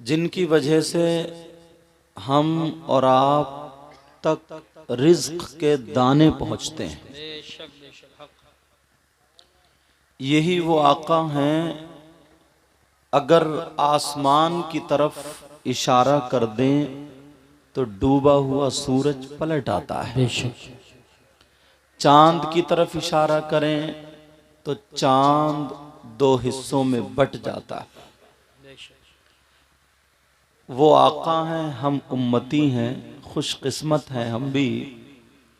जिनकी वजह से हम और आप तक रिज्क के दाने पहुंचते हैं। यही वो आका हैं, अगर आसमान की तरफ इशारा कर दें तो डूबा हुआ सूरज पलट आता है। चांद की तरफ इशारा करें तो चांद दो हिस्सों में बट जाता है। वो आका हैं, हम उम्मती हैं, खुशकिस्मत हैं हम भी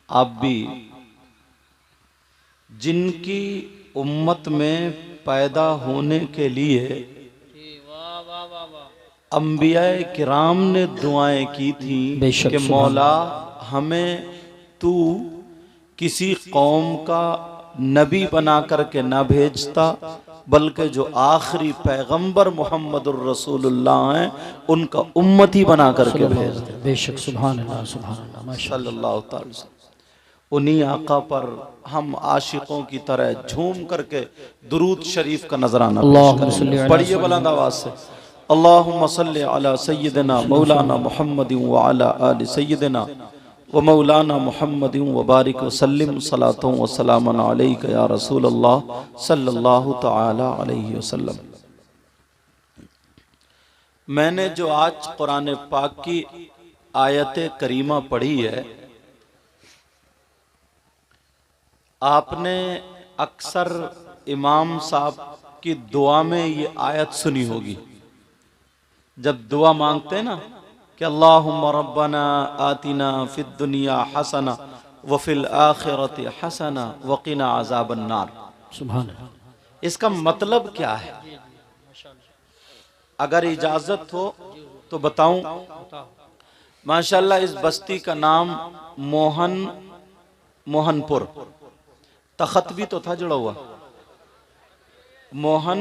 आप भी, जिनकी उम्मत में पैदा होने के लिए अंबियाए किराम ने दुआएं की थी कि मौला हमें तू किसी कौम का नबी बना करके ना भेजता, बल्कि जो आखिरी पैगंबर मोहम्मदुर रसूलुल्लाह हैं उनका उम्मती बना करके भेज दे। बेशक सुभान अल्लाह सल्लल्लाहु अलैहि वसल्लम। उन्हीं आका पर हम आशिकों की तरह झूम करके दुरूद शरीफ का नजराना पढ़िए बुलंद आवाज से। अल्लाहुम्मा सल्लि अला सय्यिदिना मौलाना मुहम्मदिन व अला आलि सय्यिदिना व मौलाना मुहम्मदिन व बारिक व सल्लिम सलातों व सलामन अलैका या रसूल अल्लाह सल्लल्लाहु तआला अलैहि वसल्लम। मैंने जो आज कुरान पाक की आयत करीमा पढ़ी है, आपने अक्सर इमाम साहब की दुआ में ये आयत सुनी होगी। जब दुआ मांगते हैं ना कि अल्लाहुम्मा रब्बना आतिना फिद दुनिया हसना व फिल आखिरति हसना व क़िना अज़ाबन नार। सुभान अल्लाह। इसका मतलब क्या है? अगर इजाजत हो तो बताऊं। माशाल्लाह इस बस्ती का नाम मोहनपुर, तखत भी तो था जुड़ा हुआ, मोहन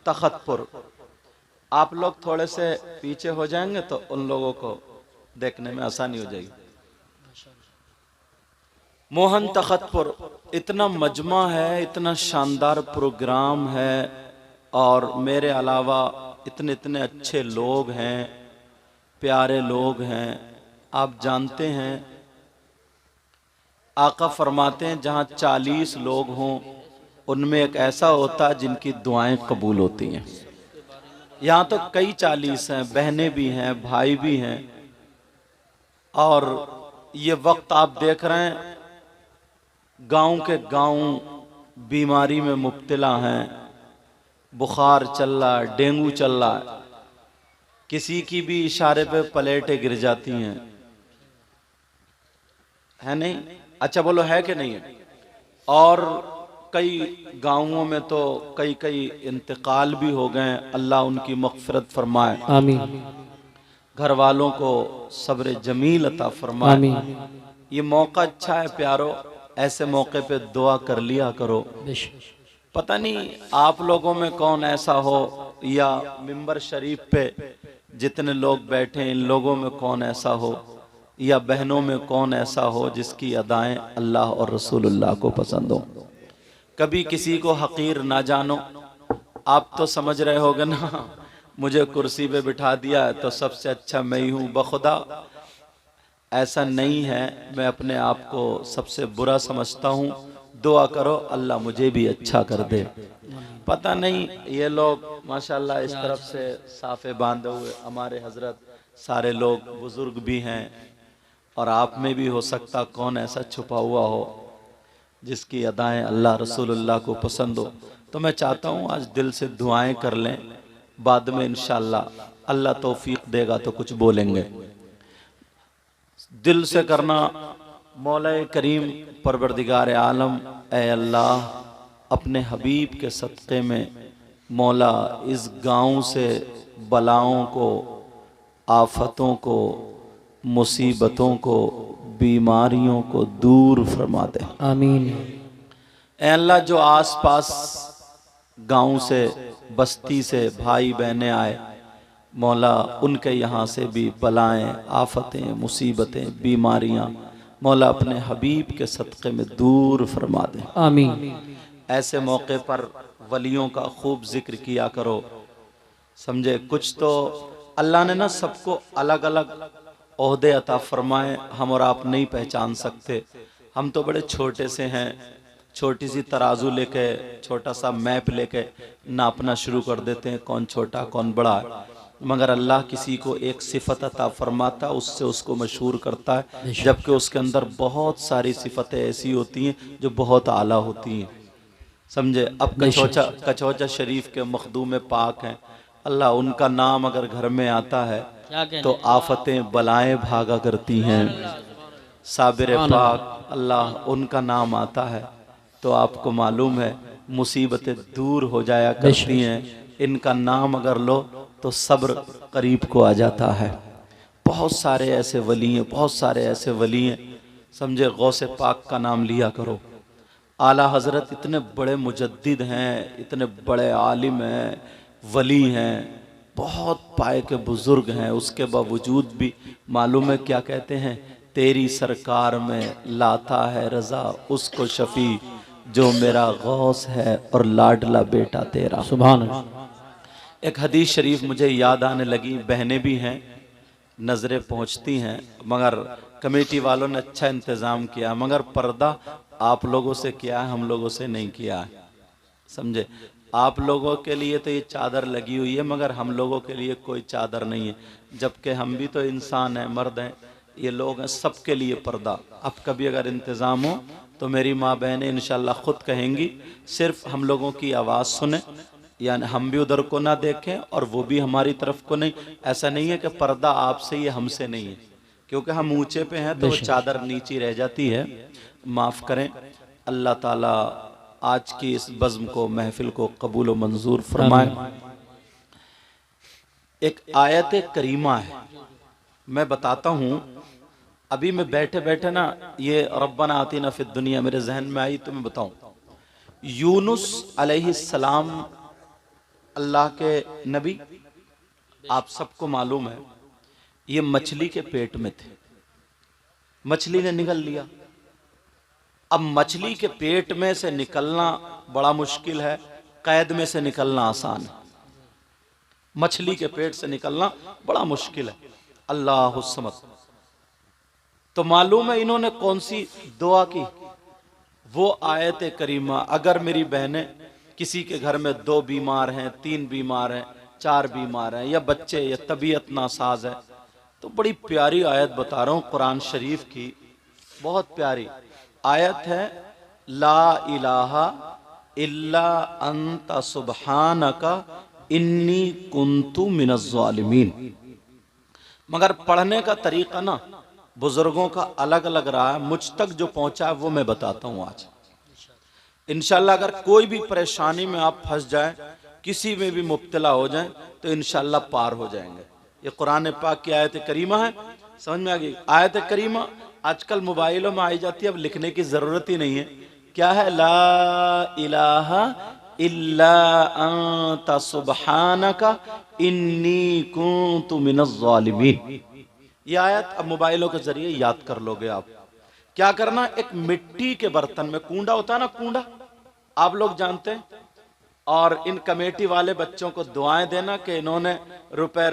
तखतपुर। आप लोग थोड़े से पीछे हो जाएंगे तो उन लोगों को देखने में आसानी हो जाएगी। मोहन तखतपुर इतना मजमा है, इतना शानदार प्रोग्राम है, और मेरे अलावा इतने इतने अच्छे लोग हैं, प्यारे लोग हैं। आप जानते हैं आका फरमाते हैं जहाँ 40 लोग हों उनमें एक ऐसा होता है जिनकी दुआएं कबूल होती हैं। यहाँ तो कई 40 हैं, बहनें भी हैं, भाई भी हैं। और ये वक्त आप देख रहे हैं गांव के गांव बीमारी में मुब्तला हैं, बुखार चल रहा है, डेंगू चल रहा है, किसी की भी इशारे पे प्लेटें गिर जाती हैं, है नहीं? अच्छा बोलो है कि नहीं है? और कई गांवों में तो कई कई इंतकाल भी हो गए, अल्लाह उनकी मग़फ़िरत फरमाए, आमीन। घर वालों को सब्र जमील अता फरमाए। आमीन। ये मौका अच्छा है प्यारो, ऐसे मौके पे दुआ कर लिया करो। पता नहीं आप लोगों में कौन ऐसा हो, या मिंबर शरीफ पे जितने लोग बैठे इन लोगों में कौन ऐसा हो, या बहनों में कौन ऐसा हो जिसकी अदाएं अल्लाह और रसूलुल्लाह को पसंद हो। कभी किसी को हकीर ना जानो। आप तो समझ रहे होगे ना, मुझे कुर्सी पे बिठा दिया है तो सबसे अच्छा मैं ही हूँ। बखुदा ऐसा नहीं है, मैं अपने आप को सबसे बुरा समझता हूँ। दुआ करो अल्लाह मुझे भी अच्छा कर दे। पता नहीं ये लोग माशाल्लाह इस तरफ से साफे बांधे हुए, हमारे हजरत सारे लोग बुजुर्ग भी हैं, और आप में भी हो सकता कौन ऐसा छुपा हुआ हो जिसकी अदाएं अल्लाह रसूलुल्लाह को पसंद हो। तो मैं चाहता हूँ आज दिल से दुआएं कर लें, बाद में इंशाअल्लाह अल्लाह तौफीक देगा तो कुछ बोलेंगे। दिल से करना। मौला करीम परवरदिगार आलम, ए अल्लाह अपने हबीब के सदक़े में मौला इस गांव से बलाओं को, आफतों को, मुसीबतों को, बीमारियों को दूर फरमा दे। आमीन। ऐ अल्लाह जो आस पास गांव से, बस्ती से भाई बहनें आए, मौला उनके यहाँ से भी बलाएं, आफतें, मुसीबतें, बीमारियां मौला अपने हबीब के सदक़े में दूर फरमा दे। आमीन। ऐसे मौके पर वलियों का खूब जिक्र किया करो। समझे, कुछ तो अल्लाह ने ना सबको अलग अलग ओहदे अता फरमाए, हम और आप नहीं पहचान सकते। हम तो बड़े छोटे से हैं, छोटी सी तराजू लेके, छोटा सा मैप लेके नापना शुरू कर देते हैं कौन छोटा कौन बड़ा है। मगर अल्लाह किसी को एक सिफत अता फरमाता, उससे उसको मशहूर करता है, जबकि उसके अंदर बहुत सारी सिफतें ऐसी होती हैं जो बहुत आला होती हैं। समझे? अब कचौचा शरीफ के मखदूम पाक हैं, अल्लाह उनका नाम अगर घर में आता है तो आफतें बलाएं भागा करती हैं। साबिर पाक अल्लाह उनका नाम आता है तो आपको मालूम है मुसीबतें दूर हो जाया करती हैं। इनका नाम अगर लो तो सब्र करीब को आ जाता है। बहुत सारे ऐसे वली हैं, बहुत सारे ऐसे वली हैं। समझे? गौसे पाक का नाम लिया करो। आला हजरत इतने बड़े मुजद्दिद हैं, इतने बड़े आलिम हैं, वली हैं, बहुत पाए के बुजुर्ग हैं, उसके बावजूद भी मालूम है क्या कहते हैं? तेरी सरकार में लाता है रजा उसको शफी जो मेरा गौस है और लाडला बेटा तेरा। सुभान अल्लाह। एक हदीस शरीफ मुझे याद आने लगी, बहनें भी हैं, नज़रें पहुंचती हैं, मगर कमेटी वालों ने अच्छा इंतज़ाम किया, मगर पर्दा आप लोगों से किया है, हम लोगों से नहीं किया है। समझे? आप लोगों के लिए तो ये चादर लगी हुई है, मगर हम लोगों के लिए कोई चादर नहीं है, जबकि हम भी तो इंसान हैं, मर्द हैं, ये लोग हैं, सबके लिए पर्दा। अब कभी अगर इंतज़ाम हो तो मेरी माँ बहनें इंशाल्लाह खुद कहेंगी, सिर्फ हम लोगों की आवाज़ सुने, यानी हम भी उधर को ना देखें और वो भी हमारी तरफ को नहीं। ऐसा नहीं है कि पर्दा आपसे ही हमसे नहीं है, क्योंकि हम ऊंचे पे हैं तो वो चादर नीची रह जाती है। माफ़ करें। अल्लाह ताला आज की इस बज़्म को, महफिल को कबूल व मंजूर फरमाए। एक आयत करीमा है, मैं बताता हूँ। अभी मैं बैठे बैठे ना ये रब्बना आतिना फिद दुनिया मेरे जहन में आई तो मैं बताऊं। यूनुस अलैहिस्सलाम अल्लाह के नबी, आप सबको मालूम है, ये मछली के पेट में थे, मछली ने निगल लिया। अब मछली के पेट में से निकलना बड़ा मुश्किल है, कैद में से निकलना आसान है। मछली के पेट से निकलना बड़ा मुश्किल है। अल्लाह समद। तो मालूम है इन्होंने कौन सी दुआ की? वो आयत करीमा, अगर मेरी बहनें किसी के घर में 2 बीमार हैं, 3 बीमार हैं, 4 बीमार हैं, या बच्चे, या तबीयत नासाज है, तो बड़ी प्यारी आयत बता रहा हूँ कुरान शरीफ की, बहुत प्यारी आयत है। ला इलाहा इल्ला अंता सुब्हानका इन्नी कुन्तु मिनज़ ज़ालिमीन। मगर पढ़ने का तरीका ना बुजुर्गों का अलग अलग रहा है, मुझ तक जो पहुंचा है वो मैं बताता हूँ आज। इंशाल्लाह अगर कोई भी परेशानी में आप फंस जाएं, किसी में भी मुब्तला हो जाएं, तो इंशाल्लाह पार हो जाएंगे। ये कुरान पाक की आयत करीमा है, समझ में आ गई? आयत करीमा आजकल मोबाइलों में आई जाती है, अब लिखने की जरूरत ही नहीं है। क्या है? ला इलाहा इल्ला अंता सुब्हानका इन्नी कुन्तु मिनज़ ज़ालिमीन। ये आयत अब मोबाइलों के जरिए याद कर लोगे आप। क्या करना? एक मिट्टी के बर्तन में, कूंडा होता है ना, कूंडा आप लोग जानते हैं, और इन कमेटी वाले बच्चों को दुआएं देना कि इन्होंने रुपए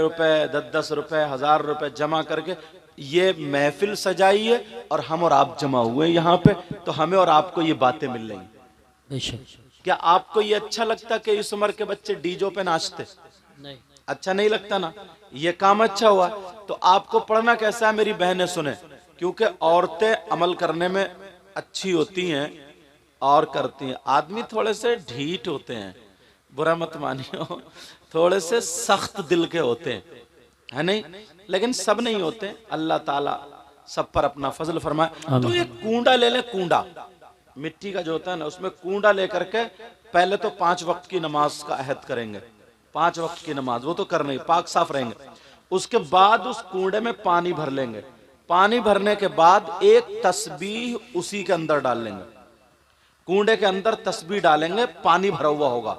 10-10 रुपए 1000 रुपए जमा करके ये महफिल सजाई है और हम और आप जमा हुए यहाँ पे, तो हमें और आपको ये बातें मिल रही। क्या आपको ये अच्छा लगता कि इस उम्र के बच्चे डीजो पे नाचते? नहीं, अच्छा नहीं लगता ना। ये काम अच्छा हुआ। तो आपको पढ़ना कैसा है मेरी बहनें सुने, क्योंकि औरतें अमल करने में अच्छी होती हैं और करती हैं। आदमी थोड़े से ढीठ होते हैं, बुरा मत मानियो, थोड़े से सख्त दिल के होते हैं, है नहीं? लेकिन सब नहीं होते। अल्लाह ताला सब पर अपना फजल फरमाए। तो ये कूंडा ले ले, कूंडा मिट्टी का जो होता है ना, उसमें कूंडा लेकर के पहले तो 5 वक्त की नमाज का अहद करेंगे। 5 वक्त की नमाज वो तो करने, पाक साफ रहेंगे। उसके बाद उस कूड़े में पानी भर लेंगे। पानी भरने के बाद एक तस्बीह उसी के अंदर डाल लेंगे, कूड़े के अंदर तस्बीह डालेंगे, पानी भरा हुआ होगा,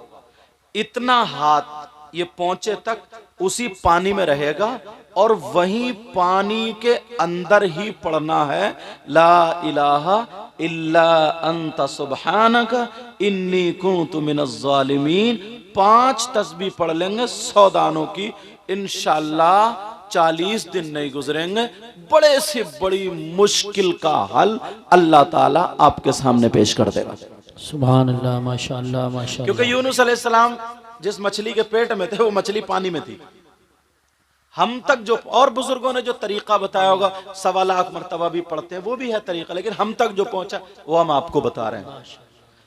इतना हाथ ये पहुंचे तक उसी पानी में रहेगा, और वहीं पानी के अंदर ही पढ़ना है ला इलाहा इल्ला अंता सुब्हानका इन्नी कुन्तु मिनज़ ज़ालिमीन। 5 तस्बीह पढ़ लेंगे 100 दानों की, इंशाअल्लाह 40 दिन नहीं गुजरेंगे, बड़े से बड़ी मुश्किल का हल अल्लाह ताला आपके सामने पेश कर देगा। सुभान अल्लाह, माशाअल्लाह माशाअल्लाह। क्योंकि यूनुस अलैहिस्सलाम जिस मछली के पेट में थे वो मछली पानी में थी। हम तक जो और बुजुर्गों ने जो तरीका बताया होगा, 1.25 लाख मरतबा भी पढ़ते हैं, वो भी है तरीका, लेकिन हम तक जो पहुंचा वो हम आपको बता रहे हैं।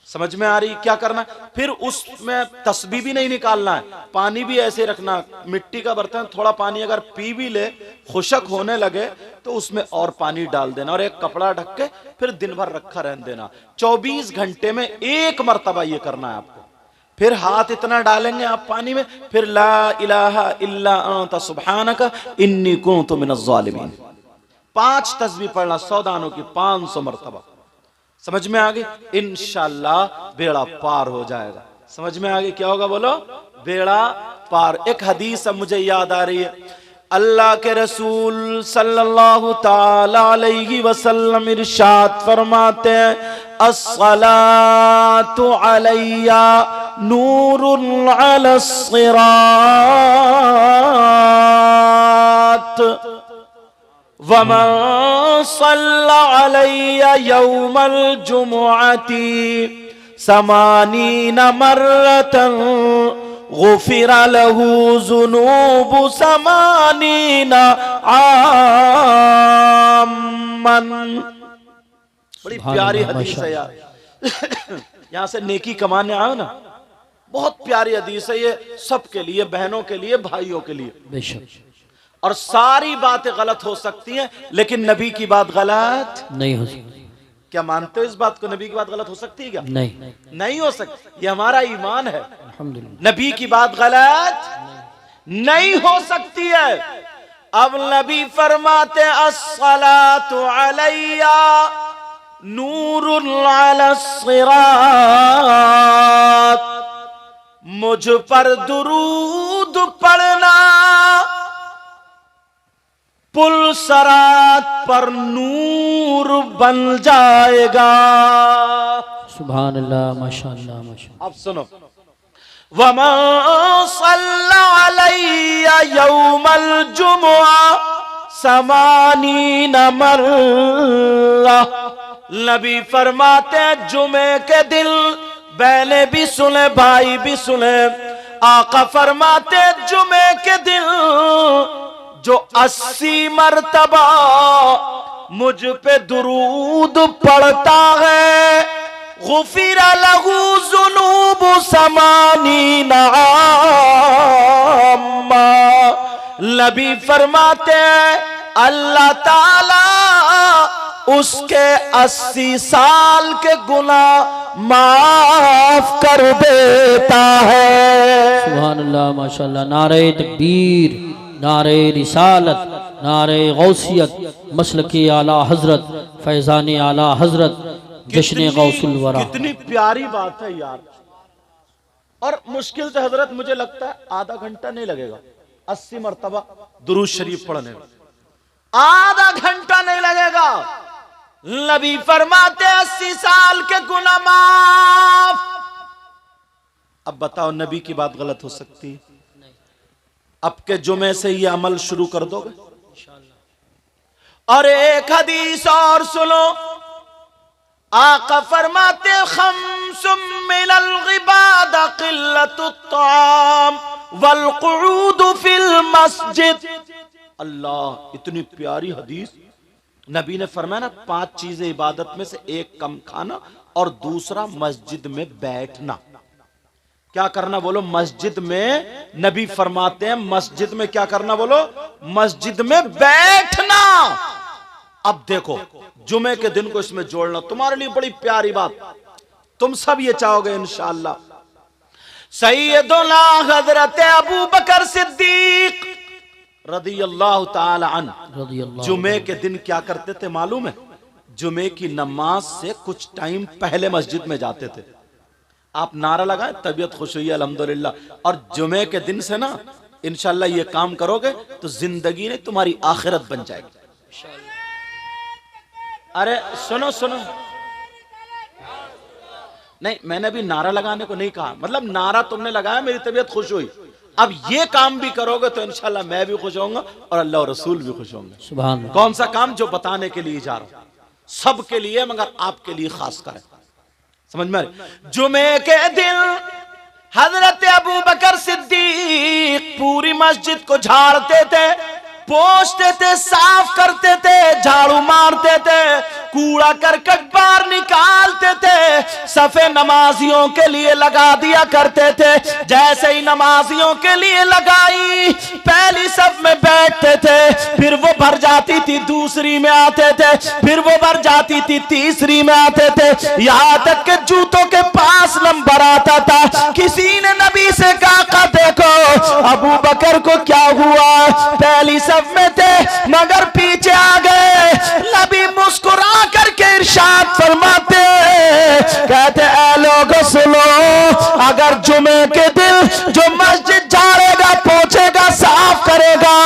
समझ में आ रही क्या करना? फिर उसमें तस्बीह भी नहीं निकालना है, पानी भी ऐसे रखना, मिट्टी का बर्तन, थोड़ा पानी अगर पी भी ले, खुशक होने लगे तो उसमें और पानी डाल देना और एक कपड़ा ढक के फिर दिन भर रखा रहने देना। 24 घंटे में 1 मरतबा ये करना है आपको। फिर हाथ इतना डालेंगे आप पानी में, फिर ला इलाहा इल्ला अंता सुब्हानका इन्नी कुन्तु मिनज़ ज़ालिमीन। 5 तस्बीह पढ़ना 100 दानों की 500 मरतबा। समझ में आ गई? इंशाअल्लाह बेड़ा पार हो जाएगा। समझ में आ गई क्या होगा? बोलो, बेड़ा पार। एक हदीस अब मुझे याद आ रही है, अल्लाह के रसूल सल्लल्लाहु ताला अलैहि वसल्लम इरशाद फरमाते हैं, अस्सलातु अलैया नूरुन अलस सिरात वमन सल्ला अलैया यौमल जुमुअती समानीना मर्रतन गुफिरा लहू ज़ुनूबु समानीना आमन। बड़ी प्यारी हदीस है यार। यहां से नेकी कमाने आओ ना, बहुत प्यारी हदीस है ये, सबके लिए, बहनों के लिए, भाइयों के लिए। बेशक। और सारी बातें गलत हो सकती हैं, लेकिन नबी की बात गलत नहीं हो सकती। क्या मानते हो इस बात को? नबी की बात गलत हो सकती है क्या? नहीं, नहीं हो सकती। ये हमारा ईमान है। अल्हम्दुलिल्लाह। नबी की बात गलत नहीं हो सकती है। अब नबी फरमाते अस्सलातु अलैया नूरुन अलस सिरात, मुझ पर दुरूद पढ़ना पुल सरात पर नूर बन जाएगा। सुभान अल्लाह, माशाअल्लाह माशाअल्लाह। अब सुनो, वमन सल्ला अलैया यौमल जुमुआ समानीना मर्रा, नबी फरमाते हैं जुमे के दिन, बहने भी सुने भाई भी सुने, आका फरमाते जुमे के दिन जो 80 मरतबा मुझ पे दुरूद पढ़ता है, गुफिरा लहू ज़ुनूबु समानीना आम्मा। नबी फरमाते हैं अल्लाह ताला उसके 80 साल के गुनाह माफ कर देता है। सुभान अल्लाह माशाअल्लाह। नारे तकबीर, नारे रिसालत, नारे गौसियत, मसलकी आला हजरत, फैजान आला हजरत, जश्न गौसुल वरा। कितनी प्यारी बात है यार। और मुश्किल से हजरत मुझे लगता है आधा घंटा नहीं लगेगा 80 मरतबा दुरूद शरीफ पढ़ने में, आधा घंटा नहीं लगेगा। नबी फरमाते 80 साल के गुनाह माफ। अब बताओ नबी की बात गलत हो सकती है? अब के जुमे से ये अमल शुरू कर दोगे? और एक हदीस और सुनो, आका फरमाते खम्सुम मिनल गिबादा क़िल्लतुत ताम वल क़ुऊद फिल मस्जिद। अल्लाह, इतनी प्यारी हदीस। नबी ने फरमाया ना 5 चीजें इबादत में से, एक कम खाना और दूसरा मस्जिद में बैठना। क्या करना बोलो? मस्जिद में, नबी फरमाते हैं मस्जिद में क्या करना बोलो? मस्जिद में बैठना। अब देखो जुमे के दिन को इसमें जोड़ना तुम्हारे लिए बड़ी प्यारी बात, तुम सब ये चाहोगे इंशाअल्लाह। सैयदुना हजरत अबू बकर सिद्दीक रदियल्लाहु ताला अन्हु जुमे के दिन क्या करते थे मालूम है? जुमे की नमाज से कुछ टाइम पहले मस्जिद में जाते थे। आप नारा लगाए, तबीयत खुश हुई अल्हम्दुलिल्लाह। और जुमे के दिन से ना इंशाअल्लाह ये काम करोगे तो जिंदगी ने तुम्हारी आखिरत बन जाएगी। अरे सुनो सुनो, नहीं, मैंने अभी नारा लगाने को नहीं कहा, मतलब नारा तुमने लगाया, मेरी तबीयत खुश हुई, अब ये काम भी करोगे तो इंशाल्लाह मैं भी खुश होऊंगा और अल्लाह और रसूल भी खुश होंगे। सुभान अल्लाह। कौन सा काम? जो बताने के लिए जा रहा हूं, सबके लिए मगर आपके लिए खास कर, समझ में? जुमे के दिन हजरत अबू बकर सिद्दीक पूरी मस्जिद को झाड़ते थे, पोंछते थे, साफ करते थे, झाड़ू मारते थे, कूड़ा करकट बाहर निकालते थे, सफे नमाजियों के लिए लगा दिया करते थे। जैसे ही नमाजियों के लिए लगाई, पहली सफ में बैठते थे, फिर वो भर जाती थी, दूसरी में आते थे, फिर वो भर जाती थी, तीसरी में आते थे, यहाँ तक के जूतों के पास नंबर आता था। किसी ने नबी से कहा, देखो अबू बकर को क्या हुआ, पहली सफ में थे मगर पीछे आ गए। नबी मुस्कुरा करके इरशाद फरमाते, कहते ऐ लोगों सुनो, अगर जुमे के दिन जो मस्जिद झाड़ेगा, पोंछेगा, साफ करेगा,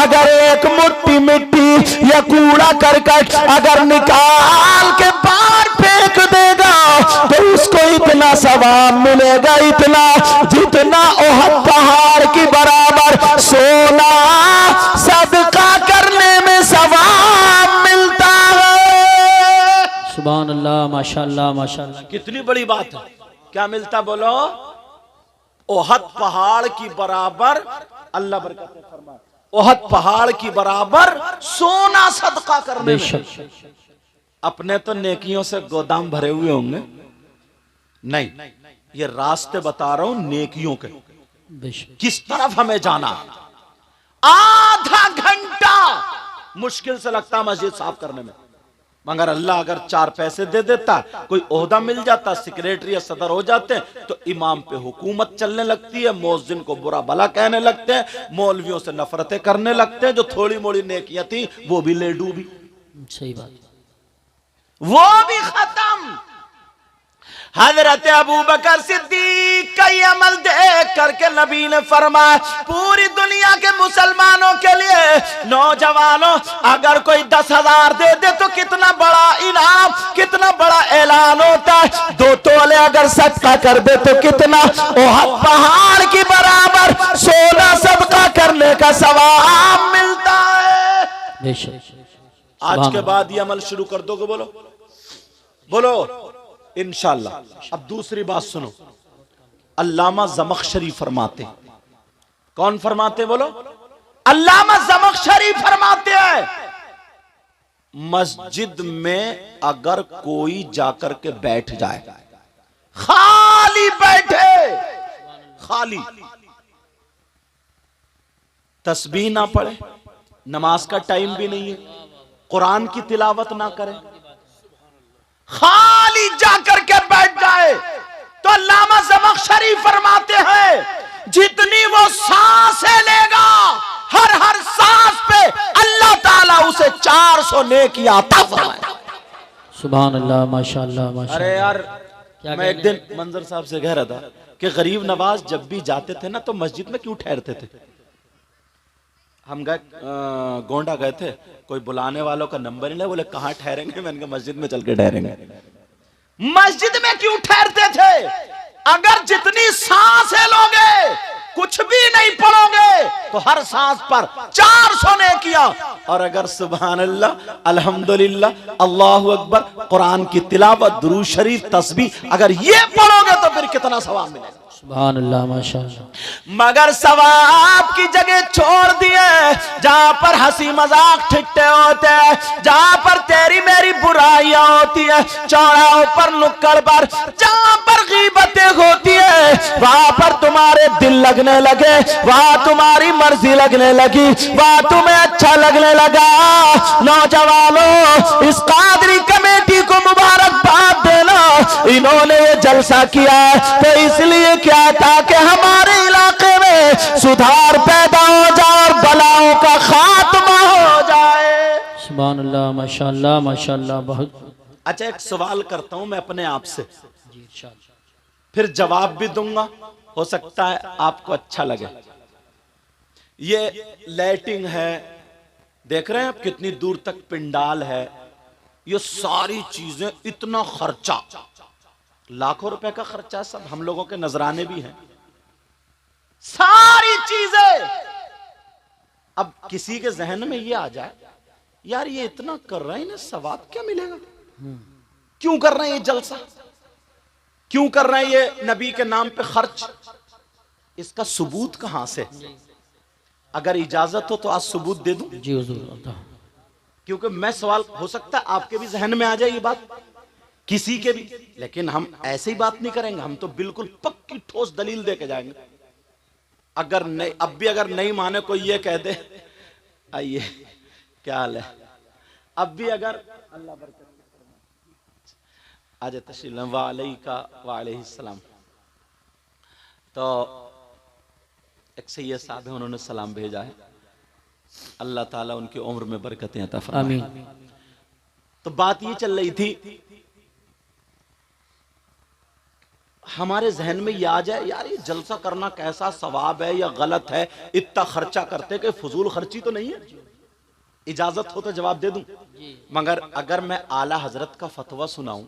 अगर एक मुट्ठी मिट्टी या कूड़ा करकट अगर निकाल के बाहर फेंक देगा तो उसको इतना सवाब मिलेगा, इतना जितना ओहद पहाड़ की बराबर सोना सदका करने में सवाब मिलता है। सुभान अल्लाह, माशाअल्लाह माशाअल्लाह। कितनी बड़ी बात है। क्या मिलता बोलो? ओहद पहाड़ की बराबर, अल्लाह बरकत फरमाए, ओहद पहाड़ की बराबर सोना सदका करने में। अपने तो नेकियों से गोदाम भरे हुए होंगे, नहीं, ये रास्ते बता रहा हूं नेकियों के, किस तरफ हमें जाना। आधा घंटा मुश्किल से लगता मस्जिद साफ करने में, मगर अल्लाह अगर 4 पैसे दे देता, कोई ओहदा मिल जाता, सेक्रेटरी या सदर हो जाते, तो इमाम पे हुकूमत चलने लगती है, मौज़िन को बुरा भला कहने लगते हैं, मौलवियों से नफरतें करने लगते हैं, जो थोड़ी मोड़ी नेकियां थी वो भी ले डूबी। सही बात, वो भी खत्म। हजरत अबू बकर सिद्दीक का ये अमल देख करके नबी ने फरमाया, पूरी दुनिया के मुसलमानों के लिए, नौजवानों, अगर कोई 10,000 दे दे तो कितना बड़ा इनाम, कितना बड़ा ऐलान होता है। 2 तोले अगर सदका कर दे तो कितना ओहद पहाड़ की बराबर सोना सदका करने का सवाब मिलता है। आज के बाद ये अमल शुरू कर दोगे? बोलो बोलो इंशाअल्लाह। अब दूसरी बात सुनो, अल्लामा ज़मख़शरी फरमाते, कौन फरमाते बोलो? अल्लामा ज़मख़शरी फरमाते हैं, मस्जिद में अगर कोई जाकर के बैठ जाए, खाली बैठे, खाली, तस्बीह ना पढ़े, नमाज का टाइम भी नहीं है, कुरान की तिलावत ना करे, खाली जाकर के बैठ जाए, तो अल्लामा ज़मख़शरी फरमाते हैं, जितनी वो सांसें लेगा, हर सांस पे अल्लाह ताला उसे 400 नेकियां अता फरमाए। सुभान अल्लाह, माशाअल्लाह माशाअल्लाह। अरे यार, मैं एक दिन मंजर साहब से कह रहा था कि गरीब नवाज जब भी जाते थे ना, तो मस्जिद में क्यों ठहरते थे? हम गए, गोंडा गए थे, कोई बुलाने वालों का नंबर नहीं, बोले कहाँ ठहरेंगे? मैंने कहा मस्जिद में चल के ठहरेंगे। मस्जिद में क्यों ठहरते थे? अगर जितनी सांसें लोगे, कुछ भी नहीं पढ़ोगे, तो हर सांस पर 400 नेकियां, और अगर सुभान अल्लाह, अल्हम्दुलिल्लाह, अल्लाहु अकबर, कुरान की तिलावत, दुरूद शरीफ, तस्बीह, अगर ये पढ़ोगे तो फिर कितना सवाब मिलेगा। सुभान अल्लाह, माशाअल्लाह। मगर सवाब की जगह छोड़ दिए, जहां पर हंसी मजाक ठिट्ठे होते हैं, जहां पर तेरी मेरी बुराइयां होती है, चौराहों पर, नुक्कड़ पर, जहां पर गीबतें होती है, वहां पर तुम्हारे दिल लगने लगे, वहां तुम्हारी मर्जी लगने लगी, वहां तुम्हें अच्छा लगने लगा। नौजवानों, इस कादरी कमेटी को मुबारकबाद देना, इन्होंने ये जलसा किया है तो इसलिए क्या था कि हमारे इलाके में सुधार पैदा हो जाए और बलाओं का खात्मा हो जाए। सुभान अल्लाह, माशाअल्लाह माशाअल्लाह। बहुत अच्छा, एक सवाल करता हूं मैं अपने आप से, फिर जवाब भी दूंगा, हो सकता है आपको अच्छा लगे। ये लाइटिंग है, देख रहे हैं आप कितनी दूर तक पिंडाल है, ये सारी चीजें, इतना खर्चा, लाखों रुपए का खर्चा, सब हम लोगों के नजराने भी हैं, सारी चीजें। अब किसी के जहन में ये आ जाए, यार ये इतना कर रहे हैं, इन्हें सवाब क्या मिलेगा, क्यों कर रहे हैं ये जलसा, क्यों कर रहे हैं ये नबी के नाम पे खर्च, इसका सबूत कहां से? अगर इजाजत हो तो आज सबूत दे दूं जी हुजूर। क्योंकि मैं सवाल, हो सकता है आपके भी जहन में आ जाए ये बात, किसी के भी, लेकिन हम ऐसे ही बात नहीं करेंगे, हम तो बिल्कुल पक्की ठोस दलील दे के जाएंगे। अगर नहीं, अब भी अगर नहीं माने कोई ये कह दे, आइए क्या हाल है, अब भी अगर अल्लाह बरकत आज तशरीफ वालेकुम, तो एक सैयद साहब है, उन्होंने सलाम भेजा है, अल्लाह ताला उनकी उम्र में बरकतें अता फरमाए। तो बात ये चल रही थी, हमारे जहन में ये आ जाए, यार ये जलसा करना कैसा सवाब है या गलत है, इतना खर्चा करते कि फजूल खर्ची तो नहीं है। इजाजत हो तो जवाब दे दूं, मगर अगर मैं आला हजरत का फतवा सुनाऊं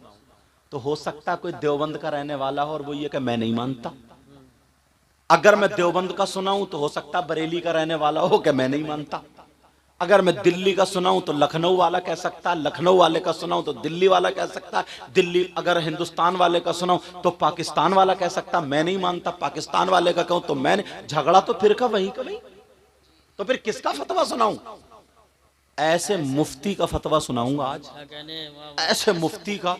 तो हो सकता है कोई देवबंद का रहने वाला हो और वो ये कि मैं नहीं मानता। अगर मैं देवबंद का सुनाऊं तो हो सकता बरेली का रहने वाला हो कि मैं नहीं मानता। अगर मैं दिल्ली का सुनाऊं तो लखनऊ वाला कह सकता, लखनऊ वाले का सुनाऊं तो दिल्ली वाला कह सकता, दिल्ली अगर हिंदुस्तान वाले का सुनाऊं तो पाकिस्तान वाला कह सकता मैं नहीं मानता, पाकिस्तान वाले का कहूं तो मैं, झगड़ा तो फिर का वहीं का वहीं, तो फिर किसका फतवा सुनाऊं? ऐसे मुफ्ती का फतवा सुनाऊंगा आज, ऐसे मुफ्ती का,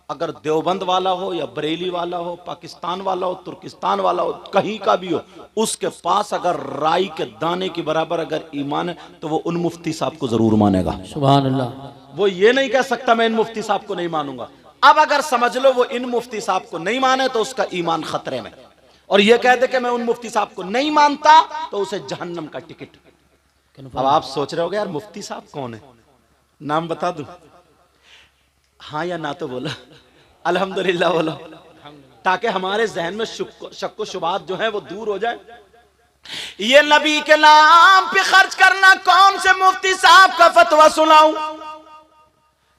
अगर देवबंद वाला हो या बरेली वाला हो, पाकिस्तान वाला हो, तुर्किस्तान वाला हो, कहीं का भी हो, उसके पास अगर राई के दाने के बराबर अगर ईमान है तो वो उन मुफ्ती साहब को जरूर मानेगा। सुभान अल्लाह। वो ये नहीं कह सकता मैं इन मुफ्ती साहब को नहीं मानूंगा। अब अगर समझ लो वो इन मुफ्ती साहब को नहीं माने तो उसका ईमान खतरे में, और ये कह दे कि मैं उन मुफ्ती साहब को नहीं मानता तो उसे जहन्नम का टिकट। अब आप सोच रहे होगे यार मुफ्ती साहब कौन है, नाम बता दूं? हाँ या ना तो बोलो, अल्हम्दुलिल्लाह बोलो, ताकि हमारे जहन में शक व शुबात जो है वो दूर हो जाए। ये नबी के नाम पे खर्च करना, कौन से मुफ्ती साहब का फतवा सुनाऊं,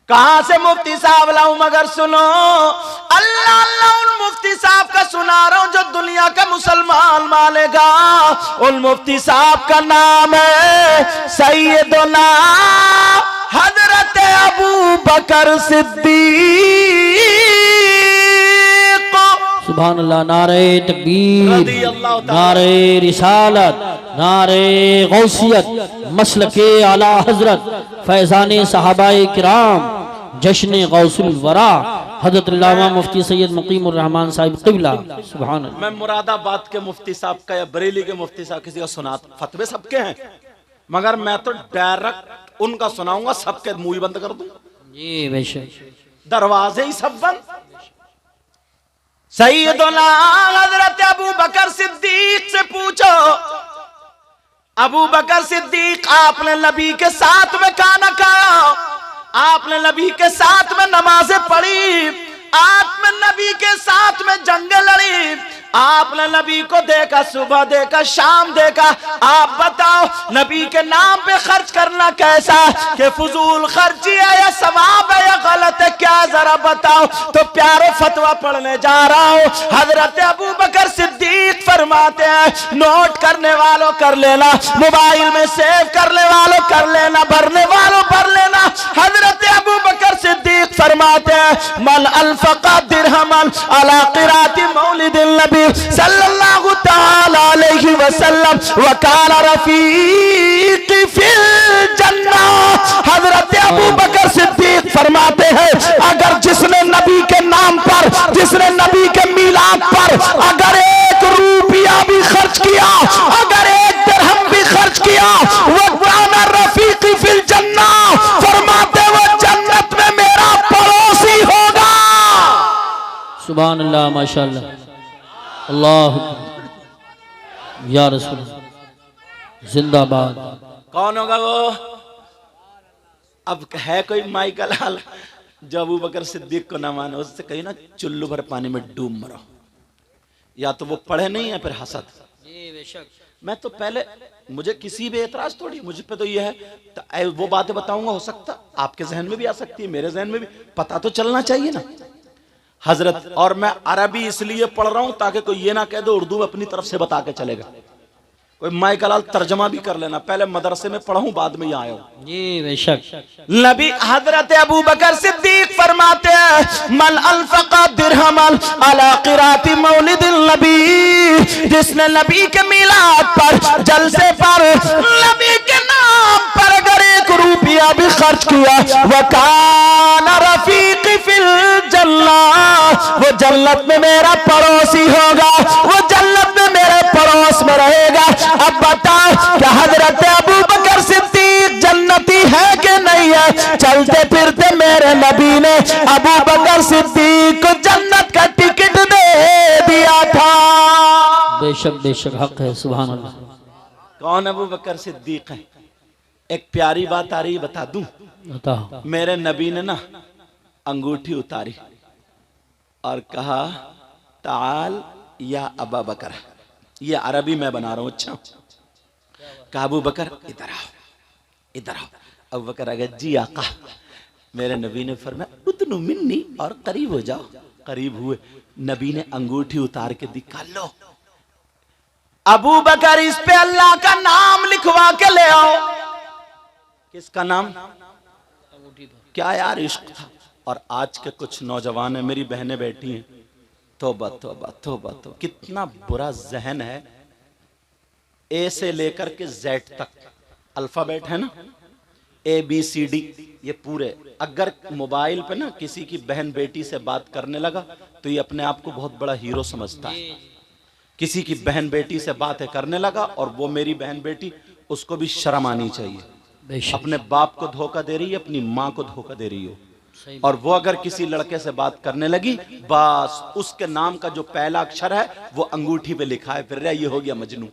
कहां से मुफ्ती साहब लाऊं? मगर सुनो, अल्लाह अल्लाह उन मुफ्ती साहब का सुना रहा हूं जो दुनिया का मुसलमान मानेगा। उन मुफ्ती साहब का नाम है सैयदना हजरत अबू बकर सिद्दीक। सुभान अल्लाह। नारे तकबीर, नारे रिसालत, नारे गौसियत, मसलके आला हजरत, फैजाने सहाबाए किराम, जश्न गौसुल वरा, हजरत अल्लामा मुफ्ती सैयद मुकीमुर रहमान साहिब क़िबला। सुभान अल्लाह। मैं मुरादाबाद के मुफ्ती साहब का या बरेली के मुफ्ती साहब किसी का सुना, फतवे सबके हैं, मगर मैं तो डायरेक्ट उनका सुनाऊंगा, सबके मुंह ही बंद कर दूं जी, बेशक, दरवाजे ही सब बंद। सैयदना हजरत अबू बकर सिद्दीक से पूछो, अबू बकर सिद्दीक आपने नबी के साथ में खाना खाया, आपने नबी के साथ में नमाजें पढ़ी, आपने नबी के साथ में जंगें लड़ी, आपने नबी को देखा, सुबह देखा, शाम देखा। आप बताओ नबी के नाम पे खर्च करना कैसा, कि फजूल खर्ची है या सवाब है या गलत है, क्या जरा बताओ। तो प्यारो फतवा पढ़ने जा रहा हूं। हजरत अबू बकर सिद्दीक फरमाते हैं, नोट करने वालों कर लेना, मोबाइल में सेव करने वालों कर लेना, भरने वालों भर लेना। हजरत अबू बकर सिद्दीक फरमाते हैं, मन अल्फका दिरहमन अला क़िराअति मौलिदिन नबी सल्लल्लाहु तआला अलैहि वसल्लम व काना रफीक़ी फिल जन्नह। हजरत अबू बकर सिद्दीक फरमाते हैं, अगर जिसने नबी के नाम पर, जिसने नबी के मिलाद पर अगर 1 रुपया भी खर्च किया, अगर 1 दिरहम भी खर्च किया, वो काना रफीक़ी फिल जन्नह, फरमाते वो जन्नत में मेरा पड़ोसी होगा। सुभान अल्लाह, माशाअल्लाह, अल्लाह या रसूल जिंदाबाद। कौन होगा वो? अब है कोई माई का लाल जो अबू बकर सिद्दीक को ना माने, उससे कहीं ना चुल्लू भर पानी में डूब मरो। या तो वो पढ़े नहीं है, फिर हसद। मैं तो पहले, मुझे किसी भी एतराज थोड़ी, मुझ पे तो ये है, तो वो बातें बताऊंगा, हो सकता आपके जहन में भी आ सकती है, मेरे जहन में भी, पता तो चलना चाहिए ना। हजरत, और मैं अरबी इसलिए पढ़ रहा हूं ताकि कोई ये ना कह दो उर्दू अपनी तरफ से बता के चलेगा। कोई माई कलाल तर्जमा भी कर लेना, पहले मदरसे में पढ़ा हूं बाद में यहाँ आया हूं। जी बेशक। नबी हजरत अबू बकर सिद्दीक फरमाते हैं मल अनफका दिरहमल अला क़िराती मौलिदिल नबी, जिसने नबी के मिलाद पर, जलसे पर, नबी के नाम पर अगर 1 रुपया भी खर्च किया, वकाना रफीक फिल जन्नह, वो जन्नत में मेरा पड़ोसी होगा, वो जन्नत में मेरे पड़ोस में रहेगा। अब बताओ क्या हजरत अबू बकर सिद्दीक जन्नती है कि नहीं है? चलते फिरते मेरे नबी ने अबू बकर सिद्दीक को जन्नत का टिकट दे दिया था। बेशक बेशक हक है, सुभान अल्लाह। कौन अबू बकर सिद्दीक है? एक प्यारी बात आ रही बता दूं। बताओ। मेरे नबी ने ना अंगूठी उतारी और कहा ताल या अबा बकर, ये अरबी मैं बना रहा हूं। अच्छा, कहा अबू बकर इधर आओ, इधर आओ। अबू बकर अगर जी आका, मेरे नबी ने फरमाया उतनु मिन्नी, और करीब हो जाओ। करीब हुए, नबी ने अंगूठी उतार के दिखा लो। अबू बकर इस पे अल्लाह का नाम लिखवा के ले आओ। किसका नाम? क्या यार इश्क था। और आज के कुछ नौजवान है, मेरी बहनें बैठी हैं, तौबा तौबा तौबा तौबा, कितना बुरा जहन है। ए से लेकर के जेड तक अल्फाबेट है ना, ABCD, ये पूरे। अगर मोबाइल पे ना किसी की बहन बेटी से बात करने लगा तो ये अपने आप को बहुत बड़ा हीरो समझता है। किसी की बहन बेटी से बातें करने लगा और वो मेरी बहन बेटी, उसको भी शर्म आनी चाहिए। अपने बाप को धोखा दे रही है, अपनी माँ को धोखा दे रही हो। और वो अगर किसी लड़के से बात करने लगी, बस उसके नाम का जो पहला अक्षर है वो अंगूठी पे लिखा है, फिर ये हो गया मजनू।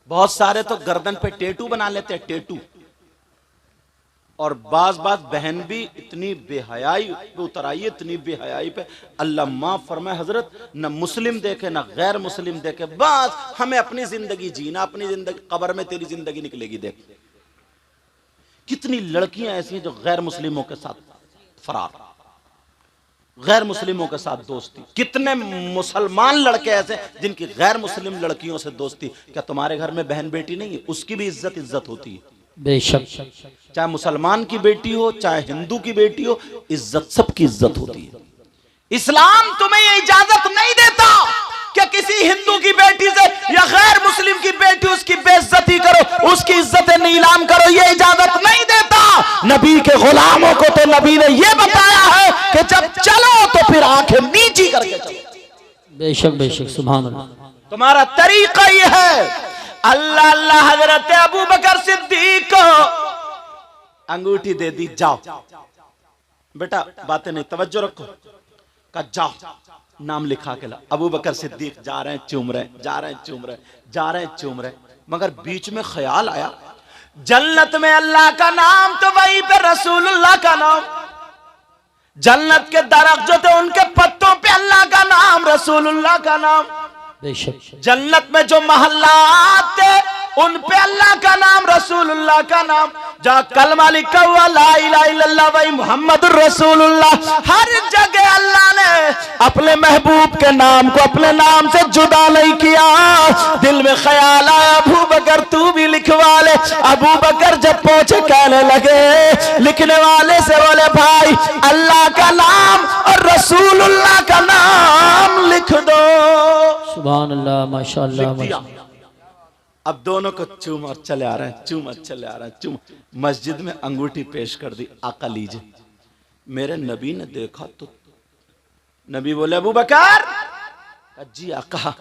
बहुत सारे तो गर्दन पे टेटू बना लेते हैं, टेटू। और बाज बहन भी इतनी बेहयाई पे उतर आई, इतनी बेहयाई पे, अल्लाह माफ फरमाए हजरत, न मुस्लिम देखे न गैर मुस्लिम देखे, बस हमें अपनी जिंदगी जीना, अपनी जिंदगी, कब्र में तेरी जिंदगी निकलेगी। देख कितनी लड़कियां ऐसी हैं जो गैर मुस्लिमों के साथ फरार, गैर मुस्लिमों के साथ दोस्ती। कितने मुसलमान लड़के ऐसे जिनकी गैर मुस्लिम लड़कियों से दोस्ती। क्या तुम्हारे घर में बहन बेटी नहीं है? उसकी भी इज्जत होती है बेशक। चाहे मुसलमान की बेटी हो, चाहे हिंदू की बेटी हो, इज्जत, सबकी इज्जत होती है। इस्लाम तुम्हें ये इजाजत नहीं देता कि किसी हिंदू की बेटी से या गैर मुस्लिम की बेटी, उसकी बेइज्जती करो, उसकी इज्जतें नीलाम करो, ये इजाजत नहीं देता। नबी के गुलामों को तो नबी ने ये बताया है कि जब चलो तो फिर आंखें नीची करके चलो। बेशक बेशक, सुभान अल्लाह। तुम्हारा तरीका ये है। अल्लाह अल्लाह हजरत अबू बकर सिद्दीक को अंगूठी दे दी, जाओ बेटा, बातें नहीं, तवज्जो रखो। कहा जाओ, नाम लिखा के ला। अबू बकर सिद्दीक जा रहे हैं, चूम रहे, जा रहे हैं, चूम रहे, जा रहे हैं, चूम रहे। मगर बीच में ख्याल आया, जन्नत में अल्लाह का नाम तो वहीं पे रसूलुल्लाह का नाम। जन्नत के दरख्त जो थे उनके पत्तों पे अल्लाह का नाम, रसूलुल्लाह का नाम। जन्नत में जो महल्लात थे उन पे अल्लाह का नाम, रसूलुल्लाह का नाम। जहाँ कलमा लिखा हुआ ला इलाहा इल्लल्लाह वही मुहम्मदुर रसूलुल्लाह, हर जगह अल्लाह ने अपने महबूब के नाम को अपने नाम से जुदा नहीं किया। दिल में ख्याल आया अबू बकर तू भी लिखवा ले। अबू बकर जब पहुंचे कहने लगे, लिखने वाले से बोले भाई अल्लाह का नाम और रसूलुल्लाह का नाम लिख दो। सुभान अल्लाह, माशाअल्लाह। अब दोनों को चूम और चले आ रहे हैं, चूम और चले आ रहे हैं, चूम। मस्जिद में अंगूठी पेश कर दी, आका लीजिए। मेरे नबी ने देखा तो नबी बोले अबू बकर, जी आका।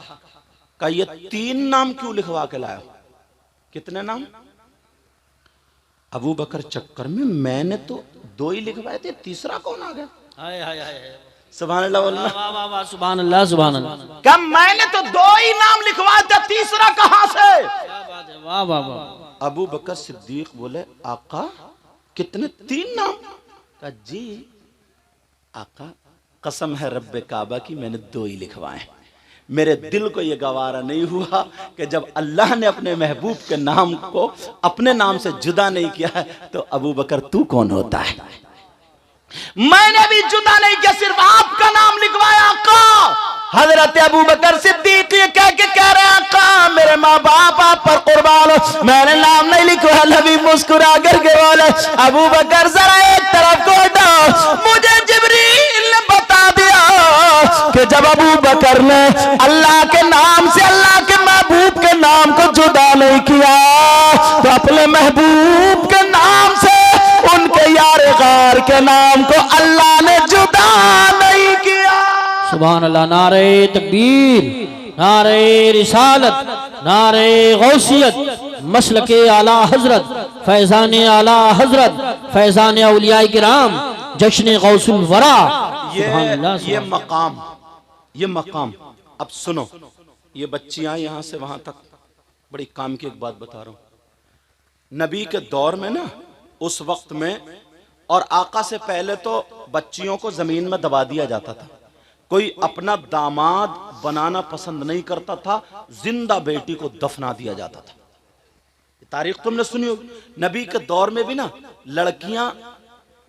का ये 3 नाम क्यों लिखवा के लाया? कितने नाम? अबू बकर चक्कर में मैंने तो 2 ही लिखवाए थे, तीसरा कौन आ गया? हाय हाय हाय, सुभान अल्लाह, सुभान अल्लाह, सुभान अल्लाह। क्या मैंने तो 2 ही नाम लिखवाए थे, तीसरा कहां से? वाह वाह वाह। अबू बकर सिद्दीक बोले आका कितने? 3 नाम? का जी आका कसम है रब्बे काबा की मैंने 2 ही लिखवाए। मेरे दिल को यह गवारा नहीं हुआ कि जब अल्लाह ने अपने महबूब के नाम को अपने नाम से जुदा नहीं किया है तो अबू बकर तू कौन होता है? मैंने भी जुदा नहीं किया, सिर्फ आपका नाम लिखवाया आका। हजरत अबू बकर सिद्दीक ये कह के कह रहे आका मेरे माँ बाप आप पर कुर्बान हो, मैंने नाम नहीं लिखवाया। नबी मुस्कुरा करके बोले अबू बकर जरा एक तरफ को हटाओ, मुझे जिब्रील ने बता दिया कि जब अबू बकर ने अल्लाह के नाम से अल्लाह के महबूब के नाम को जुदा नहीं किया तो अपने महबूब के नाम से उनके यार गार के नाम को अल्लाह ने जुदा नहीं किया। सुभान अल्लाह। नारे तकबीर, नारे रिसालत, नारे गौसियत, मसलके आला हजरत, फैजान आला हजरत, फैजान औलिया किराम, जश्न गौसुल वरा। ये मकाम। अब सुनो, ये बच्चियां यहां से वहां तक, बड़ी काम की एक बात बता रहा हूं। नबी के दौर में ना, उस वक्त में और आका से पहले तो बच्चियों को जमीन में दबा दिया जाता था। कोई अपना दामाद बनाना पसंद नहीं करता था, जिंदा बेटी को दफना दिया जाता था। तारीख तुमने सुनी होगी। नबी के दौर में भी ना लड़कियां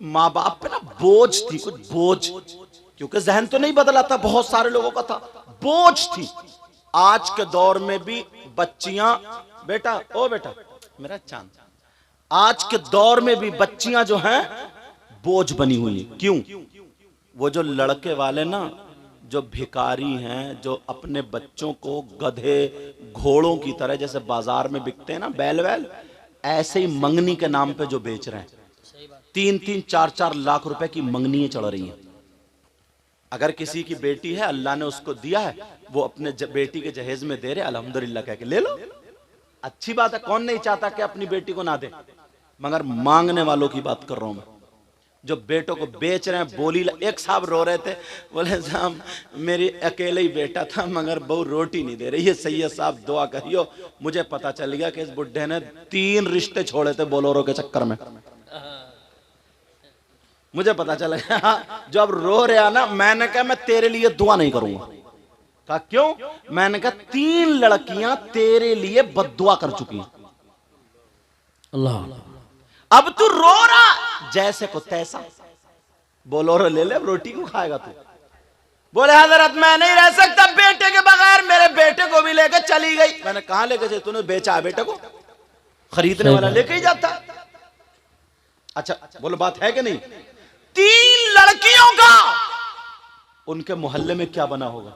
माँ बाप पे ना बोझ थी, कुछ बोझ, क्योंकि जहन तो नहीं बदला था, बहुत सारे लोगों का था, बोझ थी। आज के दौर में भी बच्चियां, बेटा ओ बेटा मेरा चांद, आज के दौर में भी बच्चियां जो हैं बोझ बनी हुई हैं। क्यों? वो जो लड़के वाले ना, जो भिखारी हैं, जो अपने बच्चों को गधे घोड़ों की तरह जैसे बाजार में बिकते हैं ना बैल वैल, ऐसे ही मंगनी के नाम पे जो बेच रहे हैं। 3-3, 4-4 लाख रुपए की मंगनियां चढ़ रही हैं। अगर किसी की बेटी है, अल्लाह ने उसको दिया है, वो अपने बेटी के जहेज में दे रहे, अल्हम्दुलिल्लाह कह के ले लो, अच्छी बात है। कौन नहीं चाहता कि अपनी बेटी को ना दे, मगर मांगने वालों की बात कर रहा हूं मैं, जो बेटों को बेच रहे हैं। बोली एक साहब रो रहे थे, बोले साहब मेरी अकेले ही बेटा था मगर बहू रोटी नहीं दे रही है, सैयद साहब दुआ करियो। मुझे पता चल गया कि इस बुढ़े ने 3 रिश्ते छोड़े थे बोलोरो के चक्कर में, मुझे पता चल गया। जो अब रो रहा ना, मैंने कहा मैं तेरे लिए दुआ नहीं करूंगा। कहा क्यों? मैंने कहा 3 लड़कियां तेरे लिए बद्दुआ कर चुकी हैं, अल्लाह। अब तू रो रहा जैसे को तैसा, बोलोरो ले ले, रोटी को खाएगा तू। बोले हजरत मैं नहीं रह सकता बेटे के बगैर, मेरे बेटे को भी लेकर चली गई। मैंने कहा लेके चली? तूने बेचा है बेटे को? खरीदने वाला लेके ही जाता। अच्छा बोलो बात है कि नहीं? 3 लड़कियों का उनके मोहल्ले में क्या बना होगा?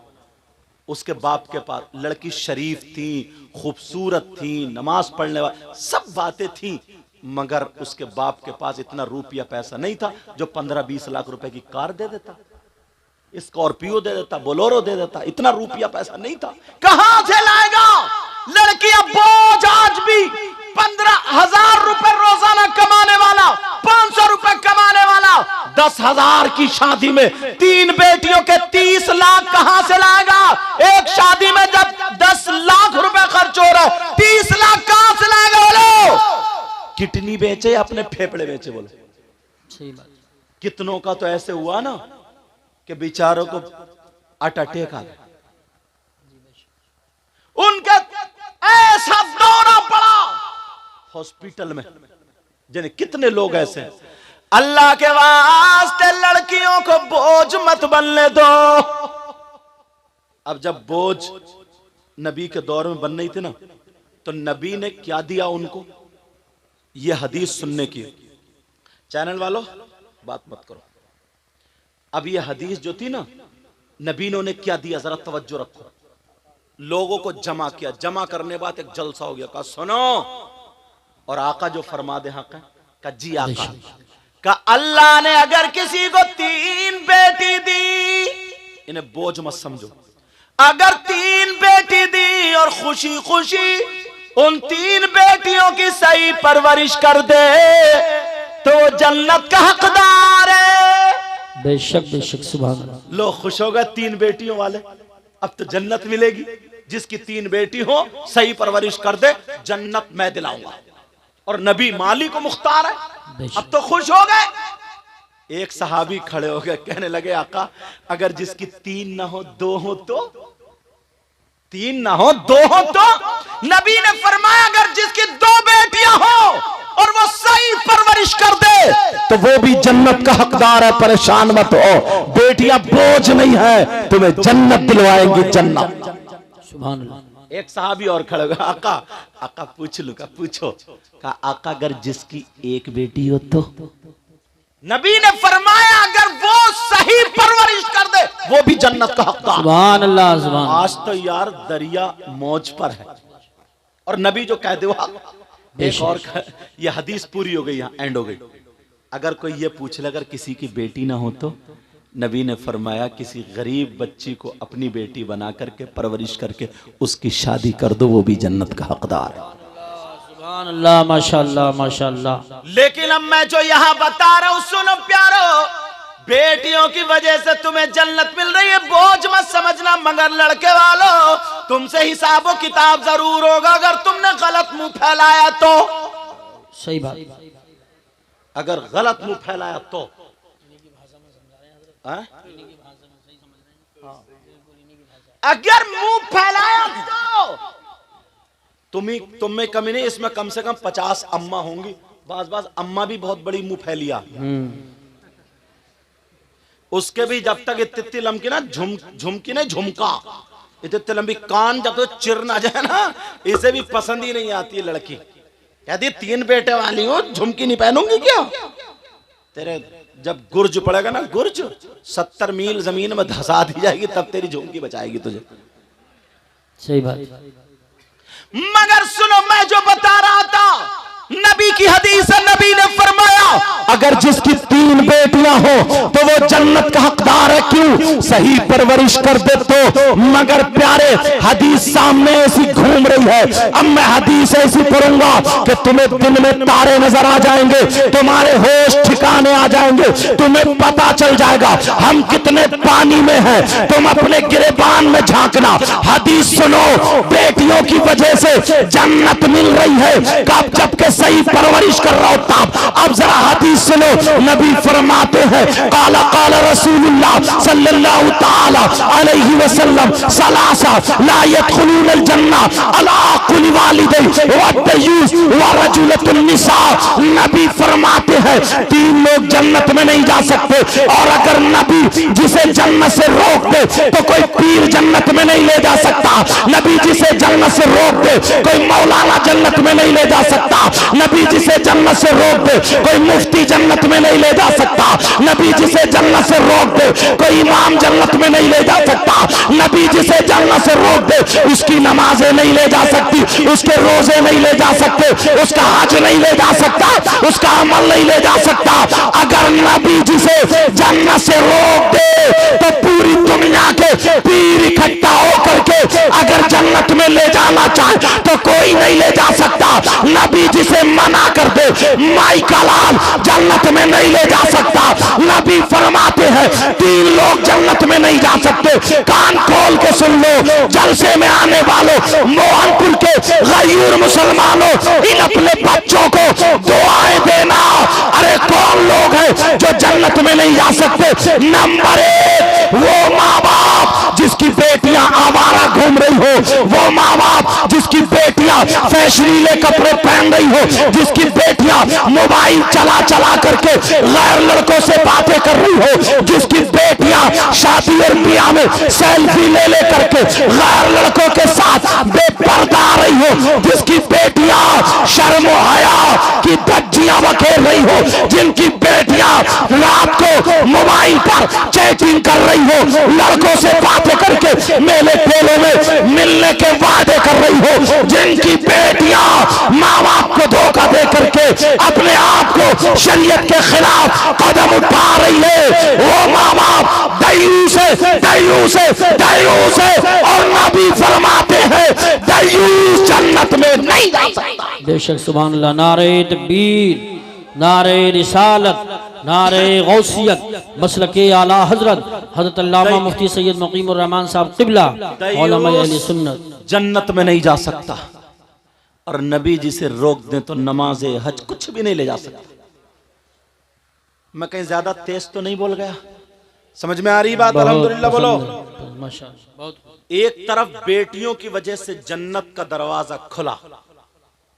उसके बाप के पास लड़की शरीफ थी, खूबसूरत थी, नमाज पढ़ने वाली, सब बातें थी, मगर उसके बाप के पास इतना रुपया पैसा नहीं था जो 15-20 लाख रुपए की कार दे देता, स्कॉर्पियो दे देता, बोलोरो दे देता। इतना रुपया पैसा नहीं था। कहां से लाएगा? लड़कियां बोझ। आज भी 15,000 रुपए रोजाना कमाने वाला, 500 रुपए कमाने वाला, 10,000 की शादी में 3 बेटियों के 30 लाख कहां से लाएगा? एक शादी में जब 10 लाख रुपए खर्च हो रहा है, 30 लाख कहां से लाएगा? बोलो, किडनी बेचे या अपने फेफड़े बेचे? बोलो सही बात। कितनों का तो ऐसे हुआ ना कि बेचारों को अटैक आ गया, उनके ऐसा दौरा पड़ा हॉस्पिटल में। जिन्हें कितने लोग ऐसे हैं। अल्लाह के वास्ते लड़कियों को बोझ मत बनने दो। अब जब बोझ नबी के दौर में बन रही थी ना, तो नबी ने क्या दिया उनको? ये हदीस सुनने की। चैनल वालों बात मत करो। अब ये हदीस जो थी ना, नबी ने उन्हें क्या दिया, जरा तवज्जो रखो। लोगों को जमा किया, जमा करने के बाद एक जलसा हो गया। कहा सुनो, और आका जो फरमा दे हक है, कहा जी आका, कहा अल्लाह ने अगर किसी को 3 बेटी दी, इन्हें बोझ मत समझो, अगर 3 बेटी दी और खुशी खुशी उन 3 बेटियों की सही परवरिश कर दे तो वो जन्नत का हकदार है। बेशक बेशक, सुभान अल्लाह। लोग खुश हो गए 3 बेटियों वाले, अब तो जन्नत मिलेगी। जिसकी 3 बेटी हो, सही परवरिश कर दे, जन्नत मैं दिलाऊंगा। और नबी माली को मुख्तार है, अब तो खुश हो गए। एक सहाबी खड़े हो गए, कहने लगे आका अगर जिसकी 3 ना हो 2 हो तो? 3 ना हो 2 हो तो? नबी ने फरमाया अगर जिसकी 2 बेटियां हो और वो सही परवरिश कर दे तो वो भी जन्नत का हकदार है, परेशान मत हो। बेटियां बोझ नहीं है, तुम्हें जन्नत दिलवाएंगी, जन्नत। सुभान अल्लाह। एक साहबी और खड़े हुए, आका आका पूछ लू का पूछो का आका अगर जिसकी एक बेटी हो तो नबी ने फरमाया अगर वो सही परवरिश कर दे वो भी जन्नत का हकदार। सुभान अल्लाह सुभान। आज तो यार दरिया मौज पर है और नबी जो कह दे वो एक और ये हदीस पूरी हो गई, यहाँ एंड हो गई। अगर कोई ये पूछ ले अगर किसी की बेटी ना हो तो नबी ने फरमाया किसी गरीब बच्ची को अपनी बेटी बना करके परवरिश करके उसकी शादी कर दो, वो भी जन्नत का हकदार है। सुभान अल्लाह माशाअल्लाह माशाअल्लाह। लेकिन अब मैं जो यहाँ बता रहा हूँ सुनो प्यारो, बेटियों की वजह से तुम्हें जन्नत मिल रही है, बोझ मत समझना। मगर लड़के वालों तुमसे हिसाबो किताब जरूर होगा अगर तुमने गलत मुंह फैलाया तो। सही बात। अगर गलत मुंह फैलाया तो अगर मुंह फैलाया तो तुम में कमी नहीं, इसमें कम से कम 50 अम्मा होंगी। बाज अम्मा भी बहुत बड़ी मुंह फैलिया, उसके भी जब तक इतनी लंबी ना झुमकी नहीं झुमका, इतनी लंबी कान जब तक चिर ना जाए ना, इसे भी पसंद ही नहीं आती लड़की। कहती 3 बेटे वाली हो झुमकी नहीं पहनूंगी क्या? तेरे जब गुर्ज पड़ेगा ना, गुर्ज 70 मील जमीन में धसा दी जाएगी तब तेरी झुमकी बचाएगी तुझे। सही बात। मगर सुनो मैं जो बता रहा था नबी की हदीस है, नबी ने फरमाया अगर जिसकी 3 बेटियां हो तो वो जन्नत का हकदार है। क्यों? सही परवरिश कर दे तो। मगर प्यारे हदीस सामने ऐसी घूम रही है, अब मैं हदीस ऐसी पढ़ूंगा कि तुम्हें दिन में तारे नजर आ जाएंगे, तुम्हारे होश ठिकाने आ जाएंगे, तुम्हें पता चल जाएगा हम कितने पानी में हैं, तुम अपने गिरेबान में झांकना। हदीस सुनो, बेटियों की वजह से जन्नत मिल रही है, कब जबकि सही परवरिश कर रहा होता। अब जरा हदीस सुनो, नबी फरमाते हैं काला काला रसूलुल्लाह सल्लल्लाहु ताला अलैहि वसल्लम सलासा ला यदखुलूनल जन्ना अला कुल्ली वालिदैन व तय्यूस व रजुलतुन निसा। नबी फरमाते हैं 3 लोग जन्नत में नहीं जा सकते, और अगर नबी जिसे जन्नत से रोक दे तो कोई पीर जन्नत में नहीं ले जा सकता। नबी जिसे जन्नत से रोक दे कोई मौलाना जन्नत में नहीं ले जा सकता। नबी जिसे जन्नत से रोक दे कोई मुफ्ती जन्नत में नहीं ले जा सकता। नबी जिसे जन्नत से रोक दे कोई इमाम जन्नत में नहीं ले जा सकता। नबी जिसे जन्नत से रोक दे उसकी नमाजें नहीं ले जा सकती, उसके रोजे नहीं ले जा सकते, उसका हज नहीं ले जा सकता, उसका अमल नहीं ले जा सकता। अगर नबी जिसे जन्नत से रोक दे तो पूरी दुनिया के पीर इकट्ठा होकर के अगर जन्नत में ले जाना चाहे तो कोई नहीं ले जा सकता। नबी जिसे मना कर दे माई का लाल जन्नत में नहीं ले जा सकता। नबी फरमाते हैं 3 लोग जन्नत में नहीं जा सकते। कान खोल के सुन लो, जलसे में आने वालों, मोहनपुर के गयूर मुसलमानों, इन अपने बच्चों को दुआएं देना। अरे कौन लोग हैं जो जन्नत में नहीं जा सकते? नंबर 1 वो माँ बाप जिसकी बेटियां आवारा घूम रही हो, वो माँ बाप जिसकी बेटियां फैशनीले कपड़े पहन रही हो, जिसकी बेटियां मोबाइल चला चला करके गैर लड़कों से बातें कर रही हो, जिसकी बेटियां शादी और ब्याह में सेल्फी ले ले करके गैर लड़कों के साथ बेपर्दा आ रही हो, जिसकी बेटियां शर्म और हया की धज्जियां बखेर रही हो, जिनकी बेटियां रात को मोबाइल पर चैटिंग कर रही हो, लड़कों से बातें करके मेले ठेलों में मिलने के वादे कर रही हो, जिनकी बेटियां माँ बाप को धोखा दे करके अपने आप को शरीयत के खिलाफ कदम उठा रही है, वो माँ बाप दयूस है, दयूस है, दयूस है। और नबी फरमाते हैं दयूस जन्नत में नहीं जा सकता। बेशक सुभान अल्लाह। नारे तकबीर, नारे रिसालत, नारे गौसियत, मसलके आला हजरत हजरत अल्लामा मुफ्ती सैयद मुकीमुर रहमान साहब क़िबला उलमा अहले सुन्नत जन्नत में नहीं जा सकता। और नबी जिसे रोक दे तो नमाजे हज कुछ भी नहीं ले जा सकता। मैं कहीं ज्यादा तेज तो नहीं बोल गया? समझ में आ रही बात? अल्हम्दुलिल्लाह बोलो माशाअल्लाह। एक तरफ बेटियों की वजह से जन्नत का दरवाजा खुला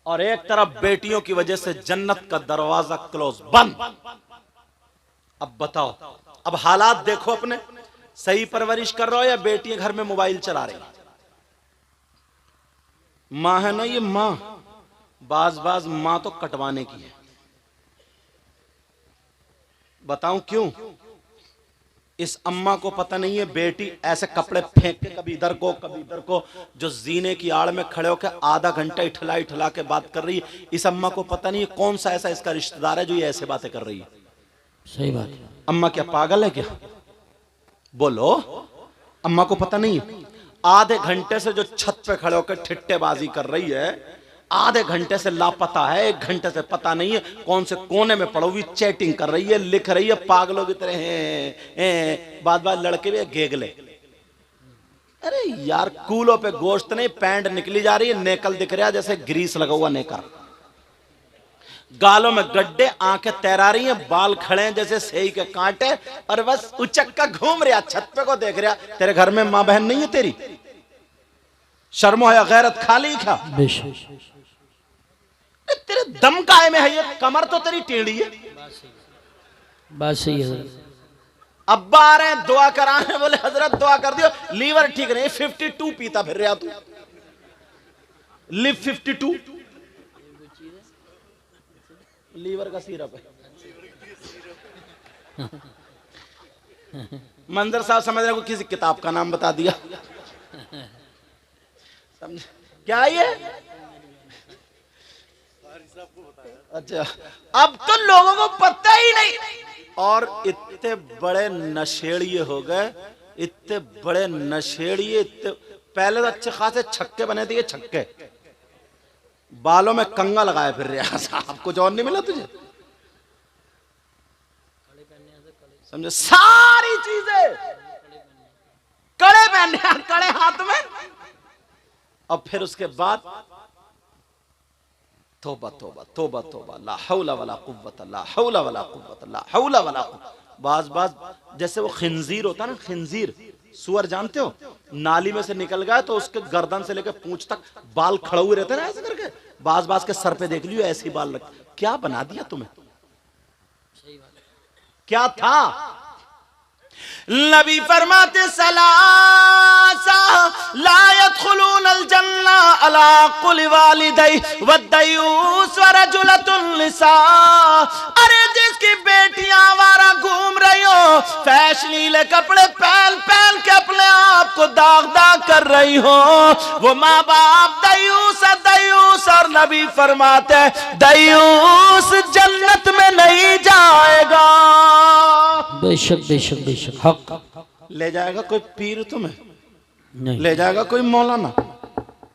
और एक तरफ बेटियों की वजह से जन्नत का दरवाजा क्लोज बंद। अब बताओ, अब हालात देखो अपने, सही परवरिश कर रहे हो या बेटियां घर में मोबाइल चला रही? माँ है ना ये माँ, बाज माँ तो कटवाने की है। बताऊं क्यों? इस अम्मा को पता नहीं है बेटी ऐसे कपड़े फेंक के कभी इधर को कभी इधर को, जो जीने की आड़ में खड़े होकर आधा घंटा इठला के बात कर रही है। इस अम्मा को पता नहीं है कौन सा ऐसा इसका रिश्तेदार है जो ये ऐसे बातें कर रही है। सही बात है। अम्मा क्या पागल है क्या? बोलो, अम्मा को पता नहीं है? आधे घंटे से जो छत पे खड़े होकर ठिट्टेबाजी कर रही है, आधे घंटे से लापता है, 1 घंटे से पता नहीं है कौन से कोने में पड़ी हुई चैटिंग कर रही है, लिख रही है पागलों की तरह हैं। बात लड़के भी गेगले। अरे यार, कूलों पे गोश्त नहीं, पैंट निकली जा रही है, नेकल दिख रहा है जैसे ग्रीस लगा हुआ नेकर, गालों में गड्ढे, आंखें तैरा रही हैं, बाल खड़े हैं जैसे सेई के कांटे, और बस उचक्का घूम रहा, छत पे को देख रहा। तेरे घर में माँ बहन नहीं है तेरी? शर्मो है गैरत खाली क्या? तेरे दम काहे में है ये? कमर तो तेरी टेढ़ी है। बात सही है। अब्बा आ रहे हैं दुआ कराने, बोले हजरत दुआ कर दियो, लीवर ठीक नहीं। 52 पीता फिर रहा तू, लिव 52 लीवर का सिरप है। मंजर साहब समझ रहे को किसी किताब का नाम बता दिया, समझ क्या ये? अच्छा, अब तो लोगों को पता ही नहीं। और इतने बड़े नशेड़िए हो गए, इतने बड़े नशेड़िए, इतने पहले तो अच्छे खासे छक्के बने थे, ये छक्के बालों में कंगा लगाए फिर रहा साहब, कुछ और नहीं मिला तुझे? समझे? सारी चीजें कड़े पहने, कड़े हाथ में। और फिर उसके बाद तौबा तौबा तौबा तौबा, ला हौला वला कुव्वत, ला हौला वला कुव्वत, ला हौला वला कुव्वत। बाज जैसे वो खिंजीर होता है ना, खिंजीर सुअर जानते हो, नाली में से निकल गया तो उसके गर्दन से लेकर पूंछ तक बाल खड़े हुए रहते हैं ना ऐसे करके। बाज के सर पे देख लियो ऐसे ही बाल रख। क्या बना दिया तुम्हें? क्या था? नबी फरमाते सलासा ला यदखुलूनल जन्ना अला कुल वालिदै वद्दयूस व रजुलतुन लिसा। अरे जिसकी बेटियां आवारा घूम रही हो, फैशनीले कपड़े पहन पहन के अपने आप को दाग कर रही हो, वो माँ बाप दयूस दयूस। और नबी फरमाते दयूस जन्नत में नहीं जाएगा। बेशक बेशक बेशक, हक। ले जाएगा कोई पीर तुम्हें नहीं, ले जाएगा कोई मौलाना।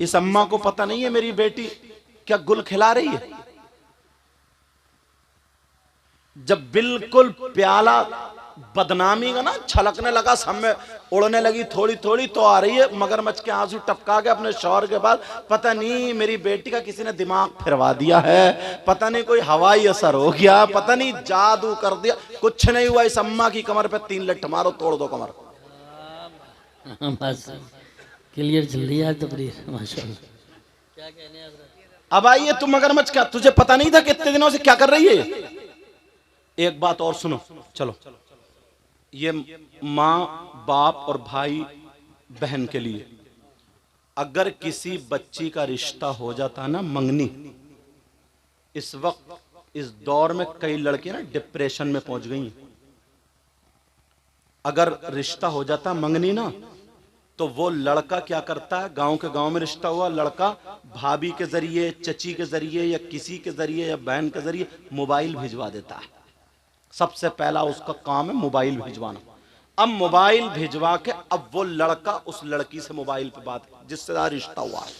इस अम्मा को पता नहीं है मेरी बेटी क्या गुल खिला रही है। जब बिल्कुल प्याला बदनामी का ना छलकने लगा, सब में उड़ने लगी थोड़ी थोड़ी, तो आ रही है मगरमच्छ के आंसू टपका के अपने शौहर के बाद, पता नहीं मेरी बेटी का किसी ने दिमाग फिरवा दिया है, पता नहीं कोई हवाई असर हो गया, पता नहीं जादू कर दिया। कुछ नहीं हुआ, इस अम्मा की कमर पे 3 लठ मारो, तोड़ दो कमर। बस क्लियर चल रही है तकरीर, माशाल्लाह। क्या कहने हैं? अब आइए, तुम मगरमच्छ क्या, तुझे पता नहीं था कितने दिनों से क्या कर रही है? एक बात और सुनो, चलो। ये माँ बाप और भाई बहन के लिए, अगर किसी बच्ची का रिश्ता हो जाता ना मंगनी, इस वक्त इस दौर में कई लड़कियां ना डिप्रेशन में पहुंच गई। अगर रिश्ता हो जाता मंगनी ना, तो वो लड़का क्या करता है, गांव के गांव में रिश्ता हुआ, लड़का भाभी के जरिए, चची के जरिए, या किसी के जरिए, या बहन के जरिए मोबाइल भिजवा देता है। सबसे पहला उसका काम है मोबाइल भिजवाना। अब मोबाइल भिजवा के अब वो लड़का उस लड़की से मोबाइल पे बात, जिससे रिश्ता हुआ है।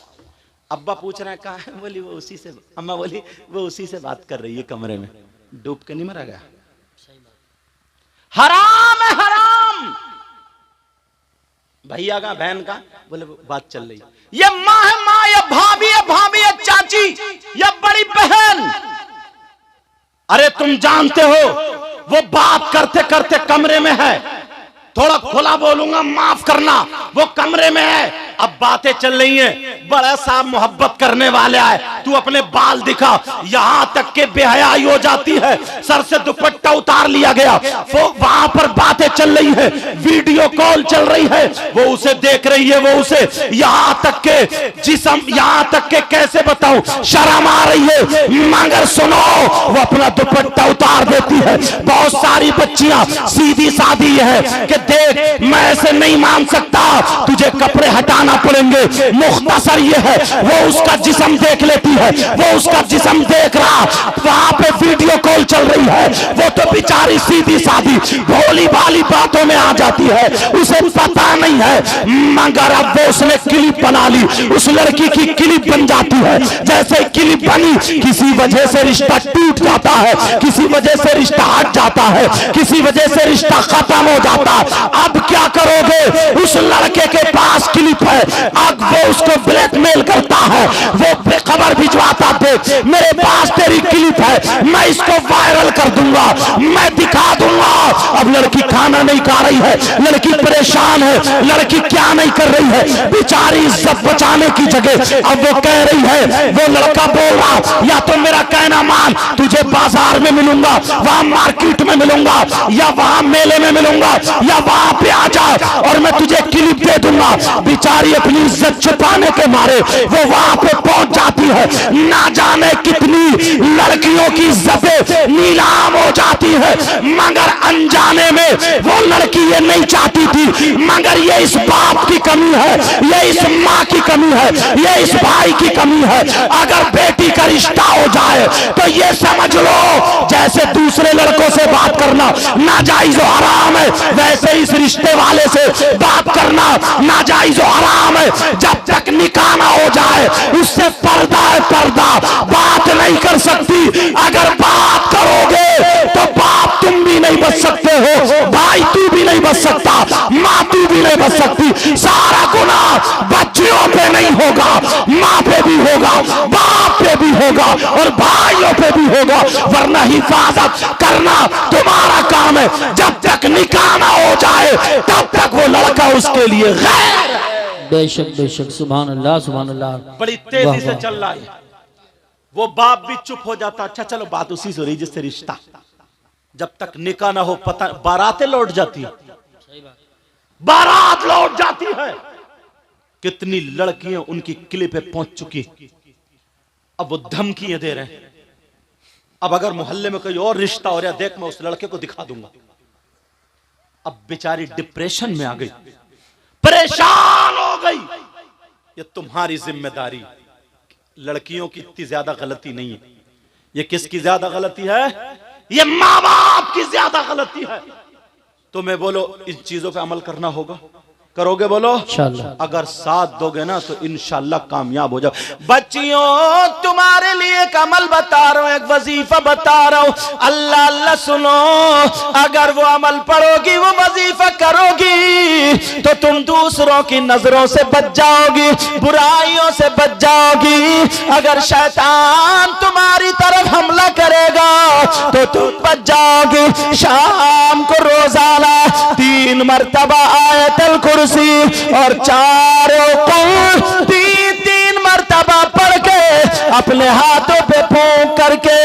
अब्बा पूछ रहे हैं कहाँ है, बोली वो उसी से, अम्मा बोली वो उसी से बात कर रही है कमरे में। डूब के नहीं मरा गया? हराम है हराम। भैया का बहन का, बोले बात चल रही। ये माँ है माँ, या भाभी है भाभी, या चाची, या बड़ी बहन। अरे तुम जानते हो वो बात करते करते कमरे में है, थोड़ा खुला बोलूंगा माफ करना, वो कमरे में है, अब बातें चल रही हैं, बड़ा साहब मोहब्बत करने वाले आए, तू अपने बाल दिखा, यहां तक के बेहयाई हो जाती है, सर से दुपट्टा उतार लिया गया, वो वहां पर बातें चल रही है, वीडियो कॉल चल रही है, वो उसे देख रही है, वो उसे, यहां तक के जिस्म, यहां तक के कैसे बताऊं, शर्म आ रही है, मगर सुनो वो अपना दुपट्टा उतार देती है। बहुत सारी बच्चियां सीधी सादी है कि देख मैं ऐसे नहीं मान सकता, तुझे कपड़े हटाना पड़ेंगे, मुख्तसर ये है, वो उसका जिस्म देख लेती है, वो उसका जिस्म देख रहा, वहां पे वीडियो कॉल चल रही है, वो तो बेचारी सीधी सादी भोली भाली बातों में आ जाती है, उसे पता नहीं है, मगर अब वो उसने क्लिप बना ली, उस लड़की की क्लिप बन जाती है, जैसे क्लिप बनी किसी वजह से रिश्ता टूट जाता है, किसी वजह से रिश्ता हट जाता है, किसी वजह से रिश्ता खत्म हो जाता है। अब क्या करोगे, उस लड़के के पास क्लिप है, अब वो उसको ब्लैकमेल करता है, वो खबर भिजवाता, देख मेरे पास तेरी क्लिप है, मैं इसको वायरल कर दूंगा, मैं दिखा दूंगा। अब लड़की खाना नहीं खा रही है, लड़की परेशान है, लड़की क्या नहीं कर रही है, बेचारी इज्जत बचाने की जगह अब वो कह रही है, वो लड़का बोल रहा या तो मेरा कहना मान, तुझे बाजार में मिलूंगा, वहां मार्केट में मिलूंगा, या वहां मेले में मिलूंगा, या वहां पे आ जा और मैं तुझे क्लिप दे दूंगा। बेचारी अपनी इज्जत छुपाने के मारे वो वहां पे पहुंच जाती है, ना जाने कितनी लड़कियों की इज्जतें नीलाम हो जाती है, मगर अनजाने में वो लड़की ये नहीं चाहती थी, मगर ये इस बाप की कमी है, ये इस माँ की कमी है, ये इस भाई की कमी है। अगर बेटी का रिश्ता हो जाए तो ये समझ लो जैसे दूसरे लड़कों से बात करना नाजायज और हराम है, वैसे इस रिश्ते वाले से बात करना नाजायज और हराम है। जब तक निकाह ना हो जाए उससे पर्दा है पर्दा, बात नहीं कर सकती, अगर बात करोगे तो बाप तुम भी नहीं बच सकते हो, भाई तू भी नहीं बच सकता, माँ तू भी नहीं बच सकती। सारा गुनाह बच्चियों पे नहीं होगा, माँ पे भी होगा, बाप पे भी होगा और भाइयों पे भी होगा, वरना हिफाजत करना तुम्हारा काम है। जब तक निकाह ना हो जाए तब तक वो लड़का उसके लिए गैर है। बेशक बेशक, सुभान अल्लाह सुभान अल्लाह। बड़ी तेजी से चल रहा है, वो बाप भी चुप हो जाता, अच्छा चलो बात उसी से हो रही जिससे रिश्ता, जब तक निकाह ना हो पता, बारातें लौट जाती है, बारात लौट जाती है, कितनी लड़कियां उनकी किले पे पहुंच चुकी, अब वो धमकियां दे रहे हैं, अब अगर मोहल्ले में कोई और रिश्ता हो रहा है, देख मैं उस लड़के को दिखा दूंगा। अब बेचारी डिप्रेशन में आ गई, परेशान हो गई। ये तुम्हारी जिम्मेदारी, लड़कियों की इतनी ज्यादा गलती नहीं है, ये किसकी ज्यादा गलती है, ये माँ बाप की ज्यादा गलती है। तुम्हें बोलो इन चीजों पे अमल करना होगा, करोगे बोलो इंशाअल्लाह, अगर साथ दोगे ना तो इंशाअल्लाह कामयाब हो जाओ। बच्चियों तुम्हारे लिए एक अमल बता रहा हूं, एक वजीफा बता रहा हूं, अल्लाह अल्लाह सुनो, अगर वो अमल पढ़ोगी, वो वजीफा करोगी तो तुम दूसरों की नजरों से बच जाओगी, बुराइयों से बच जाओगी। अगर शैतान तुम्हारी तरफ हमला करेगा तो तुम बच जाओगी। शाम को रोजाना 3 मरतबा आयतल कुर्सी और चारों को 3 मरतबा पढ़ के अपने हाथों पे फूंक करके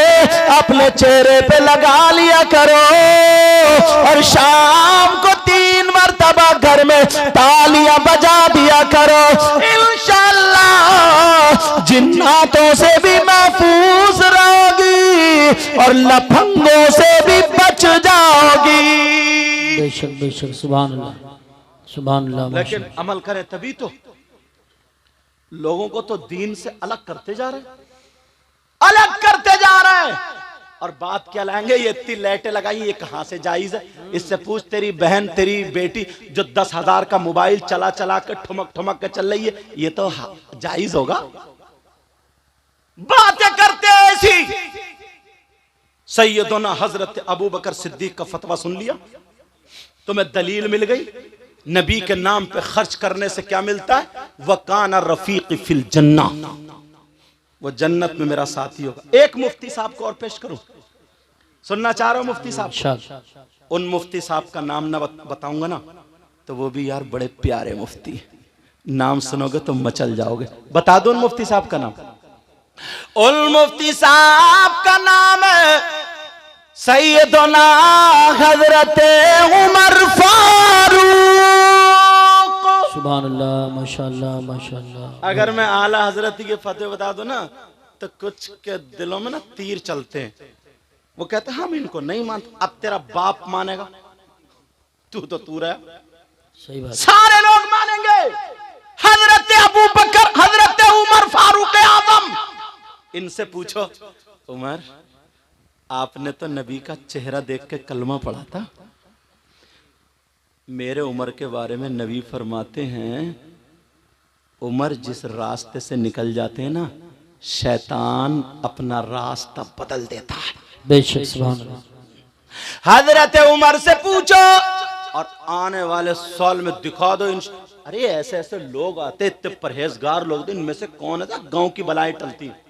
अपने चेहरे पे लगा लिया करो, और शाम को 3 मरतबा घर में तालियां बजा दिया करो। इंशाअल्लाह जिन्नातों से भी महफूज रहोगी और लफंगों से भी बच जाओगी। बेशक बेशक, सुभान अल्लाह सुभान अल्लाह। लेकिन अमल करें तभी तो, लोगों को तो दीन से अलग करते जा रहे, अलग करते जा रहे हैं। और बात क्या लाएंगे, ये इतनी लाइटें लगाई, ये कहां से जायज है? इससे पूछ तेरी बहन तेरी बेटी जो 10,000 का मोबाइल चला चला के ठुमक ठुमक के चल रही है, ये तो जायज होगा? बातें करते ऐसी। सैयदना हजरत अबू बकर सिद्दीक का फतवा सुन लिया, तुम्हें दलील मिल गई, नबी के नाम पे खर्च करने से क्या मिलता है, वकाना रफीक फिल जन्ना, वो जन्नत में मेरा साथी होगा। एक मुफ्ती साहब को और पेश करूं, सुनना चाह रहा हूं मुफ्ती साहब। उन मुफ्ती साहब का नाम ना बताऊंगा ना तो वो भी यार बड़े प्यारे मुफ्ती, नाम सुनोगे तो मचल जाओगे। बता दो उन मुफ्ती साहब का नाम। उन मुफ्ती साहब का नाम है सैयदना हजरत उमर फारूक। सुभान अल्लाह, माशाअल्लाह माशाअल्लाह। अगर मैं आला हजरत के फतवे बता दूं ना तो कुछ के दिलों में ना तीर चलते हैं। वो कहते हैं हम इनको नहीं मानते। अब तेरा बाप मानेगा? तू तो तू रहा। सही बात। सारे लोग मानेंगे। हजरत अबू बकर, हजरत उमर फारूक आजम, इनसे पूछो उमर आपने तो नबी का चेहरा देख के कलमा पढ़ा था। मेरे उमर के बारे में नबी फरमाते हैं उमर जिस रास्ते से निकल जाते हैं ना शैतान अपना रास्ता बदल देता है। बेशक सुभान अल्लाह। हजरत उमर से पूछो और आने वाले साल में दिखा दो। अरे ऐसे ऐसे लोग आते, इतने परहेजगार लोग, इनमें से कौन है गांव की बलाई टलती है।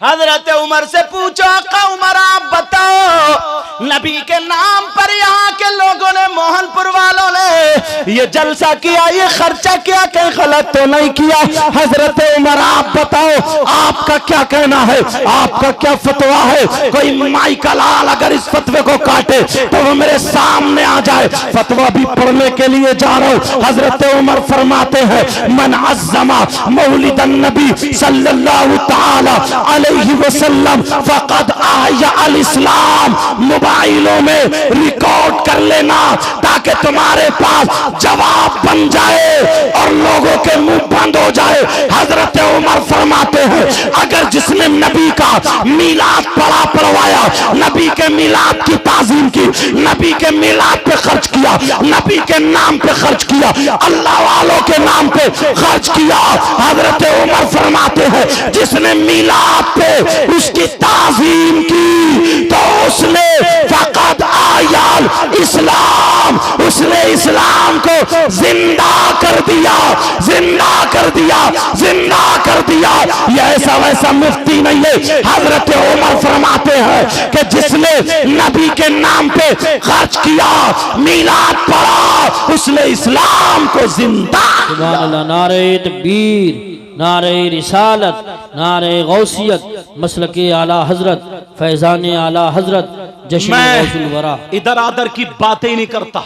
हजरत उमर से पूछो उमर आप बताओ नबी के नाम पर यहाँ के लोगों ने, मोहनपुर वालों ने ये जलसा किया, ये खर्चा किया, कहीं गलत तो नहीं किया? हजरत उमर आप बताओ आपका क्या कहना है, आपका क्या फतवा है? कोई माई का लाल अगर इस फतवे को काटे तो वो मेरे सामने आ जाए। फतवा भी पढ़ने के लिए जा रहा हूँ। हजरत उमर फरमाते हैं मन अज़्ज़मा मौलिदन नबी सल्लल्लाहु तआला अलैहि वसल्लम फक़द आया अल इस्लाम। मोबाइलों में रिकॉर्ड कर लेना ताकि तुम्हारे पास जवाब बन जाए और लोगों के मुंह बंद हो जाए। हजरत उमर फरमाते हैं अगर जिसने नबी का मिलाद पढ़वाया, नबी के मिलाद की ताज़ीम की, नबी के मिलाद पे खर्च किया, नबी के नाम पे खर्च किया, अल्लाह वालों के नाम पे खर्च किया, हजरत उमर फरमाते हैं जिसने मिलाद पे उसकी ताज़ीम की तो उसने फक़द आयल इस्लाम, उसने इस्लाम को जिंदा कर दिया, जिंदा कर दिया, जिंदा कर दिया। ये ऐसा वैसा मुफ्ती नहीं है। हजरत उमर फरमाते हैं कि जिसने नबी के नाम पे खर्च किया, मिलाद पढ़ा, उसने इस्लाम को जिंदा। सुभान अल्लाह। नारे तकबीर, नारे रिसालत, नारे गौसियत, मसलके आला हजरत, फैजान आला हजरत, जश्न गौसुल वरा। इधर आदर की बातें ही नहीं करता।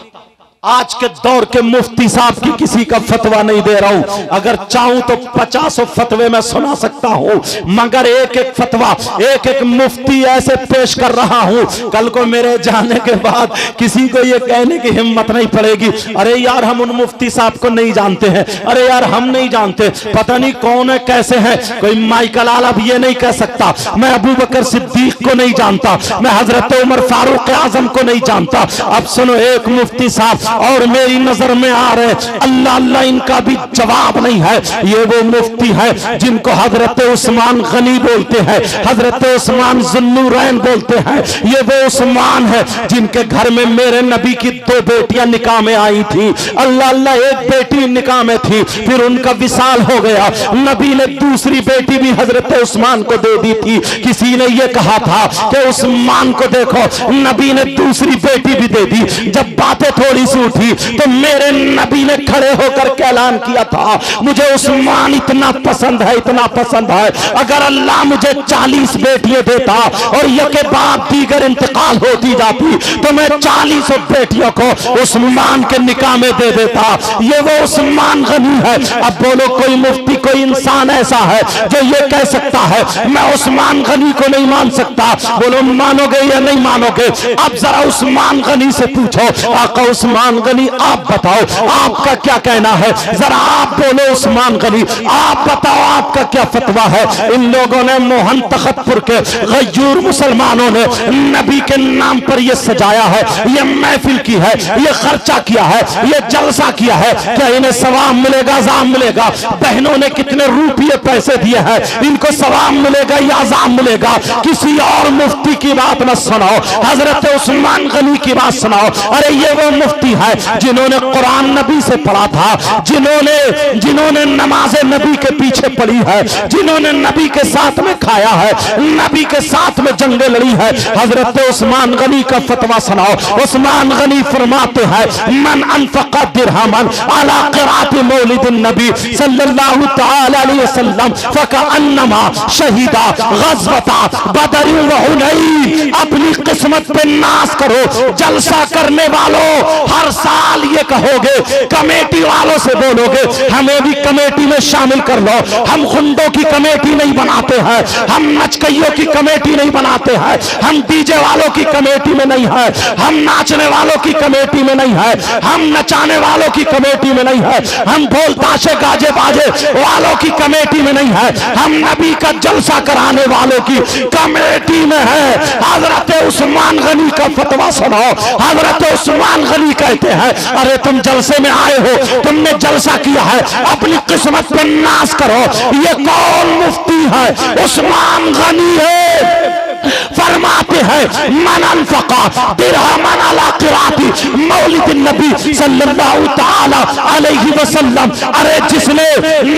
आज के दौर के मुफ्ती साहब की किसी का फतवा नहीं दे रहा हूं। अगर चाहूं तो 50 फतवे मैं सुना सकता हूं, मगर एक एक फतवा, एक एक मुफ्ती ऐसे पेश कर रहा हूं कल को मेरे जाने के बाद किसी को ये कहने की हिम्मत नहीं पड़ेगी अरे यार हम उन मुफ्ती साहब को नहीं जानते हैं, अरे यार हम नहीं जानते, पता नहीं कौन है, कैसे है। कोई माइकल आला भी ये नहीं कह सकता मैं अबू बकर सिद्दीक को नहीं जानता, मैं हजरत उमर फारूक आजम को नहीं जानता। अब सुनो, एक मुफ्ती साहब और मेरी नजर में आ रहे, अल्लाह अल्लाह इनका भी जवाब नहीं है। ये वो मुफ्ती है जिनको हजरत उस्मान गनी बोलते हैं, हजरत उस्मान ज़ुन्नूरैन बोलते हैं। ये वो उस्मान है जिनके घर में मेरे नबी की 2 बेटियां निकाह में आई थी। अल्लाह अल्लाह, एक बेटी निकाह में थी, फिर उनका विसाल हो गया, नबी ने दूसरी बेटी भी हजरत उस्मान को दे दी थी। किसी ने ये कहा था कि उस्मान को देखो, नबी ने दूसरी बेटी भी दे दी। जब बातें थोड़ी सी उठी तो मेरे नबी ने खड़े होकर के ऐलान किया था मुझे उस्मान इतना पसंद है, इतना पसंद है, अगर अल्लाह मुझे 40 बेटियां देता और यके बाद दीगर इंतकाल होती जाती तो मैं 40 बेटियों को उस्मान के निकाह में दे देता। ये वो उस्मान गनी है। अब बोलो कोई मुफ्ती, कोई इंसान ऐसा है जो ये कह सकता है मैं उस्मान गनी को नहीं मान सकता? बोलो मानोगे या नहीं मानोगे? अब जरा उस्मान गनी से पूछो, आका उस्मान गनी आप बताओ आपका क्या कहना है, जरा आप बोलो उस्मान गनी, आप बताओ आपका क्या फतवा है। इन लोगों ने मोहन तखतपुर के गयूर मुसलमानों ने नबी के नाम पर ये सजाया है, ये महफिल की है, ये खर्चा किया है, ये जलसा किया है। क्या इन्हें सवाब मिलेगा, अज़ाब मिलेगा? बहनों ने कितने रुपये पैसे दिए हैं, इनको सवाब मिलेगा या अज़ाब मिलेगा? किसी और मुफ्ती की बात न सुनाओ, हजरत उस्मान गनी की बात सुनाओ। अरे ये वो मुफ्ती है जिन्होंने कुरान नबी से पढ़ा था, जिन्होंने नमाज नबी के पीछे पढ़ी है, जिन्होंने नबी के साथ में खाया है, नबी के साथ में जंगे लड़ी है। हजरत उस्मान गनी का फतवा सुनाओ। उस्मान गनी फरमाते हैं मन अनफक़ा दिरहमन अला क़िराअति मौलिदिन नबी सल्लल्लाहु तआला अलैहि वसल्लम फकअन्नमा शहीदा ग़ज़वता बदर व हुनैन। अपनी किस्मत पे नाश करो। जलसा करने वालों हर साल ये कहोगे, कमेटी वालों से बोलोगे हमें भी कमेटी में शामिल कर लो। हम गुंडों की कमेटी नहीं बनाते हैं, हम नचकइयों की कमेटी नहीं बनाते हैं, हम डीजे वालों की कमेटी में नहीं है, हम नाचने वालों की कमेटी में नहीं है, हम नचाने वालों की कमेटी में नहीं है, हम ढोल ताशे गाजे बाजे वालों की कमेटी में नहीं है, हम नबी का जलसा कराने वालों की कमेटी में है। हजरत उस्मान गनी का फतवा सुनाओ। हजरत उस्मान गनी कहते हैं अरे तुम जलसे में आए हो, तुमने जलसा किया है, अपनी किस्मत पे नाश करो। ये कौन मुफ्ती है? उस्मान गनी है। फरमाते हैं मन अनफक़ा दिरहमन अला क़िराअति मौलिदिन नबी सल्लल्लाहु तआला अलैहि वसल्लम। अरे जिसने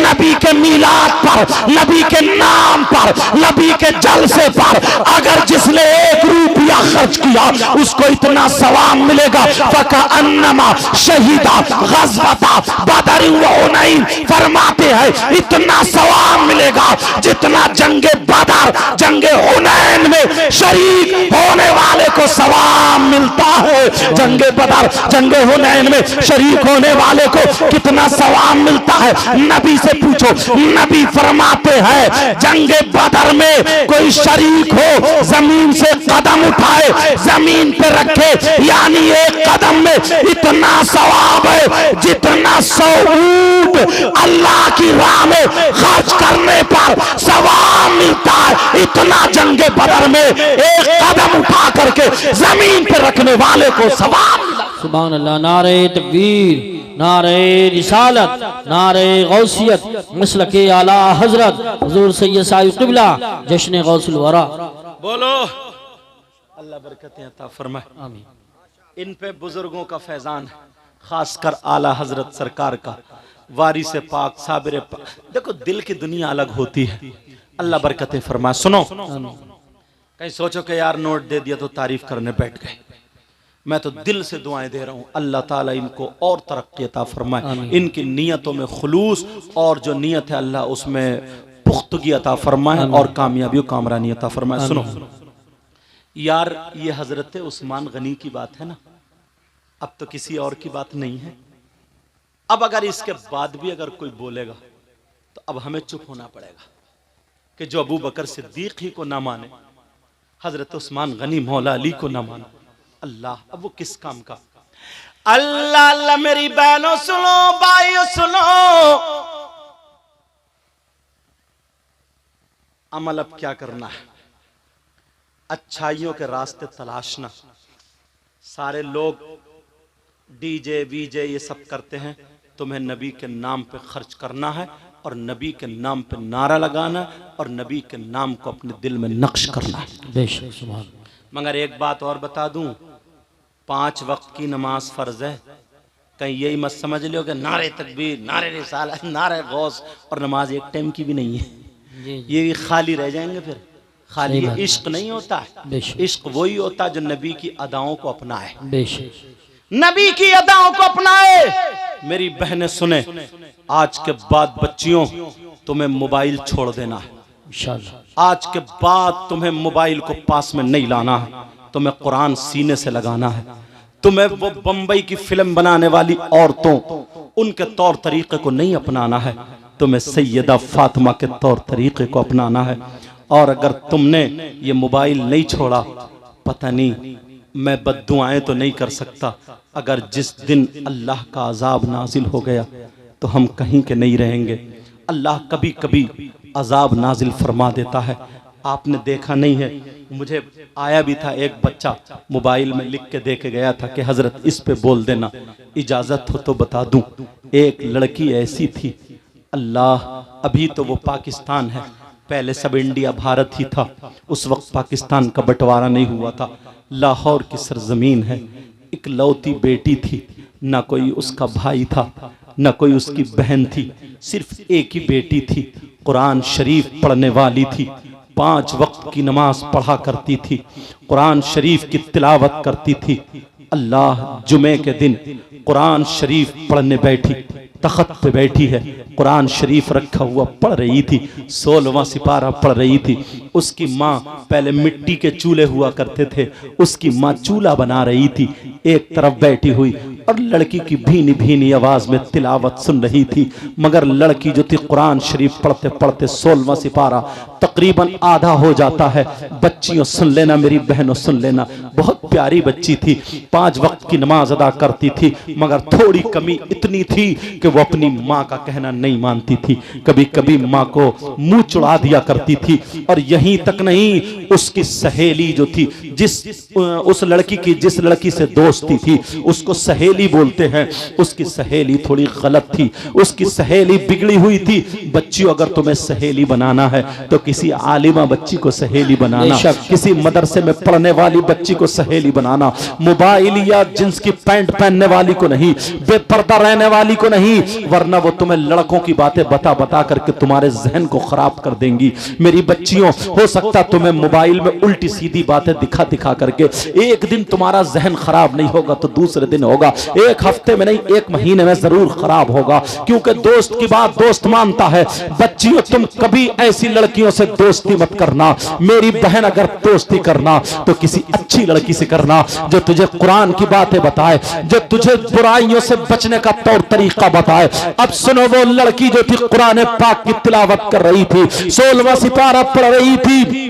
नबी के मीलाद पर, नबी के नाम पर, नबी के जलसे पर अगर जिसने 1 रुपया खर्च किया उसको इतना सवाब मिलेगा फकअन्नमा शहीदा ग़ज़वता बदर व हुनैन। फरमाते हैं इतना सवाब मिलेगा जितना जंगे बदर, जंगे हुनैन में शरीक होने वाले को सवाब मिलता है। जंगे बदर, जंगे हुनैन में शरीक होने वाले को कितना सवाब मिलता है? नबी से पूछो। नबी फरमाते हैं जंगे बदर में कोई शरीक हो, जमीन से कदम उठाए, जमीन पे रखे, यानी 1 कदम में इतना सवाब है जितना 100 ऊंट अल्लाह की राह में खर्च करने पर सवाब मिलता है। इतना जंगे बदर में 1 कदम उठा करके जमीन पे रखने वाले को सवाब मिला। सुभान अल्लाह। नारे तकबीर, नारे रिसालत, नारे गौसियत, मसलके आला हजरत हुजूर सैयद साहिब क़िबला जश्न गौसुल वरा। बोलो अल्लाह बरकतें अता फरमाए। आमीन। इन पे बुजुर्गों का फैजान है, खासकर आला हजरत सरकार का, वारिस पाक साबिर पाक। देखो दिल की दुनिया अलग होती है। अल्लाह बरकतें फरमाए। सुनो, कहीं सोचो कि यार नोट दे दिया तो तारीफ करने बैठ गए। मैं तो दिल से दुआएं दे रहा हूं अल्लाह ताला इनको और तरक्की अता फरमाए, इनकी नियतों में खुलूस और जो नियत है अल्लाह उसमें पुख्तगी अता फरमाए और कामयाबी और कामरानी अता फरमाए। सुनो यार, ये हजरत उस्मान गनी की बात है ना, अब तो किसी और की बात नहीं है। अब अगर इसके बाद भी अगर कोई बोलेगा तो अब हमें चुप होना पड़ेगा कि जो अबू बकर सिद्दीक ही को ना माने, हजरत उस्मान गनी मौला अली को ना माने, अल्लाह अब वो किस काम का। अल्लाह अल्लाह मेरी बहनों सुनो, भाइयों सुनो, अमल अब क्या करना है? अच्छाइयों के रास्ते तलाशना। सारे लोग डीजे वीजे ये सब करते हैं, तुम्हें नबी के नाम पे खर्च करना है और नबी के नाम पे नारा लगाना और नबी के नाम को अपने दिल में नक्श करना है। बेशक सुभान। मगर एक बात और बता दूं, 5 वक्त की नमाज फर्ज है। कहीं यही मत समझ लो कि नारे तकबीर, नारे रिसालत, नारे गौस और नमाज एक टाइम की भी नहीं है। ये भी खाली रह जाएंगे फिर। खाली इश्क नहीं होता है, इश्क वही होता है जो नबी की अदाओं को अपनाए, नबी की अदाओं को अपनाए। मेरी बहनें सुने, आज के बाद बच्चियों तुम्हें मोबाइल छोड़ देना है इंशाअल्लाह। आज के बाद तुम्हें मोबाइल को पास में नहीं लाना है, तुम्हें कुरान सीने से लगाना है। तुम्हें वो बंबई की फिल्म बनाने वाली औरतों उनके तौर तरीके को नहीं अपनाना है, तुम्हें सैयदा फातिमा के तौर तरीके को अपनाना है। और अगर तुमने ये मोबाइल नहीं छोड़ा, पता नहीं, मैं बद्दुआएं तो नहीं कर सकता, अगर जिस दिन अल्लाह का अजाब नाजिल हो गया तो हम कहीं के नहीं रहेंगे। अल्लाह कभी कभी अजाब नाजिल फरमा देता है। आपने देखा नहीं है, मुझे आया भी था एक बच्चा मोबाइल में लिख के दे के गया था कि हजरत इस पे बोल देना, इजाजत हो तो बता दूं। एक लड़की ऐसी थी, अल्लाह, अभी तो वो पाकिस्तान है, पहले सब इंडिया भारत ही था, उस वक्त पाकिस्तान का बंटवारा नहीं हुआ था। लाहौर की सरजमीन है, इकलौती बेटी थी, ना कोई उसका भाई था, न कोई उसकी बहन थी, सिर्फ एक ही बेटी थी, कुरान शरीफ पढ़ने वाली थी, 5 वक्त की नमाज पढ़ा करती थी, कुरान शरीफ की तिलावत करती थी। अल्लाह जुमे के दिन कुरान शरीफ पढ़ने बैठी, तख्त पे बैठी है, कुरान शरीफ रखा हुआ पढ़ रही थी, 16वां सिपारा पढ़ रही थी। उसकी माँ, पहले मिट्टी के चूल्हे हुआ करते थे, उसकी माँ चूल्हा बना रही थी, एक तरफ बैठी हुई और लड़की की भीनी भीनी आवाज में तिलावत सुन रही थी। मगर लड़की जो थी कुरान शरीफ पढ़ते पढ़ते 16वां सिपारा तकरीबन आधा हो जाता है। बच्चियों सुन लेना, मेरी बहनों सुन लेना, बहुत प्यारी बच्ची थी, 5 वक्त की नमाज अदा करती थी, मगर थोड़ी कमी इतनी थी कि वो अपनी माँ का कहना नहीं मानती थी। कभी कभी माँ को मुंह चुड़ा दिया करती थी। और यहीं तक नहीं, उसकी सहेली जो थी, जिस लड़की से दोस्ती थी, उसको सहेली बोलते हैं, उसकी सहेली थोड़ी गलत थी, उसकी सहेली बिगड़ी हुई थी। बच्चियों, अगर तुम्हें सहेली बनाना है तो किसी आलिमा बच्ची को सहेली बनाना, किसी मदरसे में पढ़ने वाली बच्ची को सहेली बनाना, मोबाइल या जींस की पैंट पहनने वाली को नहीं, बेपर्दा रहने वाली को नहीं, वरना वो तुम्हें लड़कों की बातें बता बता करके तुम्हारे जहन को खराब कर देंगी। मेरी बच्चियों, हो सकता तुम्हें मोबाइल में उल्टी सीधी बातें दिखा दिखा करके एक दिन तुम्हारा जहन खराब नहीं होगा तो दूसरे दिन होगा, एक हफ्ते में नहीं 1 महीने में जरूर खराब होगा, क्योंकि दोस्त की बात दोस्त मानता है। बच्चियों, तुम कभी ऐसी लड़कियों से दोस्ती मत करना। मेरी बहन, अगर दोस्ती करना तो किसी अच्छी लड़की से करना, जो तुझे कुरान की बातें बताए, जो तुझे बुराइयों से बचने का तौर तरीका बताए। अब सुनो, वो लड़की जो थी कुरान पाक की तिलावत कर रही थी, 16वां सिपारा पढ़ रही थी,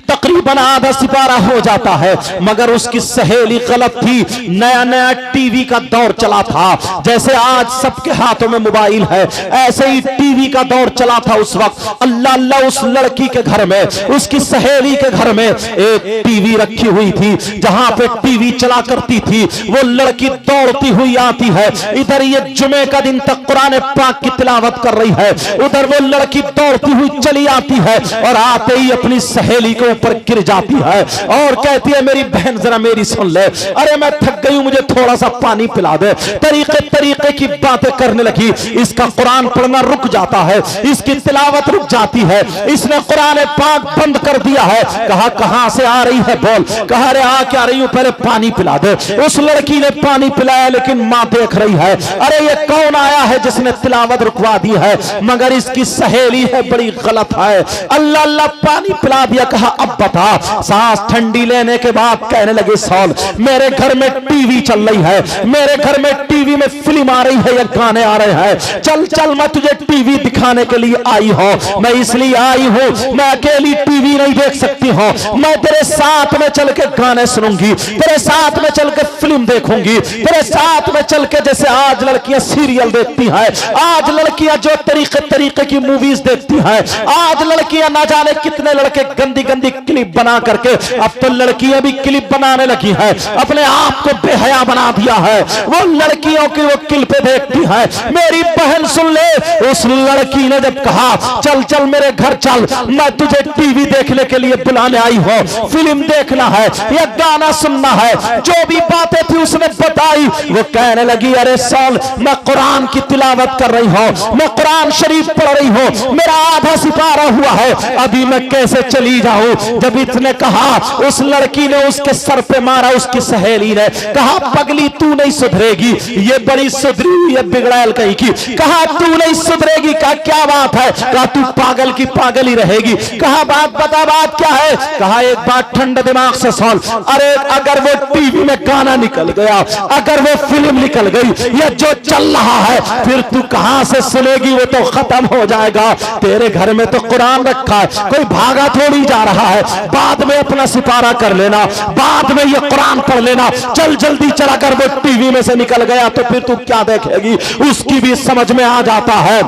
तकरीबन आधा सिपारा हो जाता है, मगर उसकी सहेली गलत थी। नया नया टीवी का दौर चला था, जैसे आज सबके हाथों में मोबाइल है, ऐसे ही टीवी का दौर चला था उस वक्त। अल्लाह अल्लाह, उस लड़की के घर में, उसकी सहेली के घर में एक टीवी रखी हुई थी, जहां पे टीवी चला करती थी। वो लड़की दौड़ती हुई आती है, इधर ये जुमे का दिन तक कुरान पाक की तिलावत कर रही है, उधर वो लड़की दौड़ती हुई चली आती है और आते ही अपनी सहेली के ऊपर गिर जाती है और कहती है, मेरी बहन जरा मेरी सुन ले, अरे मैं थक गई हूं, मुझे थोड़ा सा पानी पिला दे। तरीके तरीके की बातें करने लगी। इसका कुरान पढ़ना रुक जाता है, इसकी तिलावत रुक जाती है, इसने कुरान पाक बंद कर दिया है। कहा, कहां से आ रही है बोल। कहा, अरे आ क्या रही हूं, पहले पानी पिला दे। उस लड़की ने पानी पिलाया, लेकिन मां देख रही है, अरे ये कौन आया है जिसने तिलावत रुकवा दी है, मगर इसकी सहेली है, बड़ी गलत है। अल्लाह अल्लाह, पानी पिला दिया। कहा, अब बता। सांस ठंडी लेने के बाद कहने लगे, सॉल, मेरे घर में टीवी चल रही है, मेरे घर में टीवी में फिल्म आ रही है या गाने आ रहे हैं, चल चल मैं तुझे टीवी दिखाने के लिए आई हूं। मैं इसलिए आई हूं, मैं अकेली टीवी नहीं देख सकती हूं, मैं तेरे साथ में चल के गाने सुनूंगी, तेरे साथ में चल के फिल्म देखूंगी, तेरे साथ में चल के, जैसे आज लड़कियां सीरियल देखती हैं, आज लड़कियां जो तरीके तरीके की मूवीज देखती हैं, आज लड़कियां ना जाने कितने लड़के गंदी गंदी क्लिप बना करके, अब तो लड़कियां भी क्लिप बनाने लगी हैं, अपने आप को बेहया बना दिया है। वो लड़कियों की वो क्लिपें देखती है। मेरी बहन सुन ले, उस लड़की ने जब कहा, चल चल मेरे घर चल, मैं तुझे टीवी देखने के लिए बुलाने आई हूं, फिल्म देखना है या गाना सुनना है, जो भी बातें थी उसने बताई। वो कहने लगी, अरे साल, मैं कुरान की तिलावत कर रही हूं, मैं कुरान शरीफ पढ़ रही हूं, मेरा आधा सिपारा हुआ है, अभी मैं कैसे चली जाऊं। जब इसने कहा, उस लड़की ने उसके सर पे मारा, उसकी सहेली ने कहा, पगली तू नहीं सुधरेगी, ये बड़ी सुधरी हुई है बिगड़ैल कहीं की। कहा, तू नहीं सुधरेगी। कहा, क्या बात है। कहा, तू पागल की पागल ही रहेगी। कहा, बात बता, बात क्या है। कहा, एक बात ठंडे दिमाग से सुन, अरे अगर वो टीवी में गाना निकल गया, अगर वो फिल्म निकल गई, या जो चल रहा है, फिर तू कहां से सुनेगी, वो तो खत्म हो जाएगा। तेरे घर में तो कुरान रखा है, कोई भागा थोड़ी जा रहा है, बाद में अपना सिपारा कर लेना, बाद में ये कुरान पढ़ लेना, चल जल्दी चल। अगर वो टीवी में से निकल गया तो फिर तू क्या देखेगी, उसकी भी समझ में आ जाता है।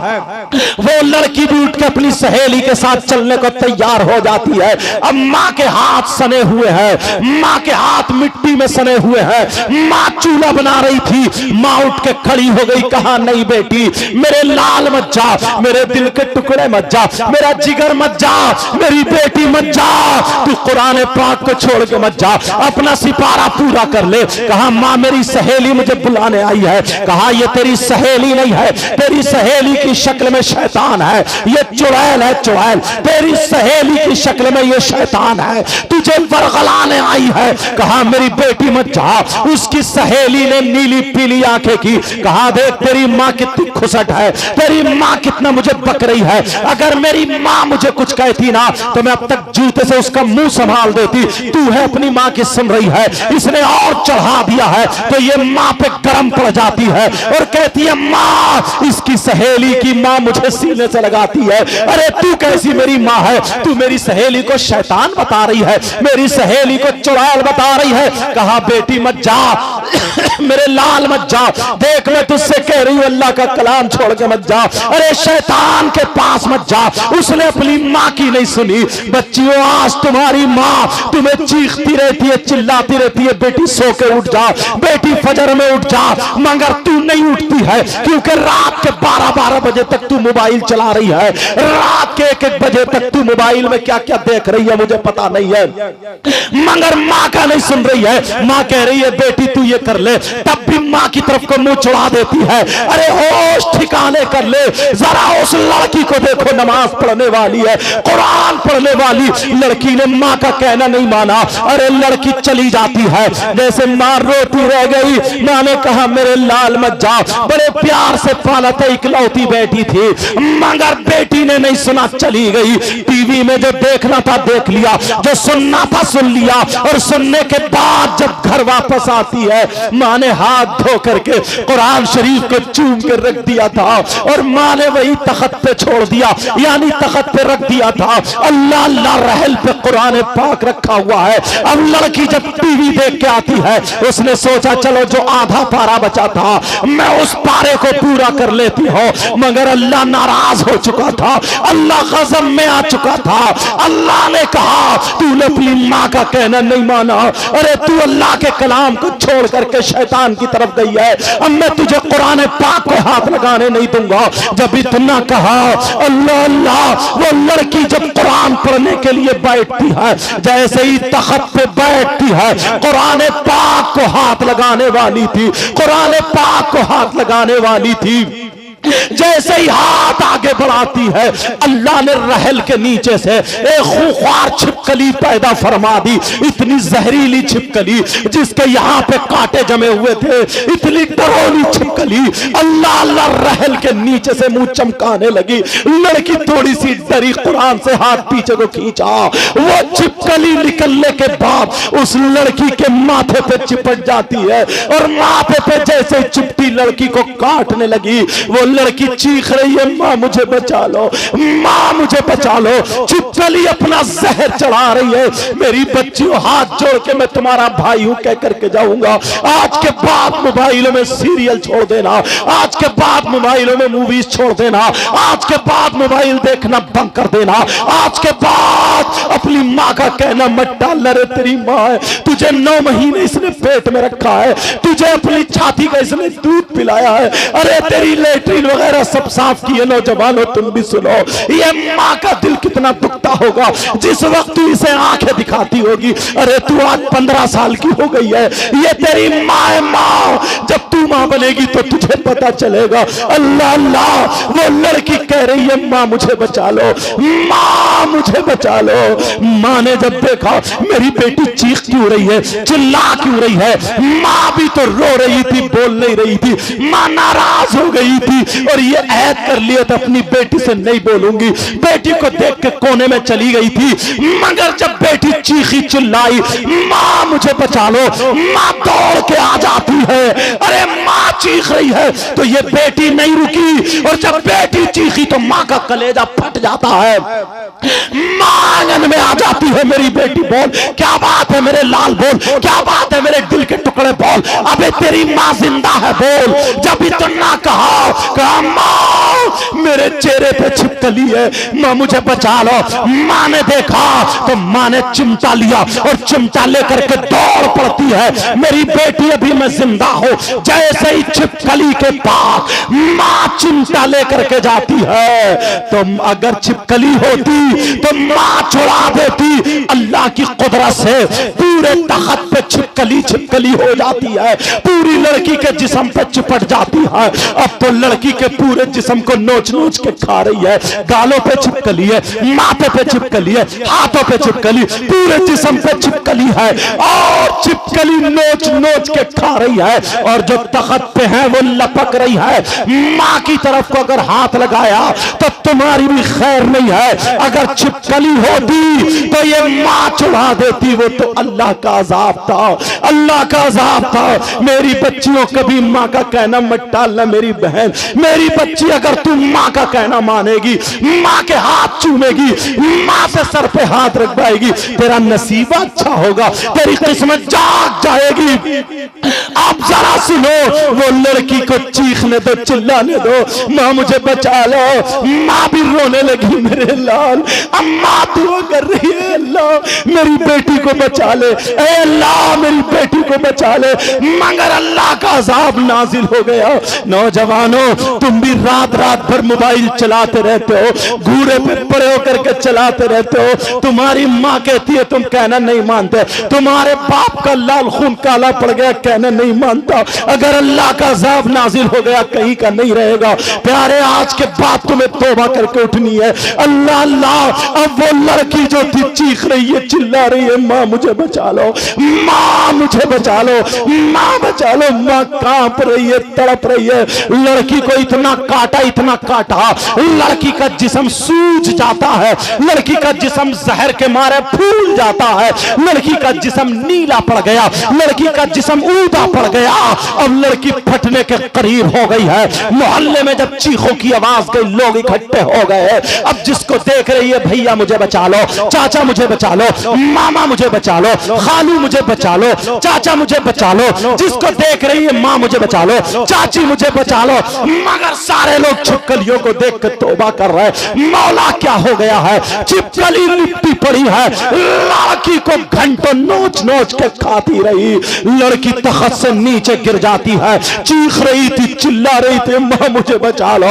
वो लड़की भी उठ के अपनी सहेली के साथ चलने को तैयार हो जाती है। अब माँ के हाथ सने हुए हैं, माँ के हाथ मिट्टी में सने हुए हैं। माँ चूल्हा बना रही थी, माँ उठ के खड़ी हो गई, कहा नहीं बेटी, मेरे लाल मत जा, मेरे दिल के टुकड़े मत जा, मेरा जिगर मत जा, मेरी बेटी मत जा, तू कुरान पाक को छोड़ के मत जा, अपना सिपारा पूरा कर ले। कहा माँ मेरी सहेली मुझे बुलाने आई है। कहा ये तेरी सहेली नहीं है, तेरी सहेली की शक्ल में शैतान है, ये चुड़ैल है, चुड़ैल तेरी सहेली की शक्ल में ये शैतान है, तुझे बरगलाने आई है। कहा मेरी बेटी मत जा। उसकी सहेली ने नीली पीली आंखें की, कहा देख तेरी माँ कितनी खुसट है, तेरी माँ कितना मुझे बक रही है, अगर मेरी माँ मुझे कुछ कहती ना तो मैं अब तक जूते से उसका मुंह संभाल देती। तू है अपनी माँ की सुन रही है, इसने और चढ़ा दिया है तो ये माँ पे गर्म पड़ जाती है और कहती है माँ इसकी सहेली की माँ मुझे सीने से लगाती है। अरे तू कैसी मेरी माँ है, तू मेरी सहेली को शैतान बता रही है, मेरी सहेली को चुड़ैल बता रही है। कहा बेटी मत जा मेरे लाल मत जा, देख मैं तुझसे कह रही हूं अल्लाह का कलाम छोड़ के मत जा, अरे शैतान के पास मत जा। उसने अपनी माँ की नहीं सुनी। बच्चियों आज तुम्हारी माँ तुम्हें चीखती रहती है, चिल्लाती रहती है बेटी सो के उठ जा, बेटी फजर में उठ जा, मगर तू नहीं उठती है क्योंकि रात के 12-12 बजे तक तू मोबाइल चला रही है, रात के 1-1 बजे तक तू मोबाइल में क्या क्या देख रही है मुझे पता नहीं है, मगर माँ का नहीं सुन रही है। माँ कह रही है बेटी तू ये कर ले, तब भी माँ की तरफ को मुंह चढ़ा देती है। अरे होश ठिकाने कर ले, जरा उस लड़की को देखो, नमाज पढ़ने वाली है, कुरान पढ़ने वाली लड़की ने माँ का कहना नहीं माना। अरे लड़की चली जाती है, जैसे माँ रोती रह गई। माँ ने कहा मेरे लाल मत जा, बड़े प्यार से पाला था, इकलौती बेटी थी, मगर बेटी ने नहीं सुना, चली गई। टीवी में जो देखना था देख लिया, जो सुनना था सुन लिया, और सुनने के बाद जब घर वापस आती है माँ ने हाथ धो करके कुरान शरीफ को चूम के रख दिया था और माँ ने वही तख्त पे छोड़ दिया, यानी तख्त पे रख दिया था। अल्लाह अल्लाह रहल पे कुरान पाक रखा हुआ है। अब लड़की जब टीवी देख के आती है उसने सोचा चलो जो आधा पारा बचा था मैं उस पारे को पूरा कर लेती हूँ, मगर अल्लाह नाराज हो चुका था, अल्लाह गज़ब में आ चुका था। अल्लाह ने कहा तूने अपनी माँ का कहना नहीं माना, अरे तू अल्लाह के कलाम को छोड़ करके शैतान की तरफ गई है, अब मैं तुझे कुरान पाक को हाथ लगाने नहीं दूंगा। जब इतना कहा अल्लाह अल्लाह, वो लड़की जब कुरान पढ़ने के लिए बैठती है, जैसे ही तख्त पे बैठती है कुरान पाक को हाथ लगाने वाली थी, कुरान पाक को हाथ लगाने वाली थी, जैसे ही हाथ आगे बढ़ाती है अल्लाह ने रहल के नीचे से एक खूंखार छिपकली पैदा फरमा दी, इतनी जहरीली छिपकली जिसके यहाँ पे कांटे जमे हुए थे, इतनी डरोली छिपकली। अल्लाह अल्लाह रहल के नीचे से मुंह चमकाने लगी। लड़की थोड़ी सी डरी, कुरान से हाथ पीछे को खींचा, वो छिपकली निकलने के बाद उस लड़की के माथे पे चिपट जाती है और माथे पे जैसे चिपटी लड़की को काटने लगी। वो लड़की चीख रही है माँ मुझे बचा लो, माँ मुझे बचा लो। छिपकली अपना जहर चढ़ा रही है। मेरी बच्चियों हाथ जोड़ के मैं तुम्हारा भाई हूं कह करके जाऊंगा, आज के बाद मोबाइलों में सीरियल छोड़ देना, आज के बाद मोबाइलों में मूवीज छोड़ देना, आज के बाद मोबाइल देखना बंद कर देना, आज के बाद अपनी माँ का कहना मत डालना। रे तेरी माँ है, तुझे 9 महीने इसने पेट में रखा है, तुझे अपनी छाती का इसने दूध पिलाया है, अरे तेरी लेटरिन वगैरह सब साफ किए। नौजवानों तुम भी सुनो, ये माँ का दिल कितना दुखता होगा जिस वक्त तू इसे आंखें दिखाती होगी। अरे तू आज 15 साल की हो गई है, ये तेरी माँ है। माँ जब तू माँ बनेगी तो तुझे पता चलेगा। अल्लाह अल्लाह, वो लड़की कह रही है माँ मुझे बचा लो, माँ मुझे बचा लो। माँ ने जब देखा मेरी बेटी चीख क्यों रही है, चिल्ला क्यों रही है, माँ भी तो रो रही थी, बोल नहीं रही थी, माँ नाराज हो गई थी और ये ऐद कर लिया था अपनी बेटी से नहीं बोलूंगी। बेटी को देख के कोने में चली गई थी, मगर जब बेटी चीखी चिल्लाई माँ मुझे बचा लो, माँ दौड़ के आ जाती है। अरे माँ चीख रही है तो ये बेटी नहीं रुकी, और जब बेटी चीखी तो माँ का कलेजा फट जाता है। माँ आंगन में आ जाती है, मेरी बेटी बोल क्या बात है, मेरे लाल बोल क्या बात है, मेरे दिल के टुकड़े बोल, अबे तेरी माँ जिंदा है बोल। जब इतना कहा माँ मेरे चेहरे पे छिपकली है, माँ मुझे बचा लो। माँ ने देखा तो माँ ने चिमटा लिया और चिमटा लेकर के दौड़ पड़ती है, मेरी बेटी अभी मैं जिंदा हूं। जैसे ही छिपकली के पास माँ चिमटा लेकर के जाती है, तो अगर छिपकली होती तो माँ छुड़ा देती। अल्लाह की कुदरत से पूरे तख्त पे छिपकली छिपकली हो जाती है, पूरी लड़की के जिस्म पे चिपट जाती है। अब तो लड़की के पूरे जिस्म को नोच नोच के खा रही है, गालों पे छिपकली है, माथे पे छिपकली है, हाथों पे छिपकली, पूरे जिस्म पे छिपकली है, और छिपकली नोच नोच के खा रही है। और जो तख्त पे है वो लपक रही है। माँ की तरफ को अगर हाथ लगाया तो तुम्हारी भी खैर नहीं है। अगर छिपकली होती तो ये माँ छुड़ा देती, वो तो अल्लाह का अजाब था, अल्लाह का अजाब था। मेरी बच्चियों कभी माँ का कहना मत टालना मेरी बहन, मेरी बच्ची अगर तू माँ का कहना मानेगी, माँ के हाथ चूमेगी, माँ से सर पे हाथ रखवाएगी, तेरा नसीब अच्छा होगा, तेरी किस्मत जाग जाएगी। आप जरा सुनो, वो लड़की को चीखने दो, चिल्लाने दो, माँ मुझे बचा लो। माँ भी रोने लगी, मेरे लाल अम्मा दुआ कर रही है, अल्लाह मेरी बेटी को बचा ले, ए अल्लाह मेरी बेटी को बचा ले। मगर अल्लाह का अजाब नाजिल हो गया। नौजवानों तुम भी रात रात भर मोबाइल चलाते रहते हो, घूरे पे पड़े होकर के चलाते रहते हो। तुम्हारी माँ कहती है तुम कहना नहीं मानते, तुम्हारे बाप का लाल खून काला पड़ गया कहना नहीं मानता। अगर अल्लाह का अजाब नाजिल हो गया कहीं का नहीं रहेगा। प्यारे आज के बाद तुम्हें तौबा करके उठनी है। अल्लाह अल्लाह, अब वो लड़की जो थी चीख रही है, चिल्ला रही है, माँ मुझे बचा लो, माँ मुझे बचा लो, माँ बचा लो। माँ कांप रही है, तड़प रही है। लड़की को इतना काटा, इतना काटा, लड़की का जिस्म सूज जाता है, लड़की का जिस्म जहर के मारे फूल जाता है, लड़की का जिस्म नीला पड़ गया, लड़की का जिस्म ऊदा पड़ गया। अब लड़की फटने के करीब हो गई है। मोहल्ले में जब चीखों की आवाज गई, लोग इकट्ठे हो गए। अब जिसको देख रही है, भैया मुझे बचा लो, चाचा मुझे बचा लो, मामा मुझे बचा लो, खालू मुझे बचा लो, चाचा मुझे बचा लो, जिसको देख रही है माँ मुझे बचा लो, चाची मुझे बचा लो। मगर सारे लोग छिपकलियों को देख कर तौबा कर रहे हैं। मौला क्या हो गया है, छिपकली लिपटी पड़ी है, लड़की को घंटों नोच नोच के खाती रही। लड़की तख्त से नीचे गिर जाती है, चीख रही थी, चिल्ला रही थी, माँ मुझे बचा लो।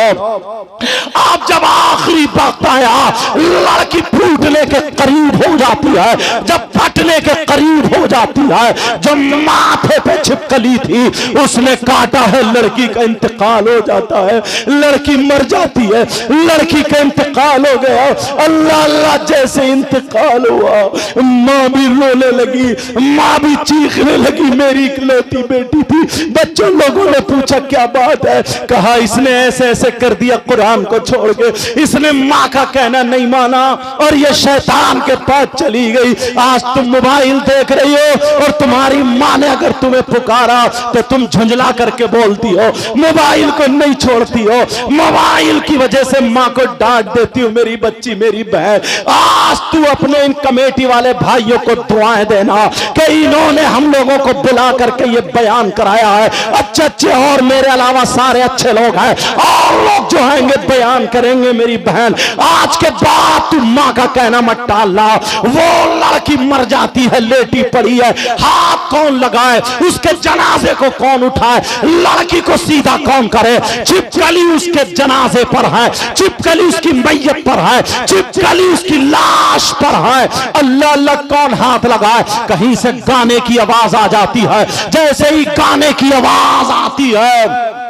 आप जब आखिरी वक्त आया, लड़की फूटने के करीब हो जाती है, जब फटने के करीब हो जाती है, जो माथे पे छिपकली थी उसने काटा है, लड़की का इंतकाल हो जाता है, लड़की मर जाती है, लड़की का इंतकाल हो गया। अल्लाह अल्लाह, जैसे इंतकाल हुआ माँ भी रोने लगी, माँ भी चीखने लगी, मेरी इकलौती बेटी थी। बच्चों लोगों ने पूछा क्या बात है, कहा इसने ऐसे ऐसे कर दिया, कुरान को छोड़ के इसने माँ का कहना नहीं माना और ये शैतान के पास चली गई। आज तुम मोबाइल देख रही हो और तुम्हारी माँ ने अगर तुम्हें पुकारा तो तुम झुंझला करके बोलती हो, मोबाइल को नहीं छोड़ती हो, मोबाइल की वजह से माँ को डांट देती हो। मेरी बच्ची, मेरी बहन, आज तू अपने इन कमेटी वाले भाइयों को दुआएं देना कि इन्होंने हम लोगों को बुला करके ये बयान कराया है। अच्छे अच्छे और मेरे अलावा सारे अच्छे लोग हैं, और लोग जो आएंगे बयान करेंगे। मेरी बहन, आज के बाद तू माँ का कहना मत टालना। वो लड़की मर जाती है, लेटी पड़ी है, हाथ कौन लगाए, उसके जनाजे को कौन उठाए, लड़की को सीधा कौन करे? छिपकली उसके जनाजे पर है, छिपकली उसकी मैयत पर है, छिपकली उसकी लाश पर है। अल्लाह अल्लाह, कौन हाथ लगाए? कहीं से गाने की आवाज आ जाती है, जैसे ही गाने की आवाज आती है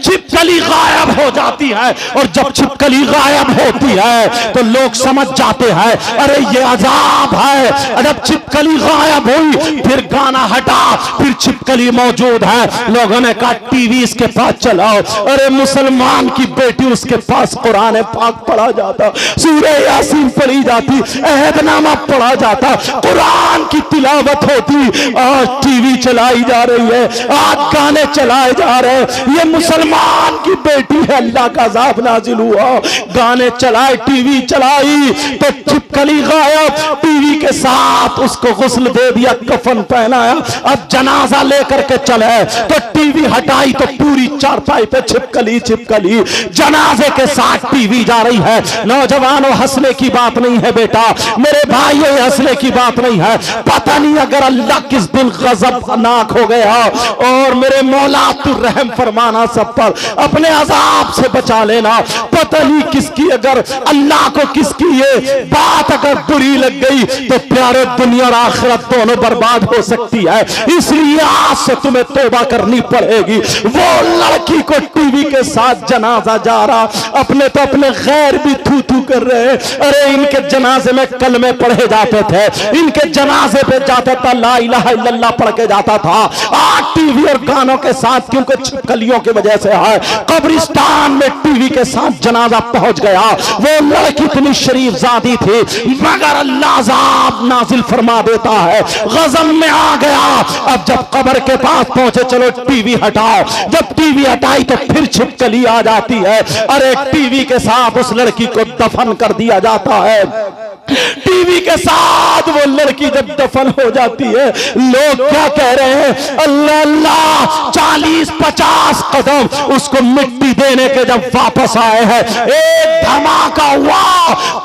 छिपकली गायब हो जाती है, और जब छिपकली गायब होती है तो लोग समझ जाते हैं अरे ये अजाब है। जब छिपकली गायब हुई फिर गाना हटा, फिर छिपकली मौजूद है। लोगों ने कहा टीवी इसके पास चलाओ। अरे मुसलमान की बेटी उसके पास कुरान पाक पढ़ा जाता, सूरह यासीन पढ़ी जाती, अहदनामा पढ़ा जाता, कुरान की तिलावत होती। आज टीवी चलाई जा रही है, आज गाने चलाए जा रहे हैं। ये मुसलमान की बेटी है, अल्लाह का अज़ाब नाजिल हुआ। गाने चलाए, टीवी चलाई तो छिपकली गायब, टीवी के साथ उसको गुस्ल दे दिया, कफन पहनाया। अब जनाजा लेकर के चले तो टीवी हटाई तो पूरी चारपाई पे छिपकली छिपकली। जनाजे के साथ टीवी जा रही है। नौजवानों, हंसने की बात नहीं है बेटा, मेरे भाइयों, हंसने की बात नहीं है। पता नहीं अगर अल्लाह किस दिन गज़बनाक हो गया, और मेरे मौला तू रहम फरमाना सब पर, अपने अजाब से बचा लेना। पता नहीं किसकी, अगर अल्लाह को किसकी ये बात अगर बुरी लग गई तो प्यारे दुनिया और आखिरत दोनों बर्बाद हो सकती है। इसलिए आज से तुम्हें तौबा करनी पड़ेगी। वो लड़की को टीवी के साथ जनाजा जा रहा, अपने तो अपने गैर भी थू थू कर रहे। अरे इनके जनाजे में कलमे पढ़े जाते थे, इनके जनाजे पे जाता था ला इलाहा इल्लल्लाह पढ़ के जाता था। आज टीवी और गानों के साथ, क्योंकि छिपकलियों की वजह से है, कब्रिस्तान में टीवी के साथ जनाजा पहुंच गया। वो लड़की इतनी शरीफ जादी थी, मगर अल्लाह अज़ाब नाजिल फरमा देता है, गज़ब में आ गया। अब जब कब्र के पास पहुंचे, चलो टीवी हटाओ। जब टीवी हटाई तो फिर छिपकली आ जाती है। अरे टीवी के साथ उस लड़की को दफन कर दिया जाता है। टीवी के साथ वो लड़की जब दफन हो जाती है, लोग क्या कह रहे हैं, अल्लाह अल्लाह, 40-50 कदम उसको मिट्टी देने के जब वापस आए हैं, एक धमाका हुआ,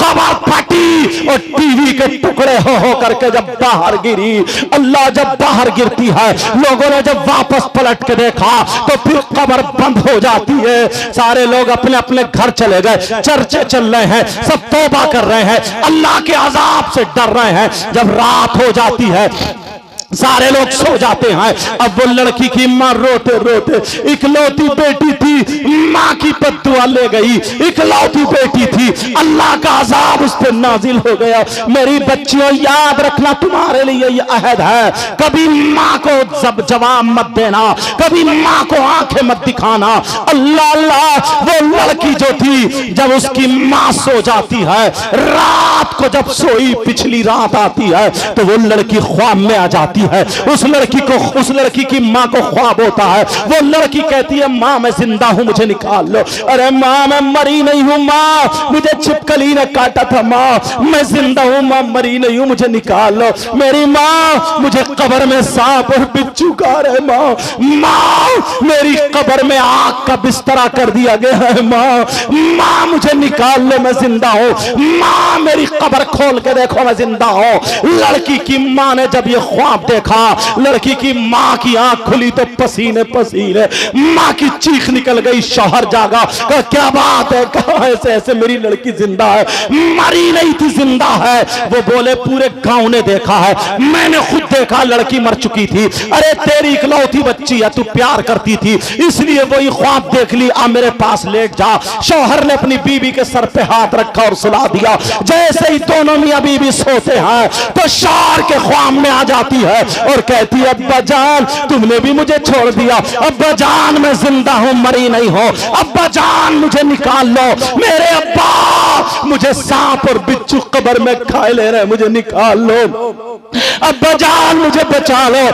कब्र फटी और टीवी के टुकड़े हो करके जब बाहर गिरी। अल्लाह, जब बाहर गिरती है, लोगों ने जब वापस पलट के देखा तो फिर कब्र बंद हो जाती है। सारे लोग अपने अपने घर चले गए, चर्चे चल रहे हैं, सब तौबा कर रहे हैं, अल्लाह के अजाब से डर रहे हैं। जब रात हो जाती है, सारे लोग सो जाते हैं। अब वो लड़की की मां रोते रोते, इकलौती बेटी थी, मां की बद्दुआ ले गई, इकलौती बेटी थी, अल्लाह का अजाब उस पर नाजिल हो गया। मेरी बच्चियों, याद रखना, तुम्हारे लिए ये अहद है, कभी मां को जवाब मत देना, कभी मां को आंखें मत दिखाना। अल्लाह अल्लाह, वो लड़की जो थी, जब उसकी मां सो जाती है, रात को जब सोई, पिछली रात आती है तो वो लड़की ख्वाब में आ जाती है। उस लड़की की मां को ख्वाब होता है। वो लड़की कहती है, मां मैं जिंदा हूं, मुझे निकाल लो। अरे मां मैं मरी नहीं हूं, मां मुझे छिपकली ने काटा था, मां मैं जिंदा हूं, मां मरी नहीं हूं, मुझे निकाल लो। मेरी मां, मुझे कब्र में सांप और बिच्छू खा रहे, मां मेरी कब्र में आग का बिस्तरा कर दिया गया है, मां मुझे निकाल लो, मैं जिंदा हूं, मां मेरी कब्र खोल के देखो, मैं जिंदा हूं। लड़की की मां ने जब ये ख्वाब देखा, लड़की की मां की आंख खुली तो पसीने पसीने, मां की चीख निकल गई। शौहर जागा, कहा क्या बात है, कहा ऐसे ऐसे मेरी लड़की जिंदा है, मरी नहीं थी, जिंदा है। वो बोले पूरे गांव ने देखा है, मैंने खुद देखा, लड़की मर चुकी थी। अरे तेरी इकलौती बच्ची है, तू प्यार करती थी, इसलिए वही ख्वाब देख ली, आ मेरे पास लेट जा। शौहर ने अपनी बीवी के सर पे हाथ रखा और सुला दिया। जैसे ही दोनों मियां बीवी सोते हैं तो शौहर के ख्वाब में आ जाती है और कहती है, अब्बा जान तुमने भी मुझे छोड़ दिया, अब्बा जान मैं जिंदा हूं, मरी नहीं हूं, अब्बा जान मुझे निकाल लो, मेरे अब्बा मुझे सांप और बिच्छू कब्र में खाए ले रहे, मुझे निकाल लो, अब्बा जान मुझे बचा लो।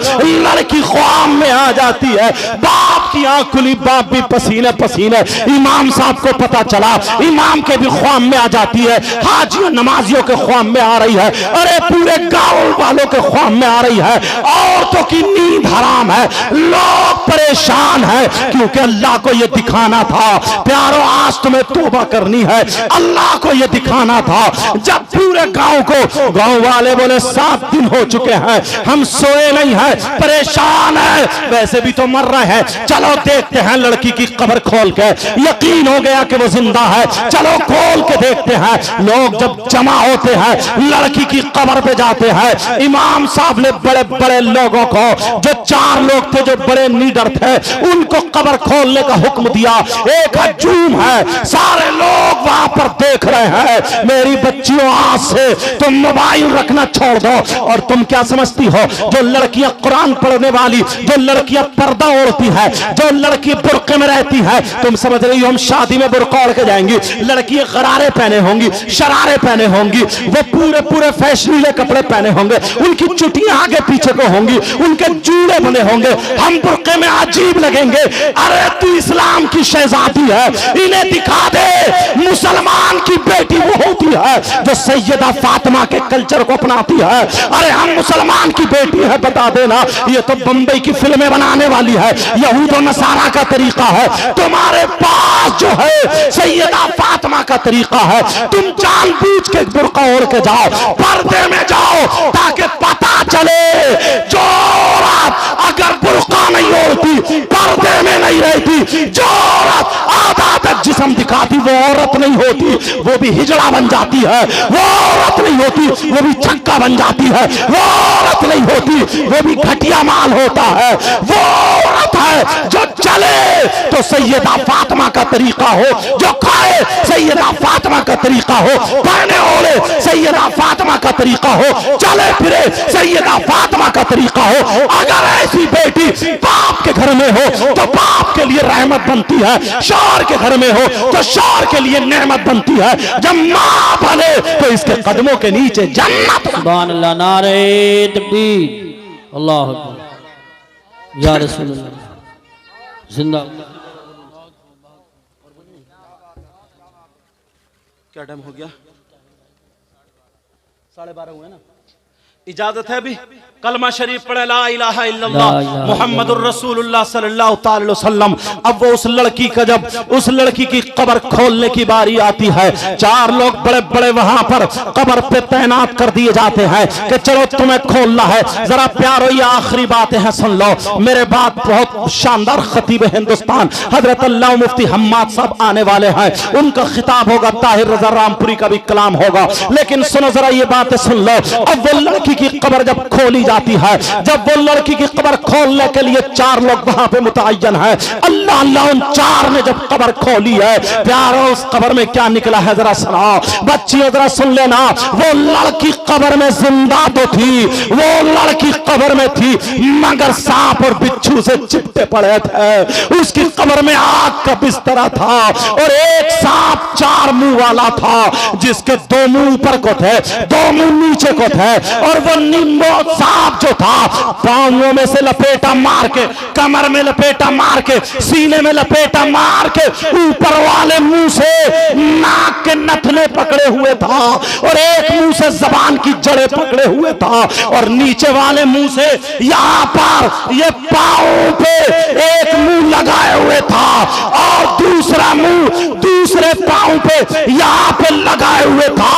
लड़की ख्वाब में आ जाती है, बाप की आंख खुली, बाप भी पसीने पसीने। इमाम साहब को पता चला, इमाम के भी ख्वाब में आ जाती है, हाजियों नमाजियों के ख्वाब में आ रही है, अरे पूरे गांव वालों के ख्वाब में आ रही है। औरतों की नींद हराम है, लोग परेशान है, क्योंकि अल्लाह को यह दिखाना था, प्यारो आज तुम्हें तौबा करनी है, अल्लाह को यह दिखाना था। जब पूरे गांव को, गांव वाले बोले 7 दिन हो चुके हैं, हम सोए नहीं है, परेशान है, वैसे भी तो मर रहे हैं, चलो चलो देखते हैं लड़की की कब्र खोल के, यकीन हो गया कि वो जिंदा है, चलो खोल के देखते हैं। लोग जब जमा होते हैं लड़की की कब्र पे जाते हैं। इमाम साहब ने बड़े बड़े लोगों को, जो 4 लोग थे जो बड़े लीडर थे, उनको कब्र खोलने का हुक्म दिया। एक हजूम है, सारे लोग वहां पर देख रहे हैं। मेरी बच्चियों, आज से तुम मोबाइल रखना छोड़ दो। और तुम क्या समझती हो, जो लड़कियां कुरान पढ़ने वाली, जो लड़कियां पर्दा ओढ़ती है, जो लड़की बुर्के में रहती है, तुम समझ रही हो हम शादी में बुर्का ओढ़ के जाएंगी, लड़कियां गरारे पहने होंगी, शरारे पहने होंगी, वो पूरे पूरे फैशनीले कपड़े पहने होंगे, उनकी चुटियां आगे पीछे को होंगी, उनके जूड़े बने होंगे, हम बुर्के में अजीब लगेंगे। अरे तू इस्लाम की शहजादी है, इन्हें दिखा दे मुसलमान की बेटी वो होती है जो सैयदा फातिमा के कल्चर को अपनाती है। अरे हम मुसलमान की बेटी है, बता देना। ये तो बंबई की फिल्में बनाने वाली है, यहूद और नसारा का तरीका है। तुम्हारे पास जो है सैयदा फातिमा का तरीका है। तुम जानबूझ के बुर्का ओढ़ के जाओ, पर्दे में जाओ, ताकि पता चले जो औरत अगर बुर्का नहीं ओढ़ती, पर्दे में नहीं रहती, जो औरत आधा तक जिस्म दिखाती, वो औरत नहीं होती, वो भी हिजड़ा बन जाती है। वो औरत नहीं होती, वो भी छक्का बन जाती है। वो औरत नहीं होती, वो भी घटिया माल होता है। वो औरत है जो चले तो सैयदा फातिमा का तरीका हो, जो खाए सैयदा फातिमा का तरीका हो, पहने ओढ़े सैयदा फातिमा का तरीका हो, चले फिरे सैयदा फातिमा का तरीका हो। अगर ऐसी बेटी बाप के घर में हो तो बाप के लिए रहमत बनती है, शौहर के घर में हो तो शौहर के लिए नेमत बनती है। जब माँ बने तो इसके कदमों के नीचे जन्नत। सुभान अल्लाह, नारे तकबीर, अल्लाह अकबर, या रसूल अल्लाह, जिंदा। क्या टाइम हो गया? 12:30 हुए ना। इजाजत है अभी? कलमा शरीफ पढ़े, ला इलाहा इल्लल्लाह मुहम्मदुर रसूलुल्लाह सल्लल्लाहु अलैहि वसल्लम। अब वो उस लड़की का, जब उस लड़की की कब्र खोलने की बारी आती है, 4 लोग बड़े बड़े वहां पर कब्र पे तैनात कर दिए जाते हैं कि चलो तुम्हें खोलना है। जरा प्यारो, ये आखिरी बातें हैं, सुन लो मेरे बात। बहुत शानदार खतीब हिंदुस्तान हजरत अल्लाह मुफ्ती हम्माद साहब आने वाले हैं, उनका खिताब होगा, ताहिर रजा रामपुरी का भी कलाम होगा। लेकिन सुनो जरा ये बातें सुन लो। अब वो लड़की की कब्र जब खोली जाती है, जब वो लड़की की कब्र खोलने के लिए 4 लोग वहां पे मुतअय्यन है। अल्लाह अल्लाह, उन 4 ने जब कब्र खोली है, प्यारो उस कब्र में क्या निकला है जरा सुनाओ। बच्चियों जरा सुन लेना, वो लड़की कब्र में जिंदा तो थी, वो लड़की कब्र में थी, मगर सांप और बिच्छू से चिपटे पड़े थे। उसकी कब्र में आग का बिस्तरा था और एक सांप 4 मुंह वाला था, जिसके 2 मुंह ऊपर को थे, 2 मुंह नीचे को थे। और वो नींबो सांप जो था, पांवों में से लपेटा मार के, कमर में लपेटा मार के, सीने में लपेटा मार के, ऊपर वाले मुंह से नाक के नथने पकड़े हुए था और एक मुंह से जबान की जड़ें पकड़े हुए था और नीचे वाले मुंह से यहाँ पर ये पांव पे एक मुंह लगाए हुए था और दूसरा मुंह दूसरे पांव पे यहाँ पे लगाए हुए था।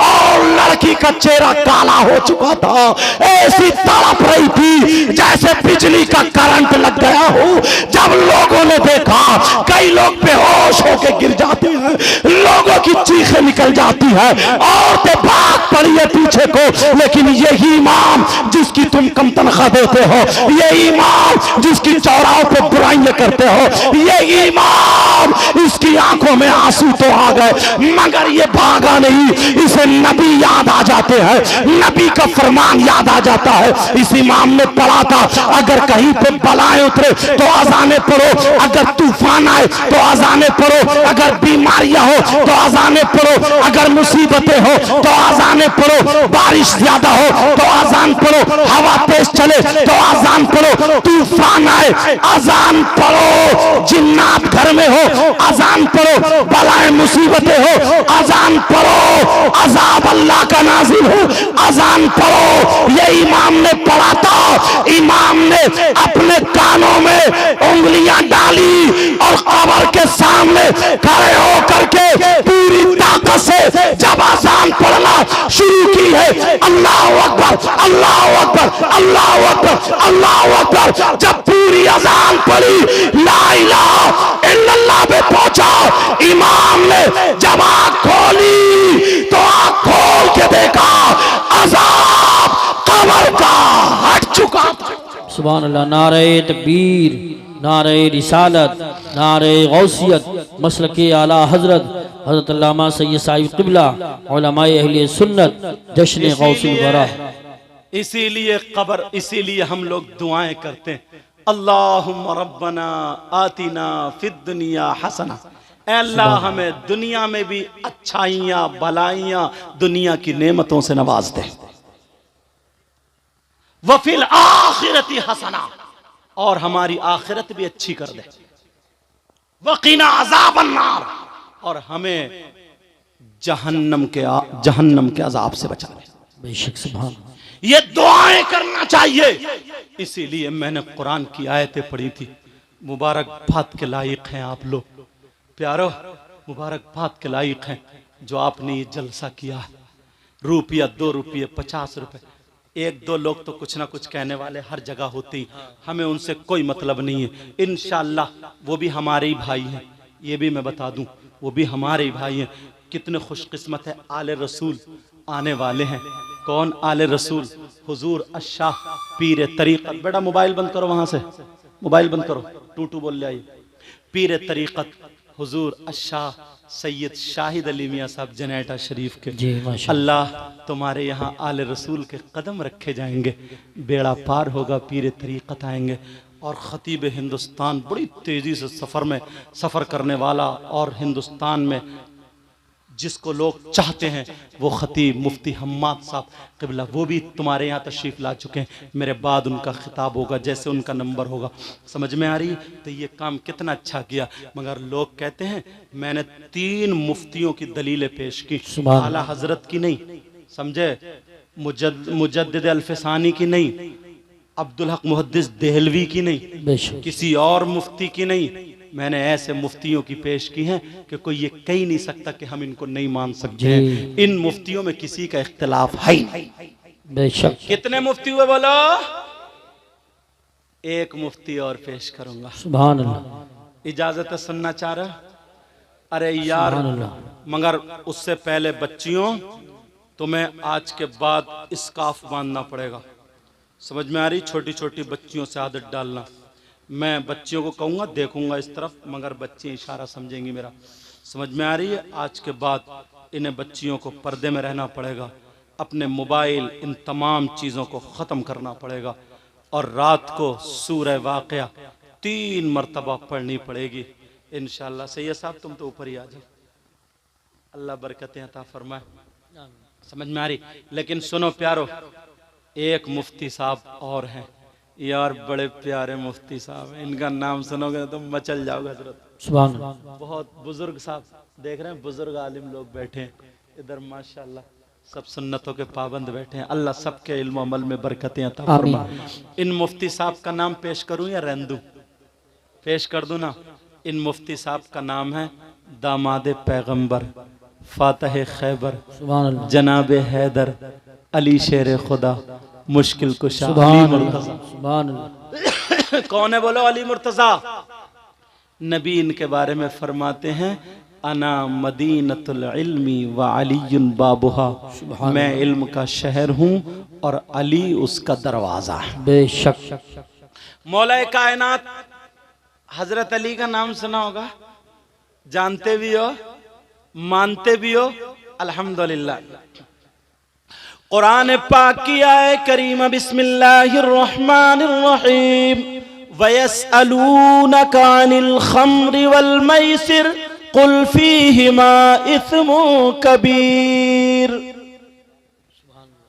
और लड़की का चेहरा काला हो चुका था, ऐसी तड़प रही थी जैसे बिजली का करंट लग गया हो। जब लोगों ने देखा, कई लोग बेहोश होकर गिर जाते हैं, लोगों की चीखें निकल जाती है, औरतें भाग पड़ी है पीछे को। लेकिन यही इमाम जिसकी तुम कम तनख्वाह देते हो, यही इमाम जिसकी चौराहों पे बुराइयां करते हो, यही इमाम, इसकी आंखों में आंसू तो आ गए मगर ये भागा नहीं। इसे नबी याद आ जाते हैं, नबी का फरमान याद आ जाता है। इस इमाम ने पढ़ा था, अगर कहीं पे बलाएं उतरे तो अजाने पढ़ो, अगर तूफान आए तो अजाने पढ़ो, अगर बीमारियां हो तो अजाने पढ़ो, अगर मुसीबतें हो तो अजाने पढ़ो, बारिश ज्यादा हो तो अजान पढ़ो, हवा तेज चले तो अजान पढ़ो, तूफान आए अजान पढ़ो, जिन्नात घर में हो अजान पढ़ो, बलाएं मुसीबतें हो अजान पढ़ो, अजाब अल्लाह का नाजिल हो अजान पढ़ो। ये इमाम ने पढ़ा था। इमाम ने अपने कानों में उंगलियां डाली और कब्र के सामने खड़े होकर के पूरी ताकत वक्त से जब आजान पढ़ना शुरू की है, अल्लाह अकबर अल्लाह अकबर अल्लाह अकबर अल्लाह अकबर, जब पूरी अजान पढ़ी, ला इलाहा इल्लल्लाह पे पहुंचा, इमाम ने जब आंख खोली तो आंख खोल के देखा अजाब कब्र का हट चुका। सुभान अल्लाह। नारे तकबीर, नारे रिसालत, नारे गौसियत, मसलक आला हजरत हजरत अल्लामा सैयद साहिब क़िबला उलमाए अहले सुन्नत, जश्न गौसुल वरा। इसीलिए कब्र, इसीलिए हम लोग दुआएं करते हैं, अल्लाहुम्मा रब्बना आतिना फिद दुनिया हसना, ऐ अल्लाह हमें दुनिया में भी अच्छाइयां भलाइयां दुनिया की नेमतों से नवाज दे, वफिल आखिरती हसना, और हमारी आखिरत भी अच्छी कर दे, वकीना अज़ाबन नार, और हमें जहन्नम के अजाब से बचा दे। बेशक सुभान। ये दुआएं करना चाहिए। इसीलिए मैंने कुरान की आयतें पढ़ी थी। मुबारकबाद के लायक हैं आप लोग प्यारो, मुबारकबाद के लायक हैं जो आपने ये जलसा किया है। रुपया 2 रुपये 50 रुपए, 1-2 लोग तो कुछ ना कुछ कहने वाले हर जगह होते ही, हमें उनसे कोई मतलब नहीं है। इंशाअल्लाह वो भी हमारे ही भाई हैं, ये भी मैं बता दूं, वो भी हमारे ही भाई हैं। कितने खुशकिस्मत है, आले रसूल आने वाले हैं। कौन आले रसूल? हुजूर अशाह पीर तरीक़त। बेटा मोबाइल बंद करो, वहां से मोबाइल बंद करो, टू बोल ले आइए। पीर तरीक़त हुजूर अशाह सैयद शाहिद अली मियाँ साहब जनेटा शरीफ के। अल्लाह तुम्हारे यहाँ आले रसूल के कदम रखे जाएंगे, बेड़ा पार होगा, पीर तरीक़त आएंगे। और ख़तीब हिंदुस्तान बड़ी तेज़ी से सफ़र करने वाला, और हिंदुस्तान में जिसको लोग चाहते हैं वो ख़तीब मुफ्ती हम्माद साहब क़िबला, वो भी तुम्हारे यहाँ तशरीफ़ ला चुके हैं। मेरे बाद उनका खिताब होगा, जैसे उनका नंबर होगा। समझ में आ रही? तो ये काम कितना अच्छा किया। मगर लोग कहते हैं मैंने 3 मुफ्तियों की दलीलें पेश की, आला हजरत की नहीं, समझे, मुजद्दिद अल्फसानी की नहीं, अब्दुल हक मुहद्दिस देहलवी की नहीं, किसी और मुफ्ती की नहीं। मैंने ऐसे मुफ्तियों की पेश की हैं कि कोई ये कह ही नहीं सकता कि हम इनको नहीं मान सकते हैं। इन मुफ्तियों में किसी का इख्तिलाफ है नहीं। बेशक। कितने मुफ्ती हुए बोलो? एक मुफ्ती और पेश करूंगा। सुभान अल्लाह। इजाजत है, सुनना चाह रहा? अरे यार, मगर उससे पहले बच्चियों तुम्हें आज के बाद स्काफ बांधना पड़ेगा। समझ में आ रही? छोटी छोटी बच्चियों से आदत डालना। मैं बच्चियों को कहूँगा, देखूंगा इस तरफ, मगर बच्ची इशारा समझेंगी मेरा। समझ में आ रही है? आज के बाद इन्हें बच्चियों को पर्दे में रहना पड़ेगा, अपने मोबाइल इन तमाम चीज़ों को ख़त्म करना पड़ेगा, और रात को सूरह वाक़िया 3 मरतबा पढ़नी पड़ेगी इंशाअल्लाह। सैयद साहब तुम तो ऊपर ही आ जाओ, अल्लाह बरकतें अता फरमाए। समझ में आ रही? लेकिन सुनो प्यारो, एक मुफ्ती साहब और हैं यार, बड़े प्यारे मुफ्ती साहब, इनका नाम सुनोगे तो मचल जाओगे हजरत। सुभान। बहुत बुजुर्ग साहब, देख रहे हैं बुजुर्ग आलिम लोग बैठे हैं इधर, माशाल्लाह सब सुन्नतों के पाबंद बैठे हैं। अल्लाह सबके इल्म अमल में बरकतें अता फरमाए। इन मुफ्ती साहब का नाम पेश करूं या रहने दूं? पेश कर दूं ना। इन मुफ्ती साहब का नाम है दामाद पैगंबर, फातह खैबर, जनाब हैदर अली शेर खुदा, मुश्किल कुशा अली मुर्तज़ा। कौन है बोलो? अली मुर्तज़ा। नबी इनके बारे में फरमाते हैं, अना मदीनतुल इल्मी व अलीयुन बाबुहा, मैं इल्म का शहर हूँ और अली उसका दरवाजा है। बेशक। मौला कायनात हजरत अली का नाम सुना होगा, जानते भी हो, मानते भी हो, अल्हम्दुलिल्लाह। कुरान पाक की आए करीमा, बिस्मिल्लाहिर रहमानिर रहीम, वयसअलूनका अनिल खम्रि वल मैसिर कुल फीहिमा इस्मुन कबीर।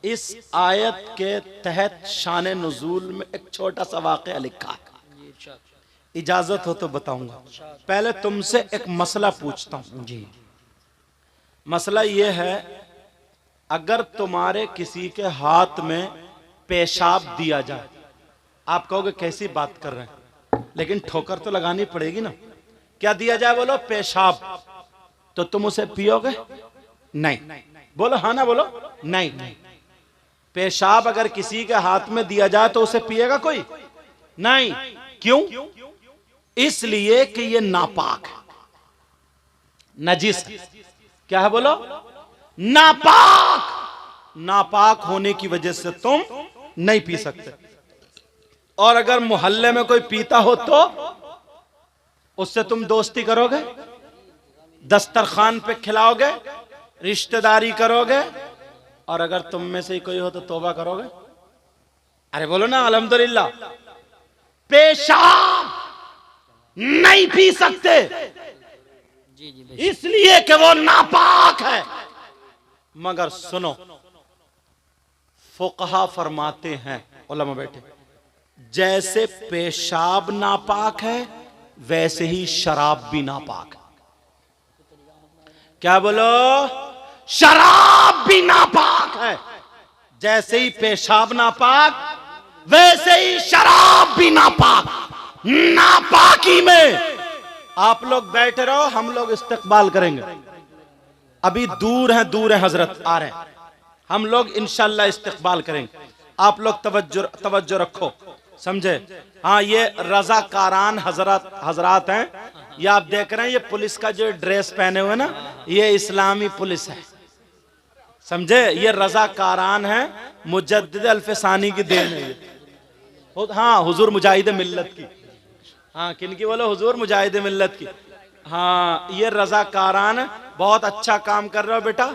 इस आयत के तहत शान नुज़ूल में एक छोटा सा वाक़या लिखा है, इजाजत हो तो बताऊंगा। पहले तुमसे एक मसला पूछता हूं जी। मसला यह है, अगर तुम्हारे किसी के हाथ में पेशाब दिया जाए, आप कहोगे कैसी बात कर रहे हैं, लेकिन ठोकर तो लगानी पड़ेगी ना। क्या दिया जाए बोलो? पेशाब। तो तुम उसे पियोगे? नहीं। बोलो हाँ ना बोलो। नहीं। पेशाब अगर किसी के हाथ में दिया जाए तो उसे पिएगा कोई? नहीं। क्यों? इसलिए कि ये नापाक है, नजिस है। क्या है बोलो? नापाक। नापाक होने की वजह से तुम नहीं पी सकते। और अगर मोहल्ले में कोई पीता हो तो उससे तुम दोस्ती करोगे, दस्तरखान पे खिलाओगे, रिश्तेदारी करोगे, और अगर तुम में से ही कोई हो तो तौबा करोगे। अरे बोलो ना अल्हम्दुलिल्लाह। पेशाब नहीं पी सकते इसलिए कि वो नापाक है। मगर सुनो, फुकहा फरमाते हैं, उलमा बैठे, जैसे पेशाब नापाक है वैसे ही शराब भी नापाक है। क्या बोलो? शराब भी नापाक है। जैसे ही पेशाब नापाक वैसे ही शराब भी नापाक। नापाकी में आप लोग बैठे रहो, हम लोग इस्तकबाल करेंगे। अभी दूर है हजरत आ रहे हैं, हम लोग इंशाल्लाह इस्तकबाल करेंगे। आप लोग तवज्जो रखो, समझे? हाँ, ये रजाकारान हजरात हैं। ये आप देख रहे हैं, ये पुलिस का जो ड्रेस पहने हुए ना, ये इस्लामी पुलिस है, समझे? ये रजाकारान है, मुजद्दिद अल्फसानी की देन है। हाँ, हुजूर मुजाहिद मिल्लत की। हाँ, किनकी बोलो? हुजूर मुजाहिद मिल्लत की। हाँ, ये रजाकारान बहुत अच्छा काम कर रहे हो बेटा।